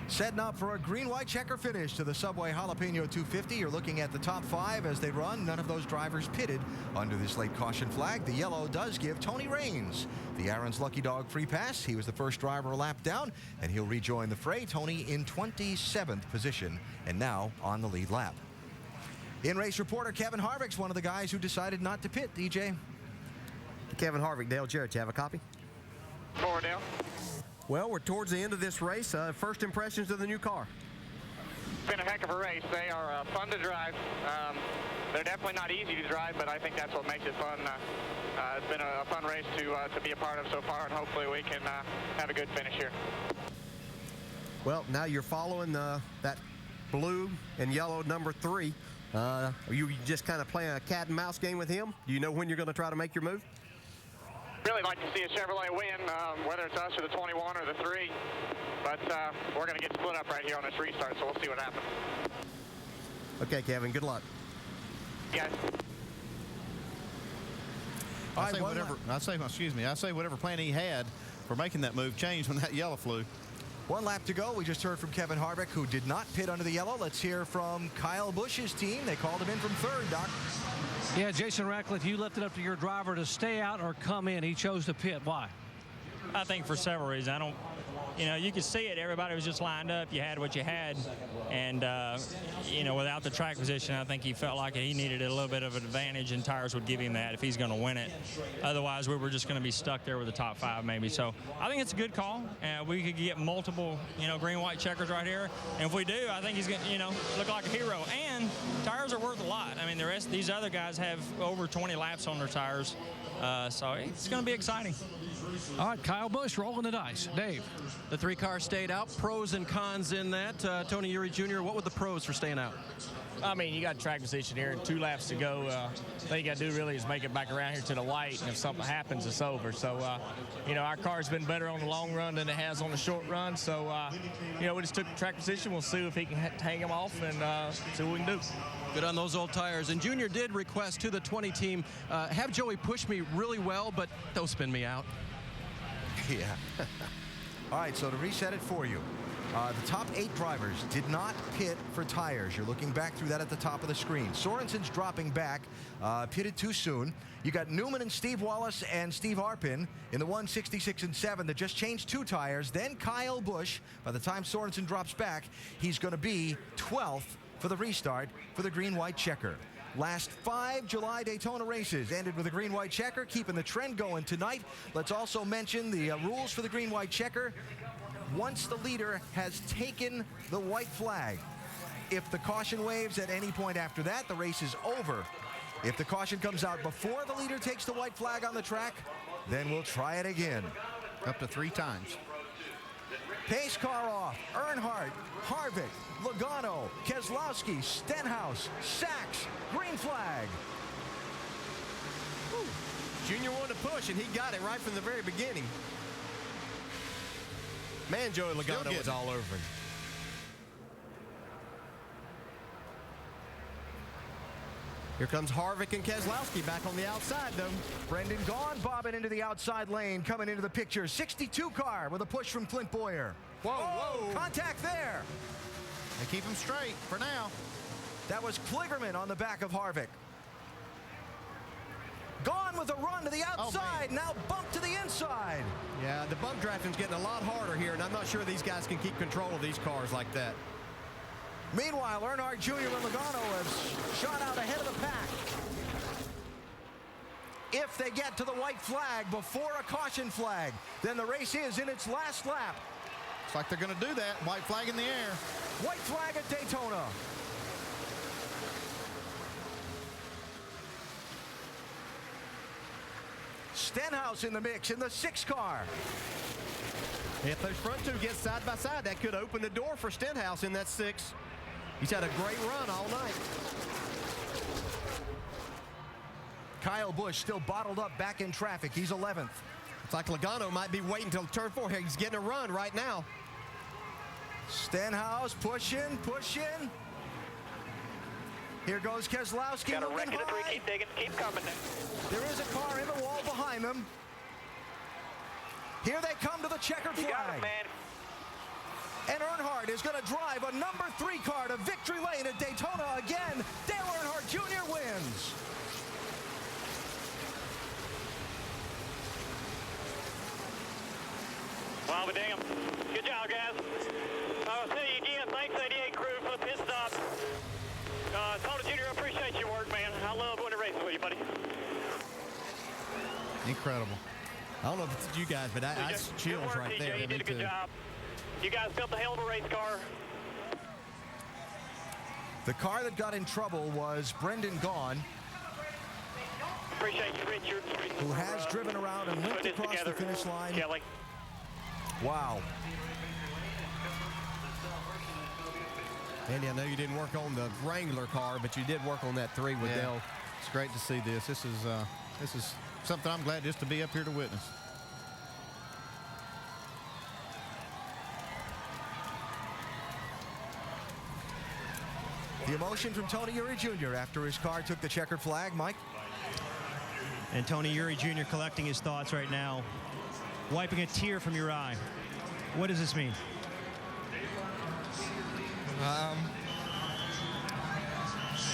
Setting up for a green-white checker finish to the Subway Jalapeno 250. You're looking at the top 5 as they run. None of those drivers pitted under this late caution flag. The yellow does give Tony Raines the Aaron's Lucky Dog free pass. He was the first driver a lap down, and he'll rejoin the fray. Tony in 27th position and now on the lead lap. In-race reporter Kevin Harvick's one of the guys who decided not to pit, DJ. Kevin Harvick, Dale Jarrett, do you have a copy? Forward, Dale. Well, we're towards the end of this race. First impressions of the new car. It's been a heck of a race. They are fun to drive. They're definitely not easy to drive, but I think that's what makes it fun. It's been a fun race to be a part of so far, and hopefully we can have a good finish here. Well, now you're following that blue and yellow number 3. Are you just kind of playing a cat and mouse game with him? Do you know when you're going to try to make your move? Really like to see a Chevrolet win, whether it's us or the 21 or the 3. But we're going to get split up right here on this restart, so we'll see what happens. Okay, Kevin, good luck. Yeah. I say whatever plan he had for making that move changed when that yellow flew. One lap to go. We just heard from Kevin Harvick, who did not pit under the yellow. Let's hear from Kyle Busch's team. They called him in from 3rd, Doc. Yeah, Jason Ratcliffe, you left it up to your driver to stay out or come in. He chose to pit. Why? I think for several reasons. You could see it. Everybody was just lined up. You had what you had. And, without the track position, I think he felt like he needed a little bit of an advantage, and tires would give him that if he's going to win it. Otherwise, we were just going to be stuck there with the top 5 maybe. So I think it's a good call. We could get multiple, green-white checkers right here. And if we do, I think he's going to, look like a hero. And tires are worth a lot. I mean, the rest of these other guys have over 20 laps on their tires. So it's going to be exciting. All right, Kyle Busch rolling the dice. Dave. The 3 cars stayed out. Pros and cons in that. Tony Eury Jr., what were the pros for staying out? I mean, you got track position here, 2 laps to go. The thing you got to do really is make it back around here to the white, and if something happens, it's over. So, our car's been better on the long run than it has on the short run. So, we just took the track position. We'll see if he can hang him off and see what we can do. Good on those old tires. And Junior did request to the 20 team, have Joey push me really well, but don't spin me out. Yeah. All right, so to reset it for you, the top 8 drivers did not pit for tires. You're looking back through that at the top of the screen. Sorensen's dropping back, pitted too soon. You got Newman and Steve Wallace and Steve Arpin in the 166 and 7 that just changed 2 tires. Then Kyle Busch. By the time Sorensen drops back, he's going to be 12th for the restart for the green-white checker. Last 5 July Daytona races ended with a green-white checker, keeping the trend going tonight. Let's also mention the rules for the green-white checker. Once the leader has taken the white flag, if the caution waves at any point after that, the race is over. If the caution comes out before the leader takes the white flag on the track, then we'll try it again. Up to 3 times. Pace car off. Earnhardt, Harvick, Logano, Keselowski, Stenhouse, Sachs, green flag. Whew. Junior wanted to push, and he got it right from the very beginning. Man, Joey Logano was all over him. Here comes Harvick and Keselowski back on the outside, though. Brendan Gaughan bobbing into the outside lane, coming into the picture. 62 car with a push from Clint Boyer. Whoa. Contact there. They keep him straight for now. That was Kligerman on the back of Harvick. Gaughan with a run to the outside, now bump to the inside. Yeah, the bump drafting's getting a lot harder here, and I'm not sure these guys can keep control of these cars like that. Meanwhile, Earnhardt Jr. and Logano have shot out ahead of the pack. If they get to the white flag before a caution flag, then the race is in its last lap. Looks like they're going to do that. White flag in the air. White flag at Daytona. Stenhouse in the mix in the 6 car. If those front 2 get side by side, that could open the door for Stenhouse in that 6. He's had a great run all night. Kyle Busch still bottled up back in traffic. He's 11th. It's like Logano might be waiting until turn 4 here. He's getting a run right now. Stenhouse pushing. Here goes Keselowski. Got a wreck moving in the 3. high. Keep digging. Keep coming. There is a car in the wall behind them. Here they come to the checkered flag. You got it, man. And Earnhardt is going to drive a number 3 car to victory lane at Daytona again. Dale Earnhardt Jr. wins. Well, but damn. Good job, guys. I'll say you again, thanks 88 crew for the pit stop. Tony Jr., I appreciate your work, man. I love winning races with you, buddy. Incredible. I don't know if it's you guys, but that's chills good work, right TJ. there. You did a good job. You guys built a hell of a race car. The car that got in trouble was Brendan Gaughan, Appreciate you, Richard. who has driven around and limped putting this across the together. finish line. Kelly. Wow. Andy, I know you didn't work on the Wrangler car, but you did work on that 3 with Yeah. Dale. It's great to see this. This is something I'm glad just to be up here to witness. The emotion from Tony Eury Jr. after his car took the checkered flag. Mike? And Tony Eury Jr. collecting his thoughts right now, wiping a tear from your eye. What does this mean?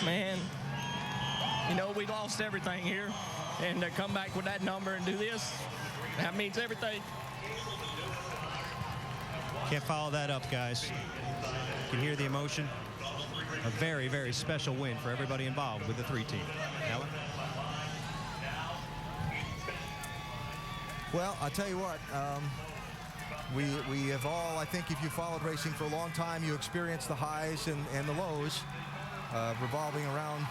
Man, you know, we lost everything here, and to come back with that number and do this, that means everything. Can't follow that up, guys. You can hear the emotion. A very, very special win for everybody involved with the 3 team. Alan? Well, I'll tell you what, we have all, I think if you followed racing for a long time, you experienced the highs and the lows revolving around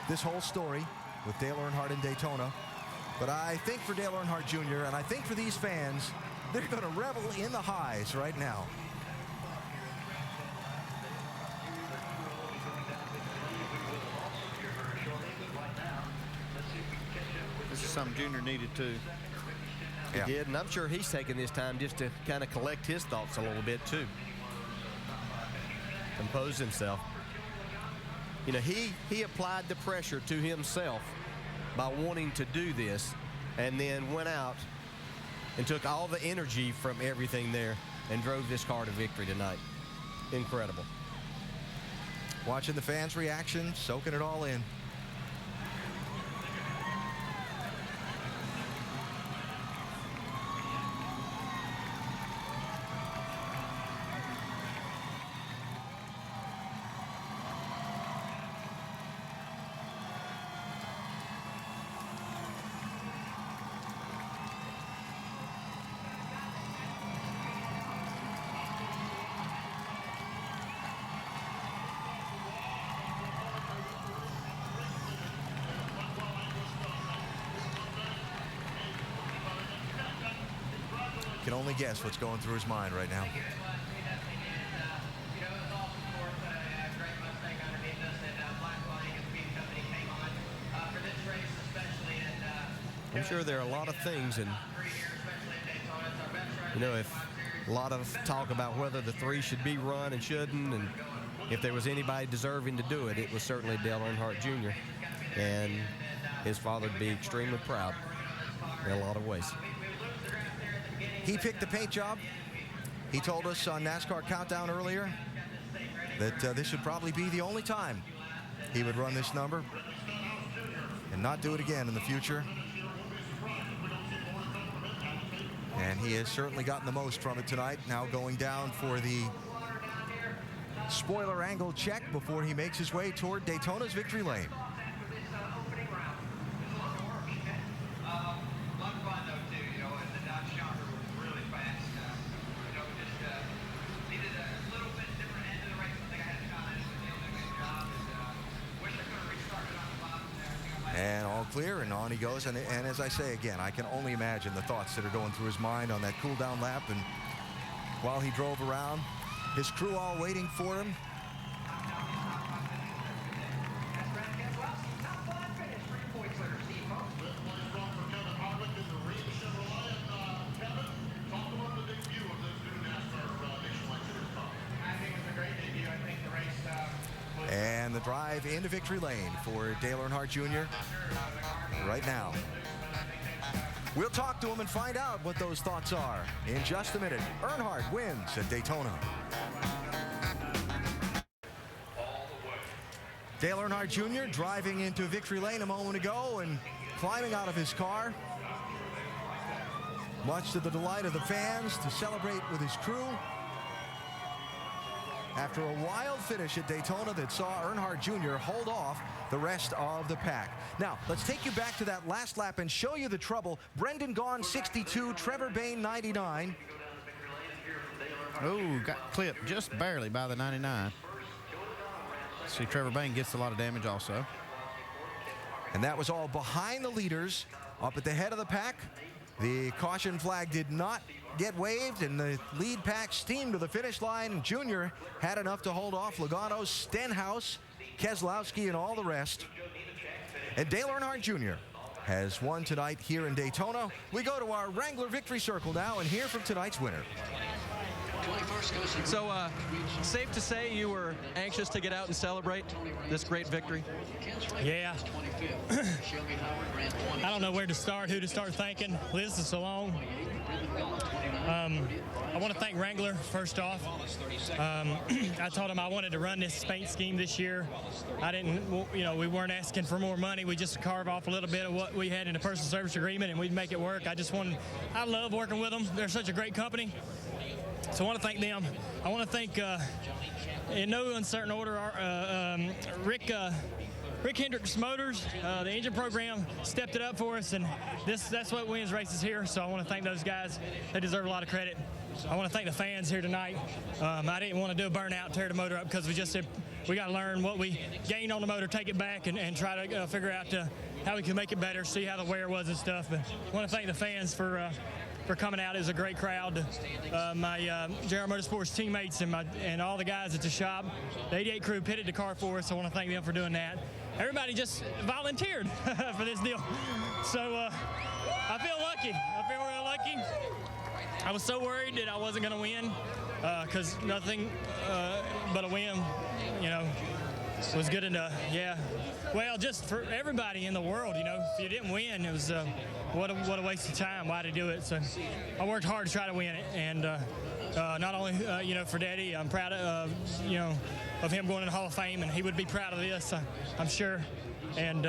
this whole story with Dale Earnhardt in Daytona. But I think for Dale Earnhardt Jr. and I think for these fans, they're going to revel in the highs right now. This is something Junior needed too. He did, and I'm sure he's taking this time just to kind of collect his thoughts a little bit too. Compose himself. You know, he applied the pressure to himself by wanting to do this, and then went out and took all the energy from everything there and drove this car to victory tonight. Incredible. Watching the fans' reaction, soaking it all in. Can only guess what's going through his mind right now. I'm sure there are a lot of things, and you know, if a lot of talk about whether the 3 should be run and shouldn't, and if there was anybody deserving to do it, it was certainly Dale Earnhardt Jr. And his father would be extremely proud in a lot of ways. He picked the paint job. He told us on NASCAR Countdown earlier that this would probably be the only time he would run this number and not do it again in the future. And he has certainly gotten the most from it tonight. Now going down for the spoiler angle check before he makes his way toward Daytona's victory lane. And all clear, and on he goes. And as I say again, I can only imagine the thoughts that are going through his mind on that cool-down lap. And while he drove around, his crew all waiting for him. drive into victory lane for Dale Earnhardt Jr. right now. We'll talk to him and find out what those thoughts are in just a minute. Earnhardt wins at Daytona. Dale Earnhardt Jr. driving into victory lane a moment ago and climbing out of his car, much to the delight of the fans, to celebrate with his crew. After a wild finish at Daytona that saw Earnhardt Jr. hold off the rest of the pack. Now, let's take you back to that last lap and show you the trouble. Brendan Gaughan, 62, Trevor Bayne, 99. Oh, got clipped just barely by the 99. See, Trevor Bayne gets a lot of damage also. And that was all behind the leaders up at the head of the pack. The caution flag did not get waved, and the lead pack steamed to the finish line. Junior had enough to hold off Logano, Stenhouse, Keselowski, and all the rest. And Dale Earnhardt Jr. has won tonight here in Daytona. We go to our Wrangler Victory Circle now and hear from tonight's winner. So, safe to say you were anxious to get out and celebrate this great victory? Yeah. I don't know where to start, who to start thanking. Liz is so long. I want to thank Wrangler first off. I told him I wanted to run this paint scheme this year. I didn't, we weren't asking for more money. We just carve off a little bit of what we had in the personal service agreement and we'd make it work. I love working with them. They're such a great company. So I want to thank them. I want to thank, in no uncertain order, Rick Hendricks Motors, the engine program stepped it up for us, and that's what wins races here. So I want to thank those guys. They deserve a lot of credit. I want to thank the fans here tonight. I didn't want to do a burnout, tear the motor up, because we just said we got to learn what we gained on the motor, take it back, and try to figure out how we can make it better, see how the wear was and stuff. But I want to thank the fans for coming out. It was a great crowd. My JR Motorsports teammates and all the guys at the shop, the 88 crew pitted the car for us. So I want to thank them for doing that. Everybody just volunteered for this deal. So I feel lucky. I feel real lucky. I was so worried that I wasn't going to win because nothing but a win, was good enough. Yeah. Well, just for everybody in the world, if you didn't win, it was what a waste of time. Why to do it? So I worked hard to try to win it, and not only for Daddy, I'm proud of him going in the Hall of Fame, and he would be proud of this, I'm sure. And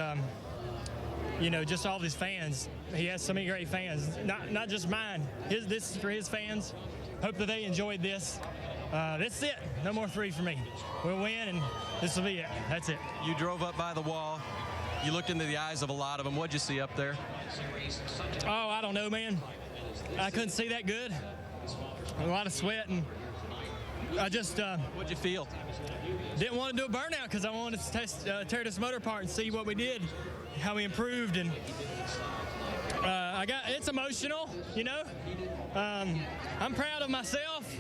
just all these fans. He has so many great fans, not just mine. This is for his fans. Hope that they enjoyed this. That's it. No more three for me. We'll win, and this will be it. That's it. You drove up by the wall. You looked into the eyes of a lot of them. What'd you see up there? Oh, I don't know, man. I couldn't see that good. A lot of sweat, and I just... What'd you feel? Didn't want to do a burnout because I wanted to tear this motor apart and see what we did, how we improved, and it's emotional, I'm proud of myself.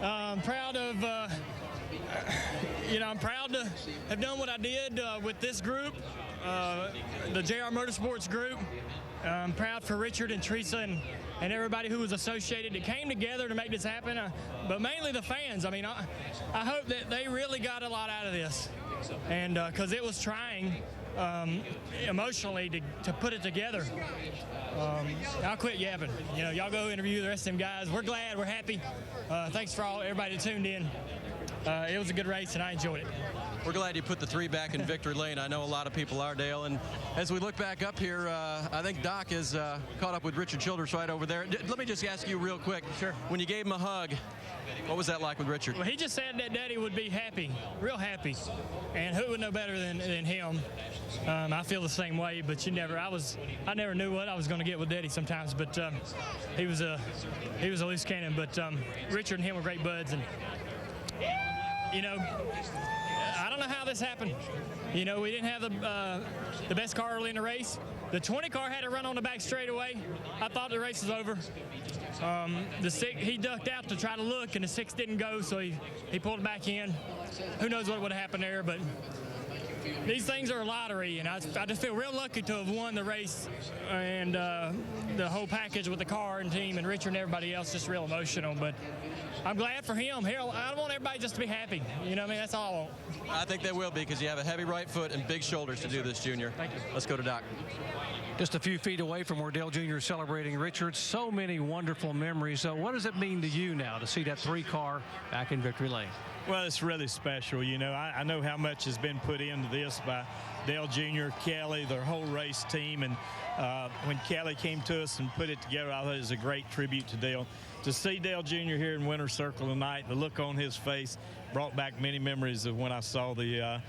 I'm proud of, I'm proud to have done what I did with this group, the JR Motorsports group. I'm proud for Richard and Teresa and everybody who was associated. It came together to make this happen, but mainly the fans. I mean, I hope that they really got a lot out of this, and because it was trying emotionally to put it together. I'll quit yapping. Y'all go interview the rest of them guys. We're glad. We're happy. Thanks for everybody that tuned in. It was a good race, and I enjoyed it. We're glad you put the three back in victory lane. I know a lot of people are, Dale. And as we look back up here, I think Doc is caught up with Richard Childress right over there. Let me just ask you real quick. Sure. When you gave him a hug, what was that like with Richard? Well, he just said that Daddy would be happy, real happy. And who would know better than him? I feel the same way, but I never knew what I was going to get with Daddy sometimes, but he was a loose cannon. But Richard and him were great buds, and I don't know how this happened. We didn't have the best car early in the race. The 20 car had to run on the back straightaway. I thought the race was over. The 6, he ducked out to try to look, and the 6 didn't go, so he pulled it back in. Who knows what would have happened there, but these things are a lottery, and I just feel real lucky to have won the race and the whole package with the car and team and Richard and everybody else. Just real emotional, but I'm glad for him. Here, I want everybody just to be happy. You know what I mean? That's all I want. I think they will be, because you have a heavy right foot and big shoulders to do this, Junior. Thank you. Let's go to Doc. Just a few feet away from where Dale Jr. is celebrating Richard. So many wonderful memories. So what does it mean to you now to see that 3-car back in victory lane? Well, it's really special. You know, I know how much has been put into this by Dale Jr., Kelly, their whole race team. And when Kelly came to us and put it together, I thought it was a great tribute to Dale. To see Dale Jr. here in Winter Circle tonight, the look on his face brought back many memories of when I saw the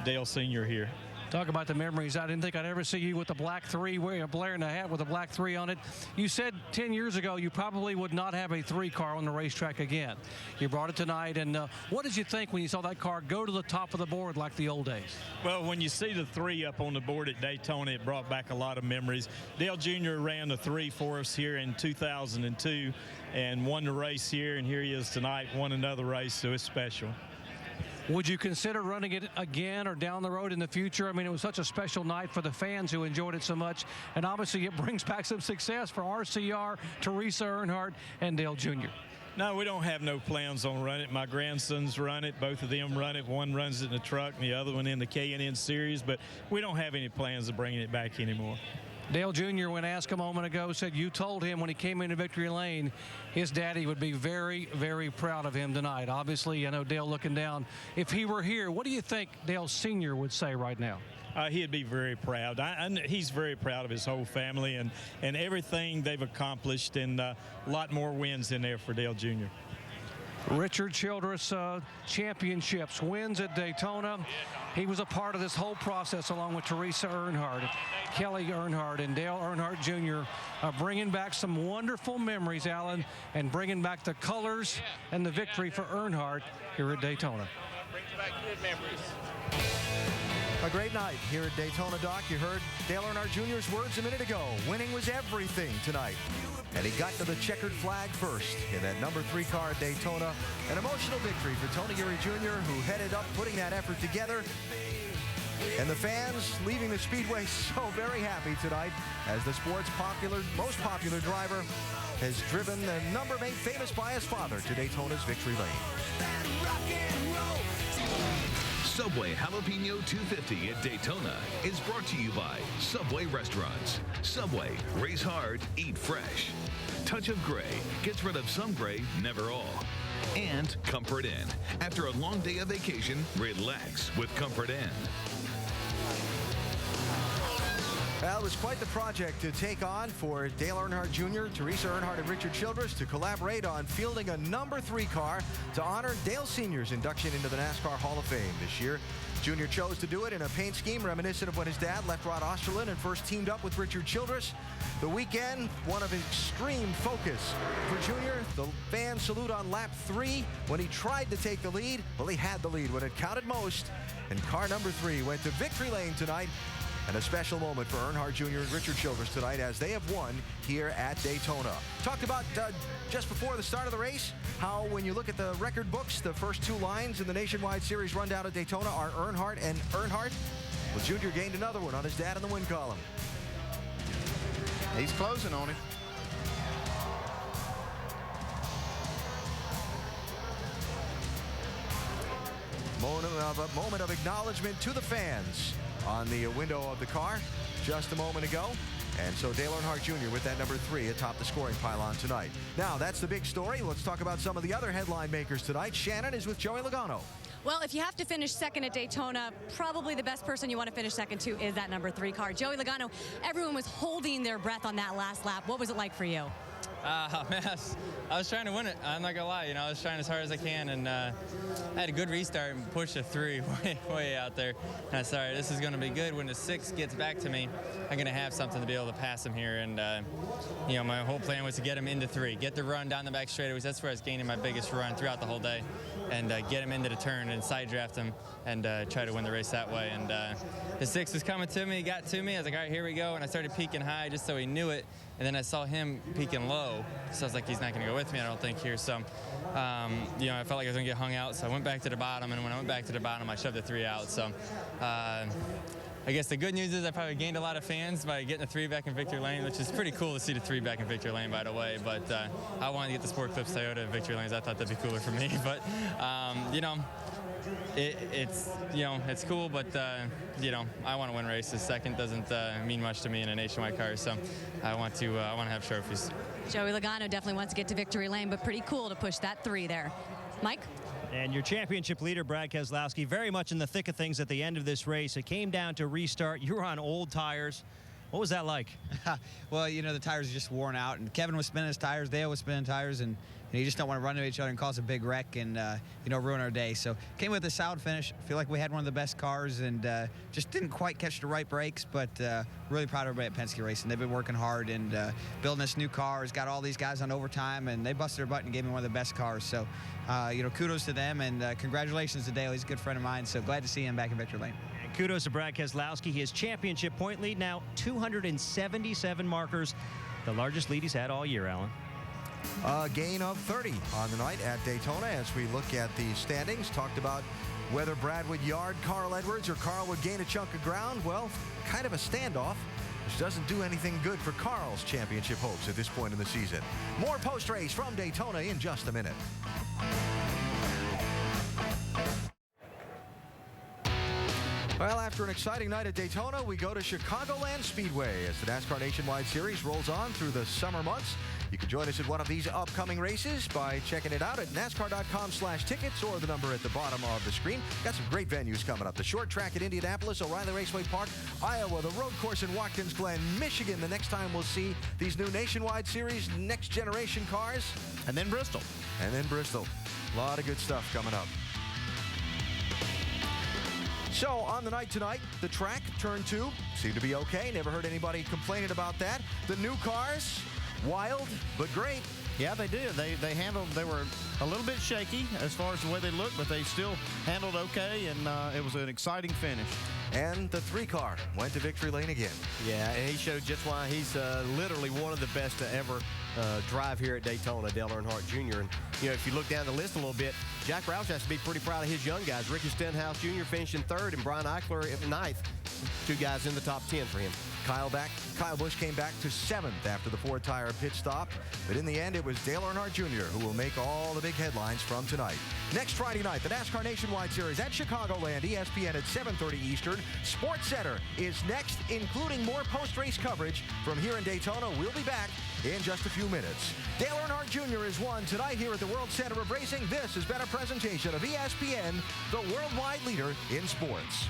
Dale Sr. here. Talk about the memories. I didn't think I'd ever see you with the black 3, blaring a hat with a black 3 on it. You said 10 years ago you probably would not have a 3-car on the racetrack again. You brought it tonight, and what did you think when you saw that car go to the top of the board like the old days? Well, when you see the 3 up on the board at Daytona, it brought back a lot of memories. Dale Jr. ran the 3 for us here in 2002 and won the race here, and here he is tonight, won another race, so it's special. Would you consider running it again or down the road in the future? I mean, it was such a special night for the fans who enjoyed it so much, and obviously it brings back some success for RCR, Teresa Earnhardt, and Dale Jr. No, we don't have no plans on running it. My grandsons run it. Both of them run it. One runs it in the truck and the other one in the K&N series, but we don't have any plans of bringing it back anymore. Dale Jr., when asked a moment ago, said you told him when he came into victory lane his daddy would be very, very proud of him tonight. Obviously, I know Dale looking down. If he were here, what do you think Dale Sr. would say right now? He'd be very proud. He's very proud of his whole family and everything they've accomplished, and a lot more wins in there for Dale Jr. Richard Childress championships, wins at Daytona. He was a part of this whole process along with Teresa Earnhardt, Kelly Earnhardt, and Dale Earnhardt Jr. Bringing back some wonderful memories, Alan, and bringing back the colors and the victory for Earnhardt here at Daytona. Brings back good memories. A great night here at Daytona, Doc. You heard Dale Earnhardt Jr.'s words a minute ago. Winning was everything tonight. And he got to the checkered flag first in that number 3 car at Daytona. An emotional victory for Tony Eury Jr., who headed up putting that effort together. And the fans leaving the Speedway so very happy tonight as the sport's most popular driver has driven the number made famous by his father to Daytona's victory lane. Subway Jalapeno 250 at Daytona is brought to you by Subway Restaurants. Subway, race hard, eat fresh. Touch of gray gets rid of some gray, never all. And Comfort Inn. After a long day of vacation, relax with Comfort Inn. Well, it was quite the project to take on for Dale Earnhardt Jr., Teresa Earnhardt, and Richard Childress to collaborate on fielding a number 3 car to honor Dale Sr.'s induction into the NASCAR Hall of Fame this year. Jr. chose to do it in a paint scheme reminiscent of when his dad left Rod Osterlund and first teamed up with Richard Childress. The weekend, one of extreme focus for Jr. The fan salute on lap 3 when he tried to take the lead. Well, he had the lead when it counted most, and car number 3 went to victory lane tonight. And a special moment for Earnhardt Jr. and Richard Childress tonight as they have won here at Daytona. Talked about just before the start of the race, how when you look at the record books, the first 2 lines in the Nationwide Series rundown at Daytona are Earnhardt and Earnhardt. Well, Jr. gained another one on his dad in the win column. He's closing on him. Moment of acknowledgement to the fans on the window of the car just a moment ago. And so Dale Earnhardt Jr. with that number 3 atop the scoring pylon tonight. Now, that's the big story. Let's talk about some of the other headline makers tonight. Shannon is with Joey Logano. Well, if you have to finish second at Daytona, probably the best person you want to finish second to is that number 3 car. Joey Logano, everyone was holding their breath on that last lap. What was it like for you? Man, I was trying to win it. I'm not gonna lie. I was trying as hard as I can, and I had a good restart and pushed a 3 way out there. And I said, all right, this is gonna be good. When the 6 gets back to me, I'm gonna have something to be able to pass him here. And my whole plan was to get him into 3, get the run down the back straightaways. That's where I was gaining my biggest run throughout the whole day, and get him into the turn and side draft him and try to win the race that way. And the 6 was coming to me, got to me. I was like, all right, here we go. And I started peaking high just so he knew it. And then I saw him peaking low, so I was like, he's not going to go with me, I don't think, here. So, you know, I felt like I was going to get hung out, so I went back to the bottom, and when I went back to the bottom, I shoved the 3 out. So, I guess the good news is I probably gained a lot of fans by getting the 3 back in victory lane, which is pretty cool to see the 3 back in victory lane, by the way. But I wanted to get the Sport Clips Toyota in victory lanes. I thought that'd be cooler for me. But, you know, it's cool, but you know, I want to win races. Second doesn't mean much to me in a nationwide car, so I want to have trophies. Joey Logano definitely wants to get to victory lane, but pretty cool to push that 3 there. Mike? And your championship leader, Brad Keselowski, very much in the thick of things at the end of this race. It came down to restart. You were on old tires. What was that like? Well, you know, the tires are just worn out, and Kevin was spinning his tires, Dale was spinning tires, and you just don't want to run into each other and cause a big wreck and, you know, ruin our day. So came with a solid finish. Feel like we had one of the best cars and just didn't quite catch the right brakes, but really proud of everybody at Penske Racing. They've been working hard and building this new car. Has got all these guys on overtime, and they busted their butt and gave me one of the best cars. So, you know, kudos to them, and congratulations to Dale. He's a good friend of mine, so glad to see him back in victory lane. And kudos to Brad Keselowski. His championship point lead now 277 markers, the largest lead he's had all year, Alan. A gain of 30 on the night at Daytona. As we look at the standings, talked about whether Brad would yard Carl Edwards or Carl would gain a chunk of ground. Well, kind of a standoff, which doesn't do anything good for Carl's championship hopes at this point in the season. More post-race from Daytona in just a minute. Well, after an exciting night at Daytona, we go to Chicagoland Speedway as the NASCAR Nationwide Series rolls on through the summer months. You can join us at one of these upcoming races by checking it out at NASCAR.com/tickets or the number at the bottom of the screen. Got some great venues coming up. The short track at Indianapolis, O'Reilly Raceway Park, Iowa, the road course in Watkins Glen, Michigan. The next time we'll see these new Nationwide Series next generation cars. And then Bristol. And then Bristol. A lot of good stuff coming up. So, on the night tonight, the track, turn 2, seemed to be okay. Never heard anybody complaining about that. The new cars, wild, but great. Yeah, they did. They handled, they were a little bit shaky as far as the way they looked, but they still handled okay, and it was an exciting finish. And the 3-car went to victory lane again. Yeah, and he showed just why he's literally one of the best to ever drive here at Daytona, Dale Earnhardt Jr. And, you know, if you look down the list a little bit, Jack Roush has to be pretty proud of his young guys. Ricky Stenhouse Jr. finishing 3rd, and Brian Eichler at 9th. 2 guys in the top 10 for him. Kyle Busch came back to 7th after the 4-tire pit stop. But in the end, it was Dale Earnhardt Jr. who will make all the big headlines from tonight. Next Friday night, the NASCAR Nationwide Series at Chicagoland, ESPN at 7:30 Eastern. Sports Center is next, including more post-race coverage from here in Daytona. We'll be back in just a few minutes. Dale Earnhardt Jr. is one tonight here at the World Center of Racing. This has been a presentation of ESPN, the worldwide leader in sports.